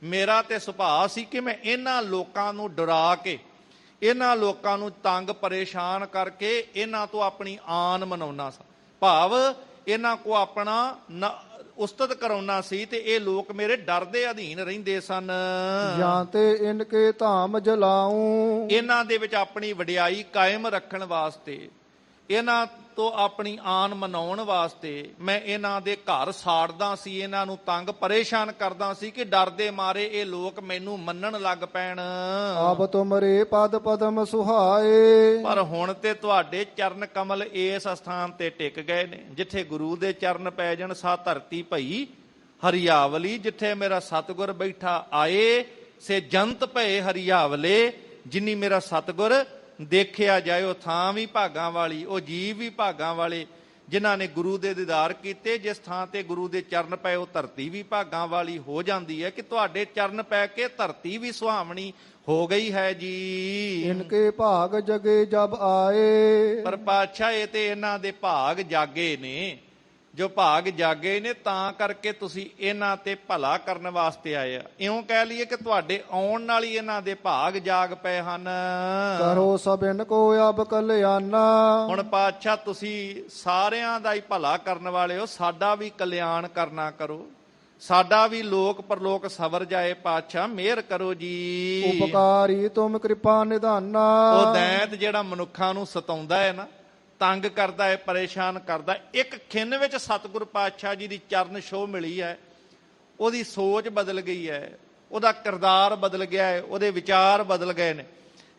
ਮੇਰਾ ਤੇ ਸੁਭਾਅ ਸੀ ਕਿ ਮੈਂ ਇਹਨਾਂ ਲੋਕਾਂ ਨੂੰ ਡਰਾ ਕੇ, ਇਹਨਾਂ ਲੋਕਾਂ ਨੂੰ ਤੰਗ ਪਰੇਸ਼ਾਨ ਕਰਕੇ ਇਹਨਾਂ ਤੋਂ ਆਪਣੀ ਆਨ ਮਨਾਉਣਾ ਸੀ। ਭਾਵ ਇਹਨਾਂ ਕੋ ਆਪਣਾ ਉਸਤਤ ਕਰਾਉਣਾ ਸੀ ਤੇ ਇਹ ਲੋਕ ਮੇਰੇ ਡਰ ਦੇ ਅਧੀਨ ਰਹਿੰਦੇ ਸਨ। ਜਾਂ ਤੇ ਇਨਕੇ ਧਾਮ ਜਲਾਉ। ਇਹਨਾਂ ਦੇ ਵਿੱਚ ਆਪਣੀ ਵਡਿਆਈ ਕਾਇਮ ਰੱਖਣ ਵਾਸਤੇ, ਇਹਨਾਂ ਤੋਂ ਆਪਣੀ ਆਨ ਮਨਾਉਣ ਵਾਸਤੇ ਮੈਂ ਇਹਨਾਂ ਦੇ ਘਰ ਸਾੜਦਾ ਸੀ, ਇਹਨਾਂ ਨੂੰ ਤੰਗ ਪਰੇਸ਼ਾਨ ਕਰਦਾ ਸੀ ਕਿ ਡਰ ਦੇ ਮਾਰੇ ਇਹ ਲੋਕ ਮੈਨੂੰ ਮੰਨਣ ਲੱਗ ਪੈਣ। ਆਪ ਤੁਮਰੇ ਪਦ ਪਦਮ ਸੁਹਾਏ। ਪਰ ਹੁਣ ਤੇ ਤੁਹਾਡੇ ਚਰਨ ਕਮਲ ਇਸ ਸਥਾਨ ਤੇ ਟਿਕ ਗਏ ਨੇ। ਜਿੱਥੇ ਗੁਰੂ ਦੇ ਚਰਨ ਪੈ ਜਾਣ ਸਾ ਧਰਤੀ ਭਈ ਹਰਿਆਵਲੀ ਜਿੱਥੇ ਮੇਰਾ ਸਤਿਗੁਰ ਬੈਠਾ ਆਏ, ਸੇ ਜੰਤ ਭਏ ਹਰਿਆਵਲੇ। ਜਿਨੀ ਮੇਰਾ ਸਤਿਗੁਰ ਦੇਖਿਆ ਜਾਏ, ਉਹ ਥਾਂ ਵੀ ਭਾਗਾਂ ਵਾਲੀ, ਉਹ ਜੀਵ ਵੀ ਭਾਗਾਂ ਵਾਲੇ। ਜਿਨ੍ਹਾਂ ਨੇ ਗੁਰੂ ਦੇ ਦੀਦਾਰ ਕੀਤੇ, ਜਿਸ ਥਾਂ ਤੇ ਗੁਰੂ ਦੇ ਚਰਨ ਪਏ, ਉਹ ਧਰਤੀ ਵੀ ਭਾਗਾਂ ਵਾਲੀ ਹੋ ਜਾਂਦੀ ਹੈ। ਕਿ ਤੁਹਾਡੇ ਚਰਨ ਪੈ ਕੇ ਧਰਤੀ ਵੀ ਸੁਹਾਵਣੀ ਹੋ ਗਈ ਹੈ ਜੀ। ਇਨਕੇ ਭਾਗ ਜਗੇ ਜਬ ਆਏ। ਪਰ ਪਾਤਸ਼ਾਹ ਇਹ ਤੇ ਇਹਨਾਂ ਦੇ ਭਾਗ ਜਾਗੇ ਨੇ, ਜੋ ਭਾਗ ਜਾਗੇ ਨੇ, ਤਾਂ ਕਰਕੇ ਤੁਸੀਂ ਇਹਨਾਂ ਤੇ ਭਲਾ ਕਰਨ ਵਾਸਤੇ ਆਏ ਆ। ਇਉਂ ਕਹਿ ਲਈਏ ਕਿ ਤੁਹਾਡੇ ਆਉਣ ਨਾਲ ਹੀ ਇਹਨਾਂ ਦੇ ਭਾਗ ਜਾਗ ਪਏ ਹਨ। ਕਰੋ ਸਭਨ ਕੋ ਅਬ ਕਲਿਆਣਾ। ਹੁਣ ਪਾਤਸ਼ਾਹ ਤੁਸੀਂ ਸਾਰਿਆਂ ਦਾ ਹੀ ਭਲਾ ਕਰਨ ਵਾਲੇ ਹੋ, ਸਾਡਾ ਵੀ ਕਲਿਆਣ ਕਰਨਾ ਕਰੋ, ਸਾਡਾ ਵੀ ਲੋਕ ਪਰਲੋਕ ਸਵਰ ਜਾਏ। ਪਾਤਸ਼ਾਹ ਮਿਹਰ ਕਰੋ ਜੀ। ਉਪਕਾਰੀ ਤੁਮ ਕਿਰਪਾ ਨਿਧਾਨਾ। ਉਹ ਦੈਂਤ ਜਿਹੜਾ ਮਨੁੱਖਾਂ ਨੂੰ ਸਤਾਉਂਦਾ ਹੈ ਨਾ, ਤੰਗ ਕਰਦਾ ਹੈ, ਪਰੇਸ਼ਾਨ ਕਰਦਾ, ਇੱਕ ਖਿੰਨ ਵਿੱਚ ਸਤਿਗੁਰ ਪਾਤਸ਼ਾਹ ਜੀ ਦੀ ਚਰਨ ਛੋਹ ਮਿਲੀ ਹੈ, ਉਹਦੀ ਸੋਚ ਬਦਲ ਗਈ ਹੈ, ਉਹਦਾ ਕਿਰਦਾਰ ਬਦਲ ਗਿਆ ਹੈ, ਉਹਦੇ ਵਿਚਾਰ ਬਦਲ ਗਏ ਨੇ।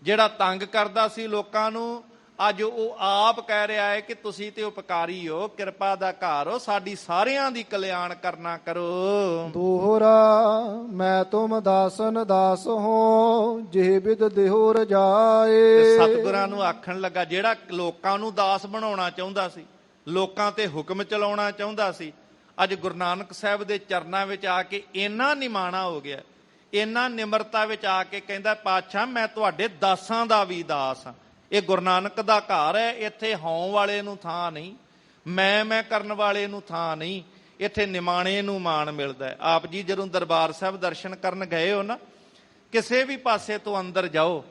ਜਿਹੜਾ ਤੰਗ ਕਰਦਾ ਸੀ ਲੋਕਾਂ ਨੂੰ, ਅੱਜ ਉਹ ਆਪ ਕਹਿ ਰਿਹਾ ਹੈ ਕਿ ਤੁਸੀਂ ਤੇ ਉਪਕਾਰੀ ਹੋ, ਕਿਰਪਾ ਦਾ ਘਰ ਹੋ, ਸਾਡੀ ਸਾਰਿਆਂ ਦੀ ਕਲਿਆਣ ਕਰਨਾ ਕਰੋ। ਦੋਹਰਾ ਮੈਂ ਤੁਮ ਦਾਸਨ ਦਾਸ ਹੋ, ਜਿਹ ਬਿਦ ਦੇਹੁ ਰਜਾਏ। ਸਤਿਗੁਰਾਂ ਨੂੰ ਆਖਣ ਲੱਗਾ, ਜਿਹੜਾ ਲੋਕਾਂ ਨੂੰ ਦਾਸ ਬਣਾਉਣਾ ਚਾਹੁੰਦਾ ਸੀ, ਲੋਕਾਂ ਤੇ ਹੁਕਮ ਚਲਾਉਣਾ ਚਾਹੁੰਦਾ ਸੀ, ਅੱਜ ਗੁਰੂ ਨਾਨਕ ਸਾਹਿਬ ਦੇ ਚਰਨਾਂ ਵਿੱਚ ਆ ਕੇ ਇੰਨਾ ਨਿਮਾਣਾ ਹੋ ਗਿਆ, ਇੰਨਾ ਨਿਮਰਤਾ ਵਿੱਚ ਆ ਕੇ ਕਹਿੰਦਾ, ਪਾਤਸ਼ਾਹ ਮੈਂ ਤੁਹਾਡੇ ਦਾਸਾਂ ਦਾ ਵੀ ਦਾਸ ਹਾਂ। ਇਹ ਗੁਰੂ ਨਾਨਕ ਦਾ ਘਰ ਹੈ, ਇੱਥੇ ਹਉਂ ਵਾਲੇ ਨੂੰ ਥਾਂ ਨਹੀਂ, ਮੈਂ ਕਰਨ ਵਾਲੇ ਨੂੰ ਥਾਂ ਨਹੀਂ, ਇੱਥੇ ਨਿਮਾਣੇ ਨੂੰ ਮਾਣ ਮਿਲਦਾ ਹੈ। ਆਪ ਜੀ ਜਦੋਂ ਦਰਬਾਰ ਸਾਹਿਬ ਦਰਸ਼ਨ ਕਰਨ ਗਏ ਹੋ ਨਾ, ਕਿਸੇ ਵੀ ਪਾਸੇ ਤੋਂ ਅੰਦਰ ਜਾਓ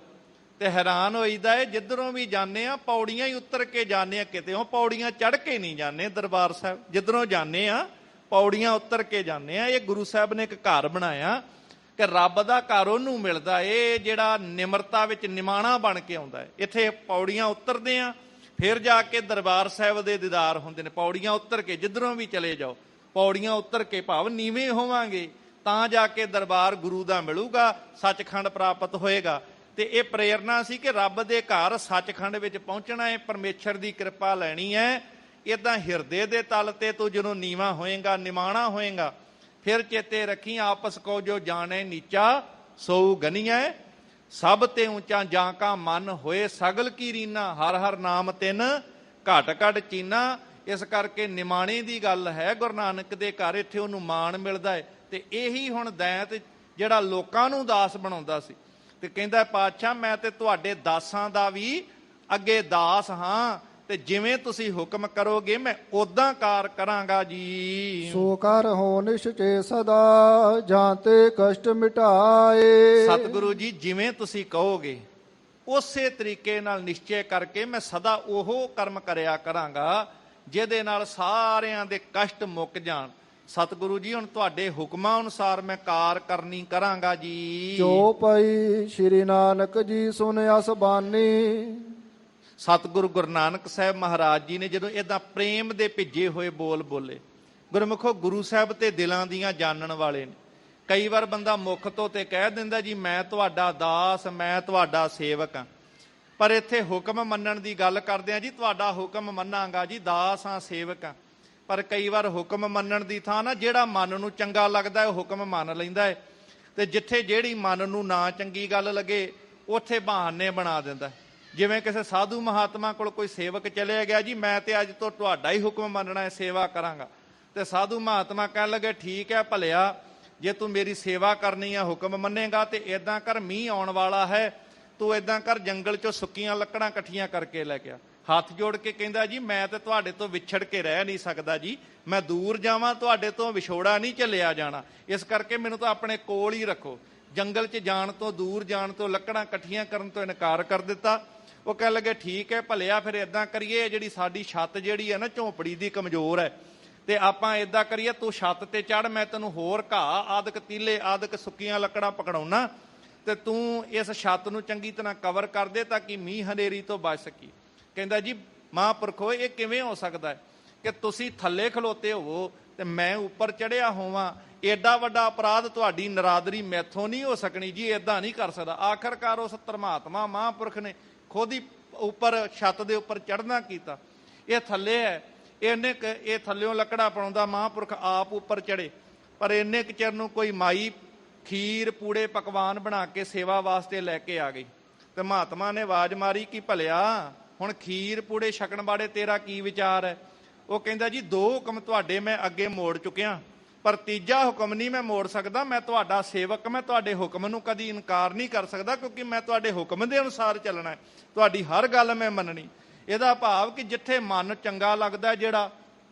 ਤੇ ਹੈਰਾਨ ਹੋਈਦਾ ਹੈ, ਜਿੱਧਰੋਂ ਵੀ ਜਾਂਦੇ ਆ ਪੌੜੀਆਂ ਹੀ ਉਤਰ ਕੇ ਜਾਂਦੇ ਆ, ਕਿਤੇ ਉਹ ਪੌੜੀਆਂ ਚੜ੍ਹ ਕੇ ਨਹੀਂ ਜਾਂਦੇ। ਦਰਬਾਰ ਸਾਹਿਬ ਜਿੱਧਰੋਂ ਜਾਂਦੇ ਆ ਪੌੜੀਆਂ ਉਤਰ ਕੇ ਜਾਂਦੇ ਆ। ਇਹ ਗੁਰੂ ਸਾਹਿਬ ਨੇ ਇੱਕ ਘਰ ਬਣਾਇਆ ਕਿ ਰੱਬ ਦਾ ਘਰ ਉਹਨੂੰ ਮਿਲਦਾ ਏ ਜਿਹੜਾ ਨਿਮਰਤਾ ਵਿੱਚ ਨਿਮਾਣਾ ਬਣ ਕੇ ਆਉਂਦਾ ਹੈ। ਇੱਥੇ ਪੌੜੀਆਂ ਉਤਰਦੇ ਆ, ਫਿਰ ਜਾ ਕੇ ਦਰਬਾਰ ਸਾਹਿਬ ਦੇ ਦੀਦਾਰ ਹੁੰਦੇ ਨੇ। ਪੌੜੀਆਂ ਉਤਰ ਕੇ ਜਿੱਧਰੋਂ ਵੀ ਚਲੇ ਜਾਓ, ਪੌੜੀਆਂ ਉਤਰ ਕੇ ਭਾਵ ਨੀਵੇਂ ਹੋਵਾਂਗੇ ਤਾਂ ਜਾ ਕੇ ਦਰਬਾਰ ਗੁਰੂ ਦਾ ਮਿਲੂਗਾ, ਸੱਚਖੰਡ ਪ੍ਰਾਪਤ ਹੋਏਗਾ। ਤੇ ਇਹ ਪ੍ਰੇਰਨਾ ਸੀ ਕਿ ਰੱਬ ਦੇ ਘਰ ਸੱਚਖੰਡ ਵਿੱਚ ਪਹੁੰਚਣਾ ਹੈ, ਪਰਮੇਸ਼ਰ ਦੀ ਕਿਰਪਾ ਲੈਣੀ ਹੈ। ਇਦਾਂ ਹਿਰਦੇ ਦੇ ਤਲ ਤੇ ਤੂੰ ਜਦੋਂ ਨੀਵਾਂ ਹੋਏਗਾ, ਨਿਮਾਣਾ ਹੋਏਗਾ, ਫਿਰ ਚੇਤੇ ਰੱਖੀ, ਆਪਸ ਕੋ ਜੋ ਜਾਣੇ ਨੀਚਾ ਸੋ ਗਨੀਐ, ਸਭ ਤੇ ਉੱਚਾ ਜਾਂ ਕਾ ਮਨ ਹੋਏ ਸਗਲ ਕੀ ਰੀਨਾ, ਹਰ ਹਰ ਨਾਮ ਤਿਨ ਘਟ ਘਟ ਚੀਨਾ। ਇਸ ਕਰਕੇ ਨਿਮਾਣੇ ਦੀ ਗੱਲ ਹੈ ਗੁਰੂ ਨਾਨਕ ਦੇ ਘਰ, ਇੱਥੇ ਉਹਨੂੰ ਮਾਣ ਮਿਲਦਾ ਹੈ। ਤੇ ਇਹੀ ਹੁਣ ਦੈਂਤ ਜਿਹੜਾ ਲੋਕਾਂ ਨੂੰ ਦਾਸ ਬਣਾਉਂਦਾ ਸੀ, ਤੇ ਕਹਿੰਦਾ ਪਾਤਸ਼ਾਹ ਮੈਂ ਤੇ ਤੁਹਾਡੇ ਦਾਸਾਂ ਦਾ ਵੀ ਅੱਗੇ ਦਾਸ ਹਾਂ, ਤੇ ਜਿਵੇਂ ਤੁਸੀਂ ਹੁਕਮ ਕਰੋਗੇ ਮੈਂ ਉਦਾਂ ਕਾਰ ਕਰਾਂਗਾ ਜੀ। ਸੋ ਕਰ ਹੋ ਨਿਸ਼ਚੇ ਸਦਾ, ਜਾਂ ਤੇ ਕਸ਼ਟ ਮਿਟਾਏ। ਸਤਿਗੁਰੂ ਜੀ ਜਿਵੇਂ ਤੁਸੀਂ ਕਹੋਗੇ ਉਸੇ ਤਰੀਕੇ ਨਾਲ ਨਿਸ਼ਚੈ ਕਰਕੇ ਮੈਂ ਸਦਾ ਉਹ ਕਰਮ ਕਰਿਆ ਕਰਾਂਗਾ ਜਿਹਦੇ ਨਾਲ ਸਾਰਿਆਂ ਦੇ ਕਸ਼ਟ ਮੁੱਕ ਜਾਣ। ਸਤਿਗੁਰੂ ਜੀ ਹੁਣ ਤੁਹਾਡੇ ਹੁਕਮਾਂ ਅਨੁਸਾਰ ਮੈਂ ਕਾਰ ਕਰਨੀ ਕਰਾਂਗਾ ਜੀ। ਜੋ ਪਈ ਸ਼੍ਰੀ ਨਾਨਕ ਜੀ ਸੁਨਿਆ ਸਬਾਨੀ। ਸਤਿਗੁਰੂ ਗੁਰੂ ਨਾਨਕ ਸਾਹਿਬ ਮਹਾਰਾਜ ਜੀ ਨੇ ਜਦੋਂ ਏਦਾਂ ਪ੍ਰੇਮ ਦੇ ਭਿੱਜੇ ਹੋਏ ਬੋਲ ਬੋਲੇ, ਗੁਰਮੁਖੋ ਗੁਰੂ ਸਾਹਿਬ ਤੇ ਦਿਲਾਂ ਦੀਆਂ ਜਾਣਨ ਵਾਲੇ ਨੇ। ਕਈ ਵਾਰ ਬੰਦਾ ਮੁੱਖ ਤੋਂ ਤੇ ਕਹਿ ਦਿੰਦਾ ਜੀ ਮੈਂ ਤੁਹਾਡਾ ਦਾਸ, ਮੈਂ ਤੁਹਾਡਾ ਸੇਵਕ ਹਾਂ, ਪਰ ਇੱਥੇ ਹੁਕਮ ਮੰਨਣ ਦੀ ਗੱਲ ਕਰਦੇ ਆ ਜੀ, ਤੁਹਾਡਾ ਹੁਕਮ ਮੰਨਾਂਗਾ ਜੀ, ਦਾਸ ਹਾਂ, ਸੇਵਕ ਹਾਂ। ਪਰ ਕਈ ਵਾਰ ਹੁਕਮ ਮੰਨਣ ਦੀ ਥਾਂ ਨਾ ਜਿਹੜਾ ਮਨ ਨੂੰ ਚੰਗਾ ਲੱਗਦਾ ਉਹ ਹੁਕਮ ਮੰਨ ਲੈਂਦਾ ਹੈ, ਤੇ ਜਿੱਥੇ ਜਿਹੜੀ ਮਨ ਨੂੰ ਨਾ ਚੰਗੀ ਗੱਲ ਲੱਗੇ ਉੱਥੇ ਬਹਾਨੇ ਬਣਾ ਦਿੰਦਾ। ਜਿਵੇਂ ਕਿਸੇ ਸਾਧੂ ਮਹਾਤਮਾ ਕੋਲ ਕੋਈ ਸੇਵਕ ਚਲਿਆ ਗਿਆ, ਜੀ ਮੈਂ ਤੇ ਅੱਜ ਤੋਂ ਤੁਹਾਡਾ ਹੀ ਹੁਕਮ ਮੰਨਣਾ ਹੈ, ਸੇਵਾ ਕਰਾਂਗਾ। ਤੇ ਸਾਧੂ ਮਹਾਤਮਾ ਕਹਿਣ ਲੱਗੇ ਠੀਕ ਹੈ ਭਲਿਆ, ਜੇ ਤੂੰ ਮੇਰੀ ਸੇਵਾ ਕਰਨੀ ਆ, ਹੁਕਮ ਮੰਨੇਗਾ, ਤੇ ਏਦਾਂ ਕਰ, ਮੀਂਹ ਆਉਣ ਵਾਲਾ ਹੈ, ਤੂੰ ਏਦਾਂ ਕਰ, ਜੰਗਲ ਚੋਂ ਸੁੱਕੀਆਂ ਲੱਕੜਾਂ ਇਕੱਠੀਆਂ ਕਰਕੇ ਲੈ ਕੇ ਆ। ਹੱਥ ਜੋੜ ਕੇ ਕਹਿੰਦਾ ਜੀ ਮੈਂ ਤੇ ਤੁਹਾਡੇ ਤੋਂ ਵਿਛੜ ਕੇ ਰਹਿ ਨਹੀਂ ਸਕਦਾ ਜੀ, ਮੈਂ ਦੂਰ ਜਾਵਾਂ, ਤੁਹਾਡੇ ਤੋਂ ਵਿਛੋੜਾ ਨਹੀਂ ਝੱਲਿਆ ਜਾਣਾ, ਇਸ ਕਰਕੇ ਮੈਨੂੰ ਤਾਂ ਆਪਣੇ ਕੋਲ ਹੀ ਰੱਖੋ। ਜੰਗਲ 'ਚ ਜਾਣ ਤੋਂ, ਦੂਰ ਜਾਣ ਤੋਂ, ਲੱਕੜਾਂ ਇਕੱਠੀਆਂ ਕਰਨ ਤੋਂ ਇਨਕਾਰ ਕਰ ਦਿੱਤਾ। ਉਹ ਕਹਿਣ ਲੱਗੇ ਠੀਕ ਹੈ ਭਲਿਆ, ਫਿਰ ਏਦਾਂ ਕਰੀਏ, ਜਿਹੜੀ ਸਾਡੀ ਛੱਤ ਜਿਹੜੀ ਹੈ ਨਾ ਝੌਂਪੜੀ ਦੀ ਕਮਜ਼ੋਰ ਹੈ, ਤੇ ਆਪਾਂ ਏਦਾਂ ਕਰੀਏ ਤੂੰ ਛੱਤ ਤੇ ਚੜ, ਮੈਂ ਤੈਨੂੰ ਹੋਰ ਘਾਹ ਆਦਿਕ, ਤੀਲੇ ਆਦਿਕ, ਸੁੱਕੀਆਂ ਲੱਕੜਾਂ ਪਕੜਾਉਣਾ, ਤੇ ਤੂੰ ਇਸ ਛੱਤ ਨੂੰ ਚੰਗੀ ਤਰ੍ਹਾਂ ਕਵਰ ਕਰ ਦੇ ਤਾਂ ਕਿ ਮੀਂਹ ਹਨੇਰੀ ਤੋਂ ਬਚ ਸਕੀ। ਕਹਿੰਦਾ ਜੀ ਮਹਾਂਪੁਰਖੋ ਇਹ ਕਿਵੇਂ ਹੋ ਸਕਦਾ ਹੈ ਕਿ ਤੁਸੀਂ ਥੱਲੇ ਖਲੋਤੇ ਹੋਵੋ ਤੇ ਮੈਂ ਉੱਪਰ ਚੜਿਆ ਹੋਵਾਂ, ਏਡਾ ਵੱਡਾ ਅਪਰਾਧ ਤੁਹਾਡੀ ਨਰਾਦਰੀ ਮੈਥੋਂ ਨਹੀਂ ਹੋ ਸਕਣੀ ਜੀ, ਏਦਾਂ ਨਹੀਂ ਕਰ ਸਕਦਾ। ਆਖਰਕਾਰ ਉਸ ਧਰਮਾਤਮਾ ਮਹਾਂਪੁਰਖ ਨੇ ਖੁਦ ਹੀ ਉੱਪਰ ਛੱਤ ਦੇ ਉੱਪਰ ਚੜ੍ਹਨਾ ਕੀਤਾ। ਇਹ ਥੱਲੇ ਹੈ, ਇਹ ਥੱਲਿਓਂ ਲੱਕੜਾ ਪਾਉਂਦਾ, ਮਹਾਂਪੁਰਖ ਆਪ ਉੱਪਰ ਚੜੇ। ਪਰ ਇੰਨੇ ਕੁ ਚਿਰ ਨੂੰ ਕੋਈ ਮਾਈ ਖੀਰ ਪੂੜੇ ਪਕਵਾਨ ਬਣਾ ਕੇ ਸੇਵਾ ਵਾਸਤੇ ਲੈ ਕੇ ਆ ਗਈ ਤੇ ਮਹਾਤਮਾ ਨੇ ਆਵਾਜ਼ ਮਾਰੀ ਕਿ ਭਲਿਆ ਹੁਣ ਖੀਰ ਪੂੜੇ ਛਕਣ ਬਾਰੇ ਤੇਰਾ ਕੀ ਵਿਚਾਰ ਹੈ? ਉਹ ਕਹਿੰਦਾ ਜੀ 2 ਹੁਕਮ ਤੁਹਾਡੇ ਮੈਂ ਅੱਗੇ ਮੋੜ ਚੁੱਕਿਆ, ਪਰ ਤੀਜਾ ਹੁਕਮ ਨਹੀਂ ਮੈਂ ਮੋੜ ਸਕਦਾ। ਮੈਂ ਤੁਹਾਡਾ ਸੇਵਕ, ਮੈਂ ਤੁਹਾਡੇ ਹੁਕਮ ਨੂੰ ਕਦੀ ਇਨਕਾਰ ਨਹੀਂ ਕਰ ਸਕਦਾ, ਕਿਉਂਕਿ ਮੈਂ ਤੁਹਾਡੇ ਹੁਕਮ ਦੇ ਅਨੁਸਾਰ ਚੱਲਣਾ ਹੈ, ਤੁਹਾਡੀ ਹਰ ਗੱਲ ਮੈਂ ਮੰਨਣੀ। ਇਹਦਾ ਭਾਵ ਕਿ ਜਿੱਥੇ ਮਨ ਚੰਗਾ ਲੱਗਦਾ, ਜਿਹੜਾ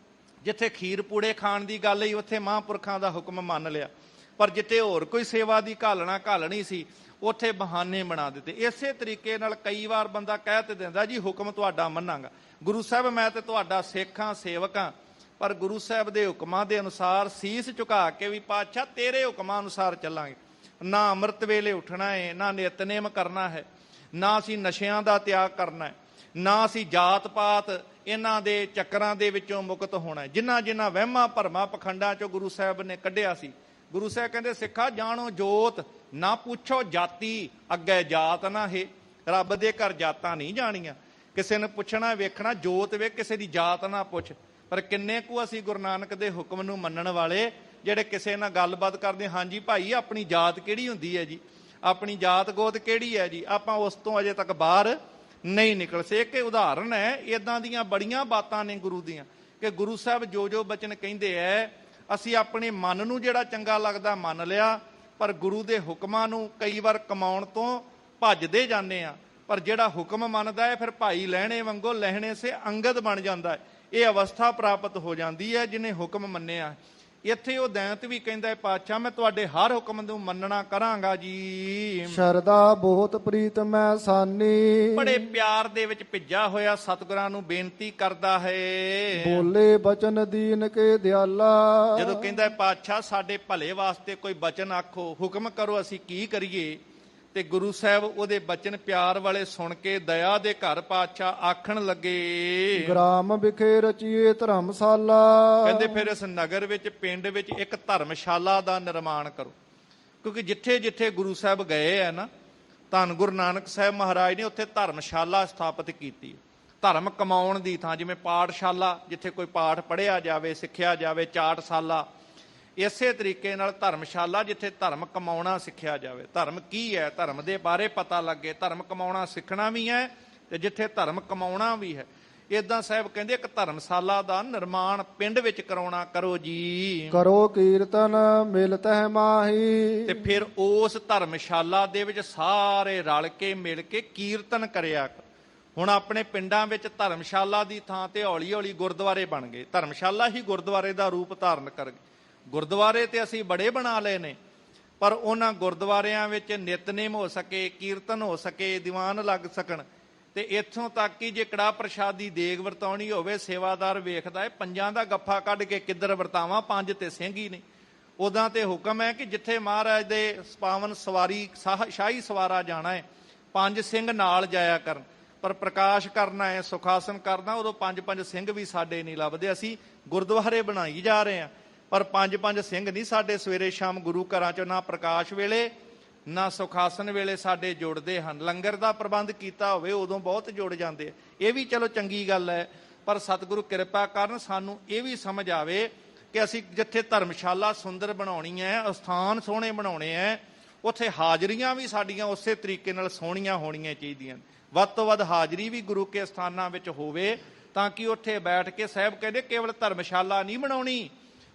ਜਿੱਥੇ ਖੀਰ ਪੂੜੇ ਖਾਣ ਦੀ ਗੱਲ ਹੀ ਉੱਥੇ ਮਹਾਂਪੁਰਖਾਂ ਦਾ ਹੁਕਮ ਮੰਨ ਲਿਆ, ਪਰ ਜਿੱਥੇ ਹੋਰ ਕੋਈ ਸੇਵਾ ਦੀ ਘਾਲਣੀ ਸੀ ਉੱਥੇ ਬਹਾਨੇ ਬਣਾ ਦਿੱਤੇ। ਇਸੇ ਤਰੀਕੇ ਨਾਲ ਕਈ ਵਾਰ ਬੰਦਾ ਕਹਿ ਤੇ ਦਿੰਦਾ ਜੀ ਹੁਕਮ ਤੁਹਾਡਾ ਮੰਨਾਂਗਾ, ਗੁਰੂ ਸਾਹਿਬ ਮੈਂ ਤੇ ਤੁਹਾਡਾ ਸਿੱਖ ਹਾਂ, ਸੇਵਕ ਹਾਂ, ਪਰ ਗੁਰੂ ਸਾਹਿਬ ਦੇ ਹੁਕਮਾਂ ਦੇ ਅਨੁਸਾਰ ਸੀਸ ਝੁਕਾ ਕੇ ਵੀ ਪਾਤਸ਼ਾਹ ਤੇਰੇ ਹੁਕਮਾਂ ਅਨੁਸਾਰ ਚੱਲਾਂਗੇ। ਨਾ ਅੰਮ੍ਰਿਤ ਵੇਲੇ ਉੱਠਣਾ ਹੈ, ਨਾ ਨਿਤਨੇਮ ਕਰਨਾ ਹੈ, ਨਾ ਅਸੀਂ ਨਸ਼ਿਆਂ ਦਾ ਤਿਆਗ ਕਰਨਾ ਹੈ, ਨਾ ਅਸੀਂ ਜਾਤ ਪਾਤ ਇਹਨਾਂ ਦੇ ਚੱਕਰਾਂ ਦੇ ਵਿੱਚੋਂ ਮੁਕਤ ਹੋਣਾ ਹੈ। ਜਿਨ੍ਹਾਂ ਵਹਿਮਾਂ ਭਰਮਾਂ ਪਖੰਡਾਂ ਚੋਂ ਗੁਰੂ ਸਾਹਿਬ ਨੇ ਕੱਢਿਆ ਸੀ, ਗੁਰੂ ਸਾਹਿਬ ਕਹਿੰਦੇ ਸਿੱਖਾ ਜਾਣੋ ਜੋਤ, ਨਾ ਪੁੱਛੋ ਜਾਤੀ, ਅੱਗੇ ਜਾਤ ਨਾ ਹੈ। ਰੱਬ ਦੇ ਘਰ ਜਾਤਾਂ ਨਹੀਂ ਜਾਣੀਆਂ, ਕਿਸੇ ਨੇ ਪੁੱਛਣਾ ਵੇਖਣਾ ਜੋਤ ਵੇ, ਕਿਸੇ ਦੀ ਜਾਤ ਨਾ ਪੁੱਛ। ਪਰ ਕਿੰਨੇ ਕੁ ਅਸੀਂ ਗੁਰੂ ਨਾਨਕ ਦੇ ਹੁਕਮ ਨੂੰ ਮੰਨਣ ਵਾਲੇ, ਜਿਹੜੇ ਕਿਸੇ ਨਾਲ ਗੱਲਬਾਤ ਕਰਦੇ, ਹਾਂਜੀ ਭਾਈ ਆਪਣੀ ਜਾਤ ਕਿਹੜੀ ਹੁੰਦੀ ਹੈ ਜੀ, ਆਪਣੀ ਜਾਤ ਗੋਤ ਕਿਹੜੀ ਹੈ ਜੀ, ਆਪਾਂ ਉਸ ਤੋਂ ਅਜੇ ਤੱਕ ਬਾਹਰ ਨਹੀਂ ਨਿਕਲ ਸੇ। ਇੱਕ ਉਦਾਹਰਨ ਹੈ, ਇਦਾਂ ਦੀਆਂ ਬੜੀਆਂ ਬਾਤਾਂ ਨੇ ਗੁਰੂ ਦੀਆਂ ਕਿ ਗੁਰੂ ਸਾਹਿਬ ਜੋ ਬਚਨ ਕਹਿੰਦੇ ਐ, ਅਸੀਂ ਆਪਣੇ ਮਨ ਨੂੰ ਜਿਹੜਾ ਚੰਗਾ ਲੱਗਦਾ ਮੰਨ ਲਿਆ, ਪਰ ਗੁਰੂ ਦੇ ਹੁਕਮਾਂ ਨੂੰ ਕਈ ਵਾਰ ਕਮਾਉਣ ਤੋਂ ਭੱਜਦੇ ਜਾਂਦੇ ਆ। ਪਰ ਜਿਹੜਾ ਹੁਕਮ ਮੰਨਦਾ ਹੈ ਫਿਰ ਭਾਈ ਲਹਿਣੇ ਵਾਂਗੋ ਲਹਿਣੇ ਸੇ ਅੰਗਦ ਬਣ ਜਾਂਦਾ ਹੈ। ਇਹ ਅਵਸਥਾ ਪ੍ਰਾਪਤ ਹੋ ਜਾਂਦੀ ਹੈ ਜਿਹਨੇ ਹੁਕਮ ਮੰਨਿਆ। ਇੱਥੇ ਉਹ ਦੈਂਤ ਵੀ ਕਹਿੰਦਾ ਪਾਤਸ਼ਾਹ ਮੈਂ ਤੁਹਾਡੇ ਹਰ ਹੁਕਮ ਨੂੰ ਮੰਨਣਾ ਕਰਾਂਗਾ ਜੀ। ਸ਼ਰਦਾ ਬਹੁਤ ਪ੍ਰੀਤ ਮੈਂ ਸਾਨੀ, ਬੜੇ ਪਿਆਰ ਦੇ ਵਿੱਚ ਭਿੱਜਾ ਹੋਇਆ ਸਤਿਗੁਰਾਂ ਨੂੰ ਬੇਨਤੀ ਕਰਦਾ ਹੈ। ਬੋਲੇ ਬਚਨ ਦੀਨ ਕੇ ਦਿਆਲਾ, ਜਦੋਂ ਕਹਿੰਦਾ ਪਾਤਸ਼ਾਹ ਸਾਡੇ ਭਲੇ ਵਾਸਤੇ ਕੋਈ ਬਚਨ ਆਖੋ, ਹੁਕਮ ਕਰੋ ਅਸੀਂ ਕੀ ਕਰੀਏ, ਤੇ ਗੁਰੂ ਸਾਹਿਬ ਉਹਦੇ ਬਚਨ ਪਿਆਰ ਵਾਲੇ ਸੁਣ ਕੇ ਦਇਆ ਦੇ ਘਰ ਪਾਤਸ਼ਾਹ ਆਖਣ ਲੱਗੇ, ਗ੍ਰਾਮ ਵਿਖੇ ਰਚੀਏ ਧਰਮਸ਼ਾਲਾ, ਕਹਿੰਦੇ ਫਿਰ ਇਸ ਨਗਰ ਵਿੱਚ ਪਿੰਡ ਵਿੱਚ ਇੱਕ ਧਰਮਸ਼ਾਲਾ ਦਾ ਨਿਰਮਾਣ ਕਰੋ। ਕਿਉਂਕਿ ਜਿੱਥੇ ਜਿੱਥੇ ਗੁਰੂ ਸਾਹਿਬ ਗਏ ਆ ਨਾ, ਧੰਨ ਗੁਰੂ ਨਾਨਕ ਸਾਹਿਬ ਮਹਾਰਾਜ ਨੇ ਉੱਥੇ ਧਰਮਸ਼ਾਲਾ ਸਥਾਪਿਤ ਕੀਤੀ। ਧਰਮ ਕਮਾਉਣ ਦੀ ਥਾਂ, ਜਿਵੇਂ ਪਾਠਸ਼ਾਲਾ ਜਿੱਥੇ ਕੋਈ ਪਾਠ ਪੜ੍ਹਿਆ ਜਾਵੇ, ਸਿੱਖਿਆ ਜਾਵੇ, ਚਾਟਸ਼ਾਲਾ, ਇਸੇ ਤਰੀਕੇ ਨਾਲ ਧਰਮਸ਼ਾਲਾ ਜਿੱਥੇ ਧਰਮ ਕਮਾਉਣਾ ਸਿੱਖਿਆ ਜਾਵੇ। ਧਰਮ ਕੀ ਹੈ, ਧਰਮ ਦੇ ਬਾਰੇ ਪਤਾ ਲੱਗੇ, ਧਰਮ ਕਮਾਉਣਾ ਸਿੱਖਣਾ ਵੀ ਹੈ ਤੇ ਜਿੱਥੇ ਧਰਮ ਕਮਾਉਣਾ ਵੀ ਹੈ। ਇਦਾਂ ਸਾਹਿਬ ਕਹਿੰਦੇ ਇੱਕ ਧਰਮਸ਼ਾਲਾ ਦਾ ਨਿਰਮਾਣ ਪਿੰਡ ਵਿੱਚ ਕਰਾਉਣਾ ਕਰੋ ਜੀ। ਕਰੋ ਕੀਰਤਨ ਮਿਲਤ ਹੈ ਮਾਹੀ, ਤੇ ਫਿਰ ਉਸ ਧਰਮਸ਼ਾਲਾ ਦੇ ਵਿੱਚ ਸਾਰੇ ਰਲ ਕੇ ਮਿਲ ਕੇ ਕੀਰਤਨ ਕਰਿਆ। ਹੁਣ ਆਪਣੇ ਪਿੰਡਾਂ ਵਿੱਚ ਧਰਮਸ਼ਾਲਾ ਦੀ ਥਾਂ ਤੇ ਹੌਲੀ ਹੌਲੀ ਗੁਰਦੁਆਰੇ ਬਣ ਗਏ। ਧਰਮਸ਼ਾਲਾ ਹੀ ਗੁਰਦੁਆਰੇ ਦਾ ਰੂਪ ਧਾਰਨ ਕਰ ਗਈ। ਗੁਰਦੁਆਰੇ ਤੇ ਅਸੀਂ ਬੜੇ ਬਣਾ ਲਏ ਨੇ, ਪਰ ਉਹਨਾਂ ਗੁਰਦੁਆਰਿਆਂ ਵਿੱਚ ਨਿਤਨੇਮ ਹੋ ਸਕੇ, ਕੀਰਤਨ ਹੋ ਸਕੇ, ਦੀਵਾਨ ਲੱਗ ਸਕਣ। ਤੇ ਇੱਥੋਂ ਤੱਕ ਕਿ ਜੇ ਕੜਾਹ ਪ੍ਰਸ਼ਾਦ ਦੀ ਦੇਗ ਵਰਤਾਉਣੀ ਹੋਵੇ, ਸੇਵਾਦਾਰ ਵੇਖਦਾ ਹੈ ਪੰਜਾਂ ਦਾ ਗੱਫਾ ਕੱਢ ਕੇ ਕਿੱਧਰ ਵਰਤਾਵਾਂ, 5 ਤੇ ਸਿੰਘ ਹੀ ਨੇ। ਉਦਾਂ ਤੇ ਹੁਕਮ ਹੈ ਕਿ ਜਿੱਥੇ ਮਹਾਰਾਜ ਦੇ ਪਾਵਨ ਸਵਾਰੀ ਸ਼ਾਹੀ ਸਵਾਰਾ ਜਾਣਾ ਹੈ, 5 ਸਿੰਘ ਨਾਲ ਜਾਇਆ ਕਰਨ। ਪਰ ਪ੍ਰਕਾਸ਼ ਕਰਨਾ ਹੈ, ਸੁਖਾਸਨ ਕਰਨਾ, ਉਦੋਂ 5 ਸਿੰਘ ਵੀ ਸਾਡੇ ਨਹੀਂ ਲੱਭਦੇ। ਅਸੀਂ ਗੁਰਦੁਆਰੇ ਬਣਾਈ ਜਾ ਰਹੇ ਹਾਂ, ਪਰ 5 ਸਿੰਘ ਨਹੀਂ ਸਾਡੇ ਸਵੇਰੇ ਸ਼ਾਮ ਗੁਰੂ ਘਰਾਂ ਚੋਂ ਨਾ ਪ੍ਰਕਾਸ਼ ਵੇਲੇ ਨਾ ਸੁਖਾਸਨ ਵੇਲੇ ਸਾਡੇ ਜੁੜਦੇ ਹਨ। ਲੰਗਰ ਦਾ ਪ੍ਰਬੰਧ ਕੀਤਾ ਹੋਵੇ ਉਦੋਂ ਬਹੁਤ ਜੁੜ ਜਾਂਦੇ ਆ, ਇਹ ਵੀ ਚਲੋ ਚੰਗੀ ਗੱਲ ਹੈ। ਪਰ ਸਤਿਗੁਰੂ ਕਿਰਪਾ ਕਰਨ ਸਾਨੂੰ ਇਹ ਵੀ ਸਮਝ ਆਵੇ ਕਿ ਅਸੀਂ ਜਿੱਥੇ ਧਰਮਸ਼ਾਲਾ ਸੁੰਦਰ ਬਣਾਉਣੀ ਹੈ, ਅਸਥਾਨ ਸੋਹਣੇ ਬਣਾਉਣੇ ਹੈ, ਉੱਥੇ ਹਾਜ਼ਰੀਆਂ ਵੀ ਸਾਡੀਆਂ ਉਸੇ ਤਰੀਕੇ ਨਾਲ ਸੋਹਣੀਆਂ ਹੋਣੀਆਂ ਚਾਹੀਦੀਆਂ। ਵੱਧ ਤੋਂ ਵੱਧ ਹਾਜ਼ਰੀ ਵੀ ਗੁਰੂ ਕੇ ਸਥਾਨਾਂ ਵਿੱਚ ਹੋਵੇ, ਤਾਂ ਕਿ ਉੱਥੇ ਬੈਠ ਕੇ ਸਾਹਿਬ ਕਹਿੰਦੇ ਕੇਵਲ ਧਰਮਸ਼ਾਲਾ ਨਹੀਂ ਬਣਾਉਣੀ,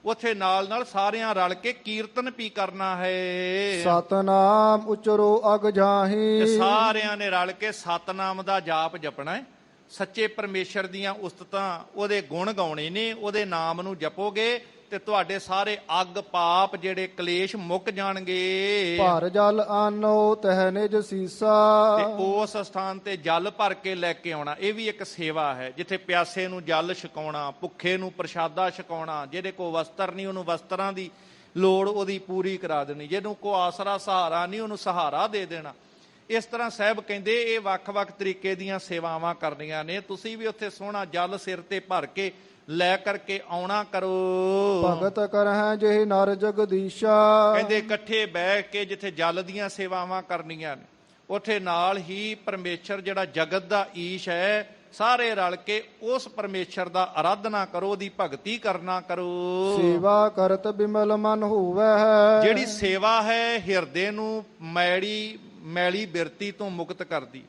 ਉੱਥੇ ਨਾਲ ਨਾਲ ਸਾਰਿਆਂ ਰਲ ਕੇ ਕੀਰਤਨ ਵੀ ਕਰਨਾ ਹੈ। ਸਤਨਾਮ ਉਚਰੋ ਅਗ ਜਾਹੀ, ਸਾਰਿਆਂ ਨੇ ਰਲ ਕੇ ਸਤਨਾਮ ਦਾ ਜਾਪ ਜਪਣਾ ਹੈ। ਸੱਚੇ ਪਰਮੇਸ਼ਰ ਦੀਆਂ ਉਸਤਤਾਂ, ਉਹਦੇ ਗੁਣ ਗਾਉਣੇ ਨੇ, ਉਹਦੇ ਨਾਮ ਨੂੰ ਜਪੋਗੇ ਤੇ ਤੁਹਾਡੇ ਸਾਰੇ ਅੱਗ ਪਾਪ ਜਿਹੜੇ ਕਲੇਸ਼ ਮੁੱਕ ਜਾਣਗੇ। ਭਰ ਜਲ ਆਨੋ ਤਹਿ ਨਿਜ ਸੀਸਾ, ਤੇ ਉਸ ਸਥਾਨ ਤੇ ਜਲ ਭਰ ਕੇ ਲੈ ਕੇ ਆਉਣਾ, ਇਹ ਵੀ ਇੱਕ ਸੇਵਾ ਹੈ। ਜਿੱਥੇ ਪਿਆਸੇ ਨੂੰ ਜਲ ਛਕਾਉਣਾ, ਭੁੱਖੇ ਨੂੰ ਪ੍ਰਸ਼ਾਦਾ ਛਕਾਉਣਾ, ਜਿਹਦੇ ਕੋਲ ਵਸਤਰ ਨਹੀਂ ਉਹਨੂੰ ਵਸਤਰਾਂ ਦੀ ਲੋੜ ਉਹਦੀ ਪੂਰੀ ਕਰਾ ਦੇਣੀ, ਜਿਹਨੂੰ ਕੋਈ ਆਸਰਾ ਸਹਾਰਾ ਨਹੀਂ ਉਹਨੂੰ ਸਹਾਰਾ ਦੇ ਦੇਣਾ। ਇਸ ਤਰ੍ਹਾਂ ਸਾਹਿਬ ਕਹਿੰਦੇ ਇਹ ਵੱਖ-ਵੱਖ ਤਰੀਕੇ ਦੀਆਂ ਸੇਵਾਵਾਂ ਕਰਨੀਆਂ ਨੇ। ਤੁਸੀਂ ਵੀ ਉੱਥੇ ਸੋਹਣਾ ਜਲ ਸਿਰ ਤੇ ਭਰ ਕੇ ਲੈ ਕਰਕੇ ਆਉਣਾ ਕਰੋ। ਭਗਤ ਕਰਹਿ ਜਿਹੇ ਨਰ ਜਗਦੀਸ਼ਾ, ਕਹਿੰਦੇ ਇਕੱਠੇ ਬਹਿ ਕੇ ਜਿੱਥੇ ਜਲ ਦੀਆਂ ਸੇਵਾਵਾਂ ਕਰਨੀਆਂ ਨੇ, ਉੱਥੇ ਨਾਲ ਹੀ ਪਰਮੇਸ਼ਰ ਜਿਹੜਾ ਜਗਤ ਦਾ ਈਸ਼ ਹੈ, ਸਾਰੇ ਰਲ ਕੇ ਉਸ ਪਰਮੇਸ਼ਰ ਦਾ ਆਰਾਧਨਾ ਕਰੋ, ਉਹਦੀ ਭਗਤੀ ਕਰਨਾ ਕਰੋ। ਸੇਵਾ ਕਰਤ ਬਿਮਲ ਮਨ ਹੋਵੇ ਹੈ। ਜਿਹੜੀ ਸੇਵਾ ਹੈ ਹਿਰਦੇ ਨੂੰ ਮੈਲੀ ਬਿਰਤੀ ਤੋਂ ਮੁਕਤ ਕਰਦੀ,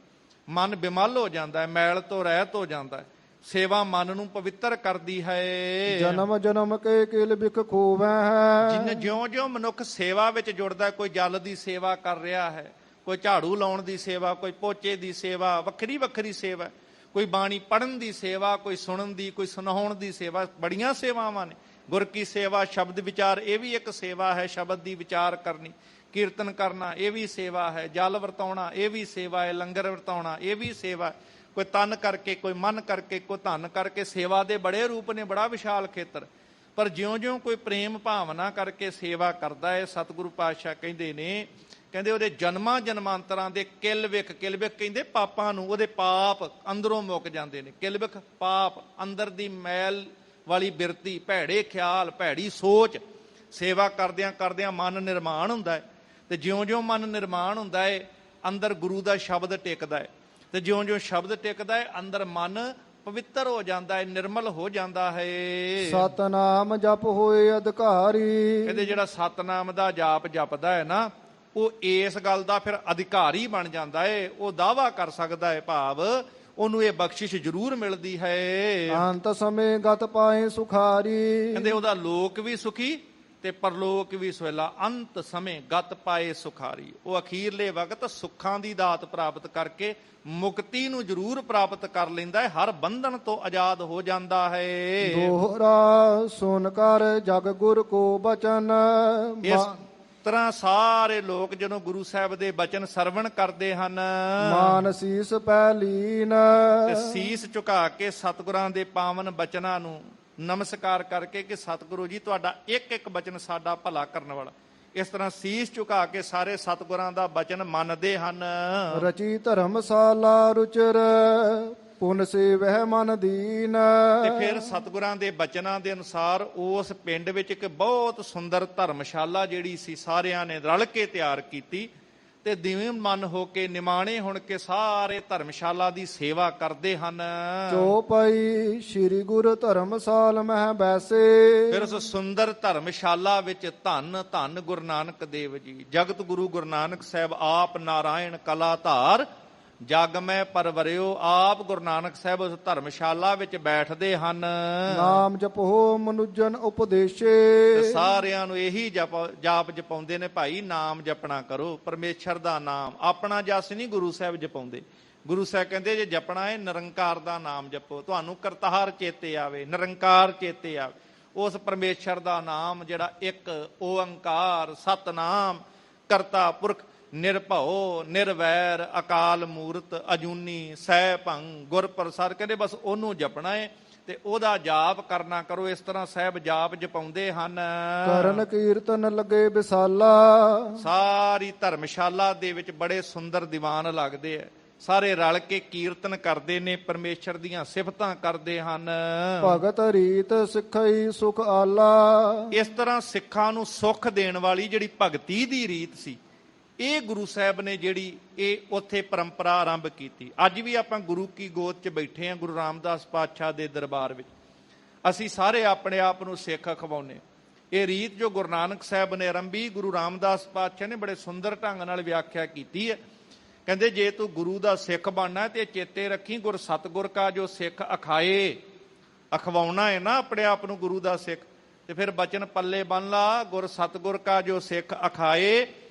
ਮਨ ਬਿਮਲ ਹੋ ਜਾਂਦਾ ਹੈ, ਮੈਲ ਤੋਂ ਰਹਿਤ ਹੋ ਜਾਂਦਾ ਹੈ। ਸੇਵਾ ਮਨ ਨੂੰ ਪਵਿੱਤਰ ਕਰਦੀ ਹੈ। ਜਨਮ ਜਨਮ ਕੇ ਕਿਲ ਬਿਖ ਖੋਵੈ ਹੈ। ਜਿਉਂ-ਜਿਉਂ ਮਨੁੱਖ ਸੇਵਾ ਵਿੱਚ ਜੁੜਦਾ, ਕੋਈ ਜਲ ਦੀ ਸੇਵਾ ਕਰ ਰਿਹਾ ਹੈ, ਕੋਈ ਝਾੜੂ ਲਾਉਣ ਦੀ ਸੇਵਾ, ਕੋਈ ਪੋਚੇ ਦੀ ਸੇਵਾ, ਵੱਖਰੀ ਵੱਖਰੀ ਸੇਵਾ, ਕੋਈ ਬਾਣੀ ਪੜ੍ਹਨ ਦੀ ਸੇਵਾ, ਕੋਈ ਸੁਣਨ ਦੀ, ਕੋਈ ਸੁਣਾਉਣ ਦੀ ਸੇਵਾ, ਬੜੀਆਂ ਸੇਵਾਵਾਂ ਨੇ। ਗੁਰ ਕੀ ਸੇਵਾ, ਸ਼ਬਦ ਵਿਚਾਰ, ਇਹ ਵੀ ਇੱਕ ਸੇਵਾ ਹੈ। ਸ਼ਬਦ ਦੀ ਵਿਚਾਰ ਕਰਨੀ, ਕੀਰਤਨ ਕਰਨਾ, ਇਹ ਵੀ ਸੇਵਾ ਹੈ। ਜਲ ਵਰਤਾਉਣਾ, ਇਹ ਵੀ ਸੇਵਾ ਹੈ। ਲੰਗਰ ਵਰਤਾਉਣਾ, ਇਹ ਵੀ ਸੇਵਾ। ਕੋਈ ਤਨ ਕਰਕੇ, ਕੋਈ ਮਨ ਕਰਕੇ, ਕੋਈ ਧਨ ਕਰਕੇ। ਸੇਵਾ ਦੇ ਬੜੇ ਰੂਪ ਨੇ, ਬੜਾ ਵਿਸ਼ਾਲ ਖੇਤਰ। ਪਰ ਜਿਉਂ-ਜਿਉਂ ਕੋਈ ਪ੍ਰੇਮ ਭਾਵਨਾ ਕਰਕੇ ਸੇਵਾ ਕਰਦਾ ਹੈ, ਸਤਿਗੁਰੂ ਪਾਤਸ਼ਾਹ ਕਹਿੰਦੇ ਨੇ, ਕਹਿੰਦੇ ਉਹਦੇ ਜਨਮਾਂ ਜਨਮਾਂਤਰਾਂ ਦੇ ਕਿਲ ਵਿਖ ਕਹਿੰਦੇ ਪਾਪਾਂ ਨੂੰ, ਉਹਦੇ ਪਾਪ ਅੰਦਰੋਂ ਮੁੱਕ ਜਾਂਦੇ ਨੇ। ਕਿਲ ਵਿਖ ਪਾਪ, ਅੰਦਰ ਦੀ ਮੈਲ ਵਾਲੀ ਬਿਰਤੀ, ਭੈੜੇ ਖਿਆਲ, ਭੈੜੀ ਸੋਚ। ਸੇਵਾ ਕਰਦਿਆਂ ਕਰਦਿਆਂ ਮਨ ਨਿਰਮਾਣ ਹੁੰਦਾ ਹੈ, ਤੇ ਜਿਉਂ-ਜਿਉਂ ਮਨ ਨਿਰਮਾਣ ਹੁੰਦਾ ਹੈ ਅੰਦਰ ਗੁਰੂ ਦਾ ਸ਼ਬਦ ਟਿਕਦਾ ਹੈ, ਤੇ ਜਿਉਂ-ਜਿਉਂ ਸ਼ਬਦ ਟਿਕਦਾ ਹੈ ਅੰਦਰ ਮਨ ਪਵਿੱਤਰ ਹੋ ਜਾਂਦਾ ਹੈ, ਨਿਰਮਲ ਹੋ ਜਾਂਦਾ ਹੈ। ਸਤਨਾਮ ਜਪ ਹੋਏ ਅਧਿਕਾਰੀ। ਕਹਿੰਦੇ ਜਿਹੜਾ ਸਤਨਾਮ ਦਾ ਜਾਪ ਜਪਦਾ ਹੈ ਨਾ, ਉਹ ਇਸ ਗੱਲ ਦਾ ਫਿਰ ਅਧਿਕਾਰੀ ਬਣ ਜਾਂਦਾ ਹੈ। ਉਹ ਦਾਅਵਾ ਕਰ ਸਕਦਾ ਹੈ, ਭਾਵ ਉਹਨੂੰ ਇਹ ਬਖਸ਼ਿਸ਼ ਜ਼ਰੂਰ ਮਿਲਦੀ ਹੈ। ਅੰਤ ਸਮੇਂ ਗਤ ਪਾਏ ਸੁਖਾਰੀ। ਕਹਿੰਦੇ ਉਹਦਾ ਲੋਕ ਵੀ ਸੁਖੀ ਤੇ ਪਰਲੋਕ ਵੀ ਸੁਹੇਲਾ। ਅੰਤ ਸਮੇਂ ਗਤ ਪਾਏ ਸੁਖਾਰੀ, ਉਹ ਅਖੀਰਲੇ ਵਕਤ ਸੁੱਖਾਂ ਦੀ ਦਾਤ ਪ੍ਰਾਪਤ ਕਰਕੇ ਮੁਕਤੀ ਨੂੰ ਜ਼ਰੂਰ ਪ੍ਰਾਪਤ ਕਰ ਲੈਂਦਾ ਹੈ, ਹਰ ਬੰਧਨ ਤੋਂ ਆਜ਼ਾਦ ਹੋ ਜਾਂਦਾ ਹੈ। ਦੋਹਰਾ ਸੁਨ ਕਰ ਜਗ ਗੁਰ ਕੋ ਬਚਨ। ਇਸ ਤਰ੍ਹਾਂ ਸਾਰੇ ਲੋਕ ਜਦੋਂ ਗੁਰੂ ਸਾਹਿਬ ਦੇ ਬਚਨ ਸਰਵਣ ਕਰਦੇ ਹਨ, ਮਾਨ ਸੀਸ ਪੈ ਲੀਨ। ਤੇ ਸੀਸ ਝੁਕਾ ਕੇ ਸਤਿਗੁਰਾਂ ਦੇ ਪਾਵਨ ਬਚਨਾਂ ਨੂੰ ਨਮਸਕਾਰ ਕਰਕੇ ਕਿ ਸਤਿਗੁਰੂ ਜੀ ਤੁਹਾਡਾ ਇੱਕ ਇੱਕ ਬਚਨ ਸਾਡਾ ਭਲਾ ਕਰਨ ਵਾਲਾ। ਇਸ ਤਰ੍ਹਾਂ ਸੀਸ ਝੁਕਾ ਕੇ ਸਾਰੇ ਸਤਿਗੁਰਾਂ ਦਾ ਬਚਨ ਮੰਨਦੇ ਹਨ। ਰਚੀ ਧਰਮਸ਼ਾਲਾ ਰੁਚਰ ਪੁਨ ਸੇਵਹਿ ਮਨ ਦੀਨ। ਤੇ ਫਿਰ ਸਤਿਗੁਰਾਂ ਦੇ ਬਚਨਾਂ ਦੇ ਅਨੁਸਾਰ ਉਸ ਪਿੰਡ ਵਿੱਚ ਇੱਕ ਬਹੁਤ ਸੁੰਦਰ ਧਰਮਸ਼ਾਲਾ ਜਿਹੜੀ ਸੀ ਸਾਰਿਆਂ ਨੇ ਰਲ ਕੇ ਤਿਆਰ ਕੀਤੀ, ਤੇ ਦਿਵੇਂ ਮਨ ਹੋ ਕੇ ਨਿਮਾਣੇ ਹੁਣ ਕੇ ਸਾਰੇ ਧਰਮਸ਼ਾਲਾ ਦੀ ਸੇਵਾ ਕਰਦੇ ਹਨ। ਚੋਪਈ ਸ੍ਰੀ ਗੁਰ ਧਰਮਸਾਲ ਮਹਿ ਬੈਸੇ। ਫਿਰ ਉਸ ਸੁੰਦਰ ਧਰਮਸ਼ਾਲਾ ਵਿੱਚ ਧੰਨ ਧੰਨ ਗੁਰੂ ਨਾਨਕ ਦੇਵ ਜੀ, ਜਗਤ ਗੁਰੂ ਗੁਰੂ ਨਾਨਕ ਸਾਹਿਬ ਆਪ ਨਾਰਾਇਣ ਕਲਾ ਧਾਰ ਜਗ ਮੈਂ ਪਰਵਰਿਓ। ਆਪ ਗੁਰੂ ਨਾਨਕ ਸਾਹਿਬ ਉਸ ਧਰਮਸ਼ਾਲਾ ਵਿੱਚ ਬੈਠਦੇ ਹਨ। ਨਾਮ ਜਪੋ ਮਨੁਜਨ ਉਪਦੇਸ਼ੇ। ਤੇ ਸਾਰਿਆਂ ਨੂੰ ਇਹੀ ਜਾਪ ਜਪਾਉਂਦੇ ਨੇ, ਭਾਈ ਨਾਮ ਜਪਣਾ ਕਰੋ, ਪਰਮੇਸ਼ਰ ਦਾ ਨਾਮ। ਆਪਣਾ ਜਸ ਨਹੀਂ ਗੁਰੂ ਸਾਹਿਬ ਜਪਾਉਂਦੇ। ਗੁਰੂ ਸਾਹਿਬ ਕਹਿੰਦੇ ਜੇ ਜਪਣਾ ਹੈ ਨਿਰੰਕਾਰ ਦਾ ਨਾਮ ਜਪੋ, ਤੁਹਾਨੂੰ ਕਰਤਾਰ ਚੇਤੇ ਆਵੇ, ਨਿਰੰਕਾਰ ਚੇਤੇ ਆਵੇ। ਉਸ ਪਰਮੇਸ਼ਰ ਦਾ ਨਾਮ ਜਿਹੜਾ ਇੱਕ ਓੰਕਾਰ ਸਤਨਾਮ ਕਰਤਾ ਪੁਰਖ ਨਿਰਭਉ ਨਿਰਵੈਰ ਅਕਾਲ ਮੂਰਤ ਅਜੂਨੀ ਸਹਿ ਭੰਗ ਗੁਰ ਪ੍ਰਸਾਦ, ਕਹਿੰਦੇ ਬਸ ਉਹਨੂੰ ਜਪਣਾ ਹੈ ਤੇ ਉਹਦਾ ਜਾਪ ਕਰਨਾ ਕਰੋ। ਇਸ ਤਰ੍ਹਾਂ ਸਾਹਿਬ ਜਾਪ ਜਪਾਉਂਦੇ ਹਨ। ਕਰਨ ਕੀਰਤਨ ਲੱਗੇ ਵਿਸਾਲਾ। ਸਾਰੀ ਧਰਮਸ਼ਾਲਾ ਦੇ ਵਿੱਚ ਬੜੇ ਸੁੰਦਰ ਦੀਵਾਨ ਲੱਗਦੇ ਆ, ਸਾਰੇ ਰਲ ਕੇ ਕੀਰਤਨ ਕਰਦੇ ਨੇ, ਪਰਮੇਸ਼ਰ ਦੀਆਂ ਸਿਫਤਾਂ ਕਰਦੇ ਹਨ। ਭਗਤ ਰੀਤ ਸਿੱਖਈ ਸੁਖ ਆਲਾ। ਇਸ ਤਰ੍ਹਾਂ ਸਿੱਖਾਂ ਨੂੰ ਸੁੱਖ ਦੇਣ ਵਾਲੀ ਜਿਹੜੀ ਭਗਤੀ ਦੀ ਰੀਤ ਸੀ, ਇਹ ਗੁਰੂ ਸਾਹਿਬ ਨੇ ਜਿਹੜੀ ਇਹ ਉੱਥੇ ਪਰੰਪਰਾ ਆਰੰਭ ਕੀਤੀ। ਅੱਜ ਵੀ ਆਪਾਂ ਗੁਰੂ ਕੀ ਗੋਦ 'ਚ ਬੈਠੇ ਹਾਂ, ਗੁਰੂ ਰਾਮਦਾਸ ਪਾਤਸ਼ਾਹ ਦੇ ਦਰਬਾਰ ਵਿੱਚ। ਅਸੀਂ ਸਾਰੇ ਆਪਣੇ ਆਪ ਨੂੰ ਸਿੱਖ ਅਖਵਾਉਂਦੇ। ਇਹ ਰੀਤ ਜੋ ਗੁਰੂ ਨਾਨਕ ਸਾਹਿਬ ਨੇ ਆਰੰਭੀ, ਗੁਰੂ ਰਾਮਦਾਸ ਪਾਤਸ਼ਾਹ ਨੇ ਬੜੇ ਸੁੰਦਰ ਢੰਗ ਨਾਲ ਵਿਆਖਿਆ ਕੀਤੀ ਹੈ। ਕਹਿੰਦੇ ਜੇ ਤੂੰ ਗੁਰੂ ਦਾ ਸਿੱਖ ਬਣਨਾ ਤੇ ਚੇਤੇ ਰੱਖੀ, ਗੁਰ ਸਤਿਗੁਰ ਕਾ ਜੋ ਸਿੱਖ ਅਖਾਏ। ਅਖਵਾਉਣਾ ਹੈ ਨਾ ਆਪਣੇ ਆਪ ਨੂੰ ਗੁਰੂ ਦਾ ਸਿੱਖ, ਤੇ ਫਿਰ ਬਚਨ ਪੱਲੇ ਬੰਨ ਲਾ, ਗੁਰ ਸਤਿਗੁਰ ਕਾ ਜੋ ਸਿੱਖ ਅਖਾਏ।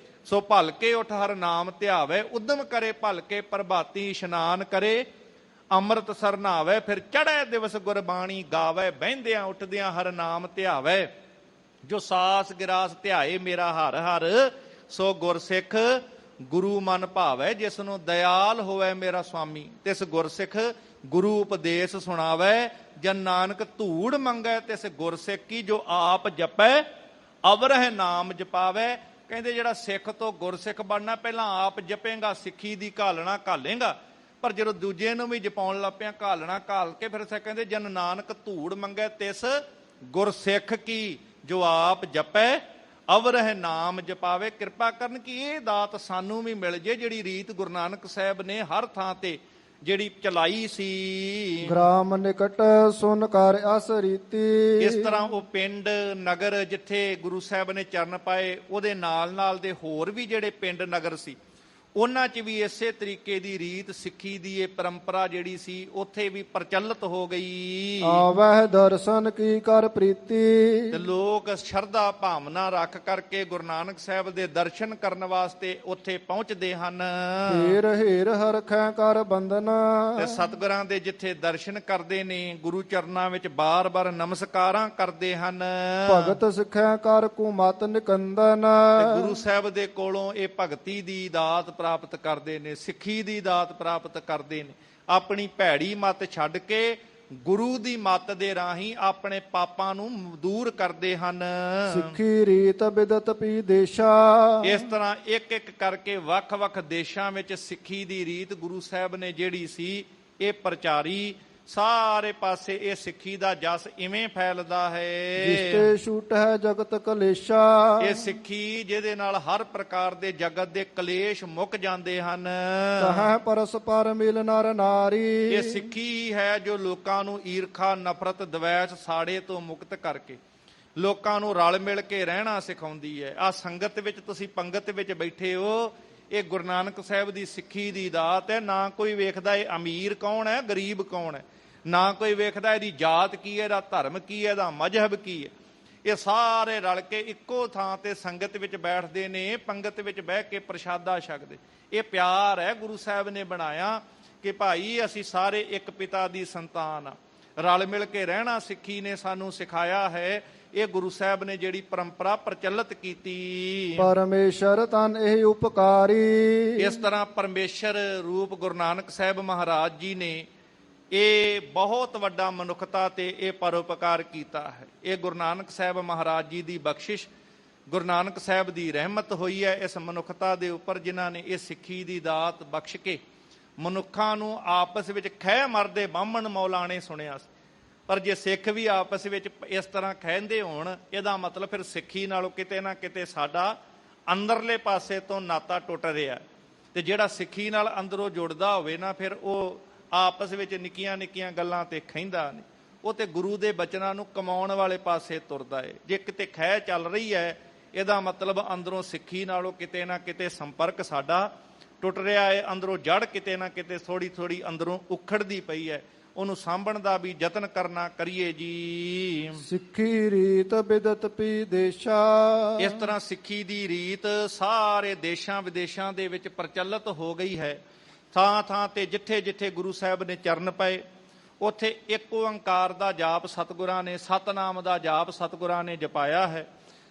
ਸੋ ਭਲ ਕੇ ਉਠ ਹਰ ਨਾਮ ਧਿਆਵੇ, ਉਦਮ ਕਰੇ ਭਲ ਕੇ ਪ੍ਰਭਾਤੀ ਇਸ਼ਨਾਨ ਕਰੇ। ਅੰਮ੍ਰਿਤ ਸਰਨਾਵੇ ਫਿਰ ਚੜ੍ਹੇ ਦਿਵਸ ਗੁਰਬਾਣੀ ਗਾਵੇ, ਬਹਿੰਦਿਆਂ ਉੱਠਦਿਆਂ ਹਰ ਨਾਮ ਧਿਆਵੇ। ਜੋ ਸਾਸ ਗਿਰਾਸ ਧਿਆਏ ਮੇਰਾ ਹਰ ਹਰ, ਸੋ ਗੁਰਸਿੱਖ ਗੁਰੂ ਮਨ ਭਾਵੇ। ਜਿਸ ਨੂੰ ਦਇਆਲ ਹੋਵੇ ਮੇਰਾ ਸੁਆਮੀ, ਤਿਸ ਗੁਰਸਿੱਖ ਗੁਰੂ ਉਪਦੇਸ਼ ਸੁਣਾਵੇ। ਜਨ ਨਾਨਕ ਧੂੜ ਮੰਗੈ ਤਿਸ ਗੁਰਸਿੱਖ ਕੀ, ਜੋ ਆਪ ਜਪੈ ਅਵਰਹਿ ਨਾਮ ਜਪਾਵੇ। ਕਹਿੰਦੇ ਜਿਹੜਾ ਸਿੱਖ ਤੋਂ ਗੁਰਸਿੱਖ ਬਣਨਾ, ਪਹਿਲਾਂ ਆਪ ਜਪੇਗਾ, ਸਿੱਖੀ ਦੀ ਘਾਲਣਾ ਘਾਲੇਗਾ, ਪਰ ਜਦੋਂ ਦੂਜੇ ਨੂੰ ਵੀ ਜਪਾਉਣ ਲੱਗ ਪਿਆ, ਘਾਲਣਾ ਘਾਲ ਕੇ, ਫਿਰ ਕਹਿੰਦੇ ਜਨ ਨਾਨਕ ਧੂੜ ਮੰਗੈ ਤਿਸ ਗੁਰਸਿੱਖ ਕੀ, ਜੋ ਆਪ ਜਪੈ ਅਵਰਹਿ ਨਾਮ ਜਪਾਵੇ। ਕਿਰਪਾ ਕਰਨ ਕਿ ਇਹ ਦਾਤ ਸਾਨੂੰ ਵੀ ਮਿਲ ਜੇ, ਜਿਹੜੀ ਰੀਤ ਗੁਰੂ ਨਾਨਕ ਸਾਹਿਬ ਨੇ ਹਰ ਥਾਂ ਤੇ ਜਿਹੜੀ ਚਲਾਈ ਸੀ। ਗ੍ਰਾਮ ਨਿਕਟ ਸੁਨ ਕਰ ਅਸ ਰੀਤੀ। ਇਸ ਤਰ੍ਹਾਂ ਉਹ ਪਿੰਡ ਨਗਰ ਜਿੱਥੇ ਗੁਰੂ ਸਾਹਿਬ ਨੇ ਚਰਨ ਪਾਏ, ਉਹਦੇ ਨਾਲ ਨਾਲ ਦੇ ਹੋਰ ਵੀ ਜਿਹੜੇ ਪਿੰਡ ਨਗਰ ਸੀ, ਉਹਨਾਂ 'ਚ ਵੀ ਇਸੇ ਤਰੀਕੇ ਦੀ ਰੀਤ ਸਿੱਖੀ ਦੀ ਇਹ ਪਰੰਪਰਾ ਜਿਹੜੀ ਸੀ ਉੱਥੇ ਵੀ ਪ੍ਰਚਲਿਤ ਹੋ ਗਈ। ਆਵਹਿ ਦਰਸ਼ਨ ਕੀ ਕਰ ਪ੍ਰੀਤੀ। ਤੇ ਲੋਕ ਸ਼ਰਧਾ ਭਾਵਨਾ ਰੱਖ ਕਰਕੇ ਗੁਰੂ ਨਾਨਕ ਸਾਹਿਬ ਦੇ ਦਰਸ਼ਨ ਕਰਨ ਵਾਸਤੇ ਉੱਥੇ ਪਹੁੰਚਦੇ ਹਨ। ਹੀਰ ਹੀਰ ਹਰਖੈ ਕਰ ਬੰਦਨ। ਤੇ ਸਤਿਗੁਰਾਂ ਦੇ ਜਿੱਥੇ ਦਰਸ਼ਨ ਕਰਦੇ ਨੇ, ਗੁਰੂ ਚਰਨਾਂ ਵਿੱਚ ਬਾਰ-ਬਾਰ ਨਮਸਕਾਰਾਂ ਕਰਦੇ ਹਨ। ਭਗਤ ਸਿੱਖੈ ਕਰ ਕੁਮਤ ਨਿਕੰਦਨ। ਤੇ ਗੁਰੂ ਸਾਹਿਬ ਦੇ ਕੋਲੋਂ ਇਹ ਭਗਤੀ ਦੀ ਦਾਤ ਪ੍ਰਾਪਤ ਕਰਦੇ ਨੇ, ਸਿੱਖੀ ਦੀ ਦਾਤ ਪ੍ਰਾਪਤ ਕਰਦੇ ਨੇ। ਆਪਣੀ ਭੈੜੀ ਮੱਤ ਛੱਡ ਕੇ ਗੁਰੂ ਦੀ ਮੱਤ ਦੇ ਰਾਹੀਂ ਆਪਣੇ ਪਾਪਾਂ ਨੂੰ ਦੂਰ ਕਰਦੇ ਹਨ। ਸਿੱਖੀ ਰੀਤ ਬਿਦਤ ਪੀ ਦੇਸ਼ਾ। ਇਸ ਤਰ੍ਹਾਂ ਇੱਕ ਇੱਕ ਕਰਕੇ ਵੱਖ-ਵੱਖ ਦੇਸ਼ਾਂ ਵਿੱਚ ਸਿੱਖੀ ਦੀ ਰੀਤ ਗੁਰੂ ਸਾਹਿਬ ਨੇ ਜਿਹੜੀ ਸੀ ਇਹ ਪ੍ਰਚਾਰੀ। ਸਾਰੇ ਪਾਸੇ ਇਹ ਸਿੱਖੀ ਦਾ ਜਸ ਇਵੇਂ ਫੈਲਦਾ ਹੈ। ਜਿਸ ਤੇ ਛੂਟ ਹੈ ਜਗਤ ਕਲੇਸ਼ਾ। ਇਹ ਸਿੱਖੀ ਜਿਹਦੇ ਨਾਲ ਹਰ ਪ੍ਰਕਾਰ ਦੇ ਜਗਤ ਦੇ ਕਲੇਸ਼ ਮੁੱਕ ਜਾਂਦੇ ਹਨ। ਕਹੈ ਪਰਸਪਰ ਮਿਲ ਨਰ ਨਾਰੀ। ਇਹ ਸਿੱਖੀ ਹੈ ਜੋ ਲੋਕਾਂ ਨੂੰ ਈਰਖਾ, ਨਫ਼ਰਤ, ਦਵੈਸ਼, ਸਾੜੇ ਤੋਂ ਮੁਕਤ ਕਰਕੇ ਲੋਕਾਂ ਨੂੰ ਰਲ ਮਿਲ ਕੇ ਰਹਿਣਾ ਸਿਖਾਉਂਦੀ ਹੈ। ਆ ਸੰਗਤ ਵਿੱਚ ਤੁਸੀਂ ਪੰਗਤ ਵਿੱਚ ਬੈਠੇ ਹੋ, ਇਹ ਗੁਰੂ ਨਾਨਕ ਸਾਹਿਬ ਦੀ ਸਿੱਖੀ ਦੀ ਦਾਤ ਹੈ। ਨਾ ਕੋਈ ਵੇਖਦਾ ਇਹ ਅਮੀਰ ਕੌਣ ਹੈ, ਗਰੀਬ ਕੌਣ ਹੈ, ਨਾ ਕੋਈ ਵੇਖਦਾ ਇਹਦੀ ਜਾਤ ਕੀ ਹੈ, ਇਹਦਾ ਧਰਮ ਕੀ ਹੈ, ਇਹਦਾ ਮਜ਼ਹਬ ਕੀ ਹੈ। ਇਹ ਸਾਰੇ ਰਲ ਕੇ ਇੱਕੋ ਥਾਂ ਤੇ ਸੰਗਤ ਵਿੱਚ ਬੈਠਦੇ ਨੇ, ਪੰਗਤ ਵਿੱਚ ਬਹਿ ਕੇ ਪ੍ਰਸ਼ਾਦਾ ਛਕਦੇ। ਇਹ ਪਿਆਰ ਹੈ ਗੁਰੂ ਸਾਹਿਬ ਨੇ ਬਣਾਇਆ ਕਿ ਭਾਈ ਅਸੀਂ ਸਾਰੇ ਇੱਕ ਪਿਤਾ ਦੀ ਸੰਤਾਨ ਆ, ਰਲ ਮਿਲ ਕੇ ਰਹਿਣਾ ਸਿੱਖੀ ਨੇ ਸਾਨੂੰ ਸਿਖਾਇਆ ਹੈ। ਇਹ ਗੁਰੂ ਸਾਹਿਬ ਨੇ ਜਿਹੜੀ ਪਰੰਪਰਾ ਪ੍ਰਚਲਿਤ ਕੀਤੀ। ਪਰਮੇਸ਼ਰ ਤਨ ਇਹ ਉਪਕਾਰੀ। ਇਸ ਤਰ੍ਹਾਂ ਪਰਮੇਸ਼ਰ ਰੂਪ ਗੁਰੂ ਨਾਨਕ ਸਾਹਿਬ ਮਹਾਰਾਜ ਜੀ ਨੇ ਇਹ ਬਹੁਤ ਵੱਡਾ ਮਨੁੱਖਤਾ ਤੇ ਇਹ ਪਰਉਪਕਾਰ ਕੀਤਾ ਹੈ। ਇਹ ਗੁਰੂ ਨਾਨਕ ਸਾਹਿਬ ਮਹਾਰਾਜ ਜੀ ਦੀ ਬਖਸ਼ਿਸ਼, ਗੁਰੂ ਨਾਨਕ ਸਾਹਿਬ ਦੀ ਰਹਿਮਤ ਹੋਈ ਹੈ ਇਸ ਮਨੁੱਖਤਾ ਦੇ ਉੱਪਰ, ਜਿਨ੍ਹਾਂ ਨੇ ਇਹ ਸਿੱਖੀ ਦੀ ਦਾਤ ਬਖਸ਼ ਕੇ ਮਨੁੱਖਾਂ ਨੂੰ ਆਪਸ ਵਿੱਚ ਖਹਿ ਮਰਦੇ ਬਾਹਮਣ ਮੌਲਾਣੇ ਸੁਣਿਆ ਸੀ। ਪਰ ਜੇ ਸਿੱਖ ਵੀ ਆਪਸ ਵਿੱਚ ਇਸ ਤਰ੍ਹਾਂ ਕਹਿੰਦੇ ਹੋਣ, ਇਹਦਾ ਮਤਲਬ ਫਿਰ ਸਿੱਖੀ ਨਾਲੋਂ ਕਿਤੇ ਨਾ ਕਿਤੇ ਸਾਡਾ ਅੰਦਰਲੇ ਪਾਸੇ ਤੋਂ ਨਾਤਾ ਟੁੱਟ ਰਿਹਾ। ਤੇ ਜਿਹੜਾ ਸਿੱਖੀ ਨਾਲ ਅੰਦਰੋਂ ਜੁੜਦਾ ਹੋਵੇ ਨਾ, ਫਿਰ ਉਹ ਆਪਸ ਵਿੱਚ ਨਿੱਕੀਆਂ ਨਿੱਕੀਆਂ ਗੱਲਾਂ ਤੇ ਖਹਿੰਦਾ ਨਹੀਂ, ਉਹ ਤੇ ਗੁਰੂ ਦੇ ਬਚਨਾਂ ਨੂੰ ਕਮਾਉਣ ਵਾਲੇ ਪਾਸੇ ਤੁਰਦਾ ਏ। ਜੇ ਕਿਤੇ ਖਹਿ ਚੱਲ ਰਹੀ ਹੈ, ਇਹਦਾ ਮਤਲਬ ਅੰਦਰੋਂ ਸਿੱਖੀ ਨਾਲੋਂ ਕਿਤੇ ਨਾ ਕਿਤੇ ਸੰਪਰਕ ਸਾਡਾ ਟੁੱਟ ਰਿਹਾ ਹੈ। ਅੰਦਰੋਂ ਜੜ ਕਿਤੇ ਨਾ ਕਿਤੇ ਥੋੜੀ ਥੋੜੀ ਅੰਦਰੋਂ ਉਖੜਦੀ ਪਈ ਹੈ। ਉਹਨੂੰ ਸਾਂਭਣ ਦਾ ਵੀ ਯਤਨ ਕਰਨਾ ਕਰੀਏ ਜੀ। ਸਿੱਖੀ ਰੀਤ ਬਿਦਤ ਪੀ ਦੇਸ਼ਾ। ਇਸ ਤਰ੍ਹਾਂ ਸਿੱਖੀ ਦੀ ਰੀਤ ਸਾਰੇ ਦੇਸ਼ਾਂ ਵਿਦੇਸ਼ਾਂ ਦੇ ਵਿੱਚ ਪ੍ਰਚਲਿਤ ਹੋ ਗਈ ਹੈ। ਥਾਂ ਥਾਂ ਤੇ ਜਿੱਥੇ ਜਿੱਥੇ ਗੁਰੂ ਸਾਹਿਬ ਨੇ ਚਰਨ ਪਾਏ, ਉੱਥੇ ਇੱਕ ਓੰਕਾਰ ਦਾ ਜਾਪ ਸਤਿਗੁਰਾਂ ਨੇ, ਸਤਨਾਮ ਦਾ ਜਾਪ ਸਤਿਗੁਰਾਂ ਨੇ ਜਪਾਇਆ ਹੈ।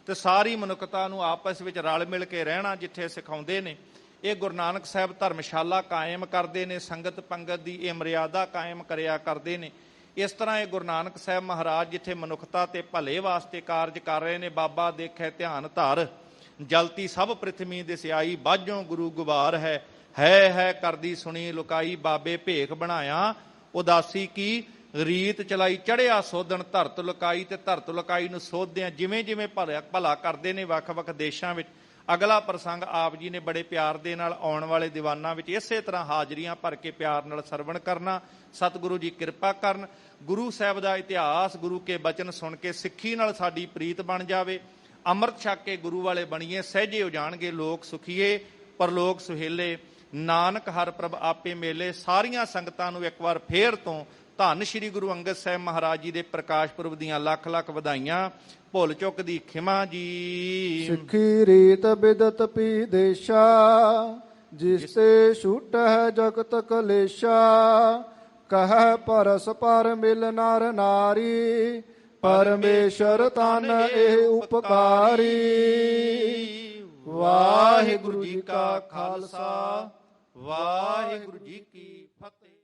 ਤੇ ਸਾਰੀ ਮਨੁੱਖਤਾ ਨੂੰ ਆਪਸ ਵਿੱਚ ਰਲ ਮਿਲ ਕੇ ਰਹਿਣਾ ਜਿੱਥੇ ਸਿਖਾਉਂਦੇ ਨੇ। ਇਹ ਗੁਰੂ ਨਾਨਕ ਸਾਹਿਬ ਧਰਮਸ਼ਾਲਾ ਕਾਇਮ ਕਰਦੇ ਨੇ, ਸੰਗਤ ਪੰਗਤ ਦੀ ਇਹ ਮਰਿਆਦਾ ਕਾਇਮ ਕਰਿਆ ਕਰਦੇ ਨੇ। ਇਸ ਤਰ੍ਹਾਂ ਇਹ ਗੁਰੂ ਨਾਨਕ ਸਾਹਿਬ ਮਹਾਰਾਜ ਜਿੱਥੇ ਮਨੁੱਖਤਾ ਤੇ ਭਲੇ ਵਾਸਤੇ ਕਾਰਜ ਕਰ ਰਹੇ ਨੇ। ਬਾਬਾ ਦੇਖੈ ਧਿਆਨ ਧਰ, ਜਲਤੀ ਸਭ ਪ੍ਰਿਥਵੀ ਦਿਸਿਆਈ, ਬਾਝੋਂ ਗੁਰੂ ਗੁਬਾਰ ਹੈ ਕਰਦੀ ਸੁਣੀ ਲੁਕਾਈ। ਬਾਬੇ ਭੇਖ ਬਣਾਇਆ ਉਦਾਸੀ ਕੀ, ਰੀਤ ਚਲਾਈ ਚੜਿਆ ਸੋਧਣ, ਧਰਤ ਲੁਕਾਈ। ਤੇ ਧਰਤ ਲੁਕਾਈ ਨੂੰ ਸੋਧਦਿਆਂ ਜਿਵੇਂ ਜਿਵੇਂ ਭਲਾ ਕਰਦੇ ਨੇ ਵੱਖ ਵੱਖ ਦੇਸ਼ਾਂ ਵਿੱਚ। ਅਗਲਾ ਪ੍ਰਸੰਗ ਆਪ ਜੀ ਨੇ ਬੜੇ ਪਿਆਰ ਦੇ ਨਾਲ ਆਉਣ ਵਾਲੇ ਦੀਵਾਨਾਂ ਵਿੱਚ ਇਸੇ ਤਰ੍ਹਾਂ ਹਾਜ਼ਰੀਆਂ ਭਰ ਕੇ ਪਿਆਰ ਨਾਲ ਸਰਵਣ ਕਰਨਾ। ਸਤਿਗੁਰੂ ਜੀ ਕਿਰਪਾ ਕਰਨ, ਗੁਰੂ ਸਾਹਿਬ ਦਾ ਇਤਿਹਾਸ, ਗੁਰੂ ਕੇ ਬਚਨ ਸੁਣ ਕੇ ਸਿੱਖੀ ਨਾਲ ਸਾਡੀ ਪ੍ਰੀਤ ਬਣ ਜਾਵੇ। ਅੰਮ੍ਰਿਤ ਛਕ ਕੇ ਗੁਰੂ ਵਾਲੇ ਬਣੀਏ, ਸਹਿਜੇ ਹੋ ਜਾਣਗੇ ਲੋਕ ਸੁਖੀਏ, ਪਰਲੋਕ ਸੁਹੇਲੇ। ਨਾਨਕ ਹਰ ਪ੍ਰਭ ਆਪੇ ਮੇਲੇ। ਸਾਰੀਆਂ ਸੰਗਤਾਂ ਨੂੰ ਇੱਕ ਵਾਰ ਫੇਰ ਤੋਂ ਧੰਨ ਸ਼੍ਰੀ ਗੁਰੂ ਅੰਗਦ ਸਾਹਿਬ ਮਹਾਰਾਜ ਜੀ ਦੇ ਪ੍ਰਕਾਸ਼ ਪੁਰਬ ਦੀਆਂ ਲੱਖ ਲੱਖ ਵਧਾਈਆਂ। ਭੁੱਲ ਚੁੱਕ ਦੀ ਖਿਮਾ ਜੀ। ਸਿੱਖੀ ਰੀਤ ਬਿਦਤ ਪੀ ਦੇਸ਼ਾ, ਜਿਸ ਤੇ ਛੂਟ ਹੈ ਜਗਤ ਕਲੇਸ਼ਾ। ਕਹੈ ਪਰਸ ਪਰ ਮਿਲ ਨਰ ਨਾਰੀ, ਪਰਮੇਸ਼ਰ ਤਨ ਇਹ ਉਪਕਾਰੀ। ਵਾਹਿਗੁਰੂ ਜੀ ਕਾ ਖਾਲਸਾ, ਵਾਹਿਗੁਰੂ ਜੀ ਕੀ ਫਤਿਹ।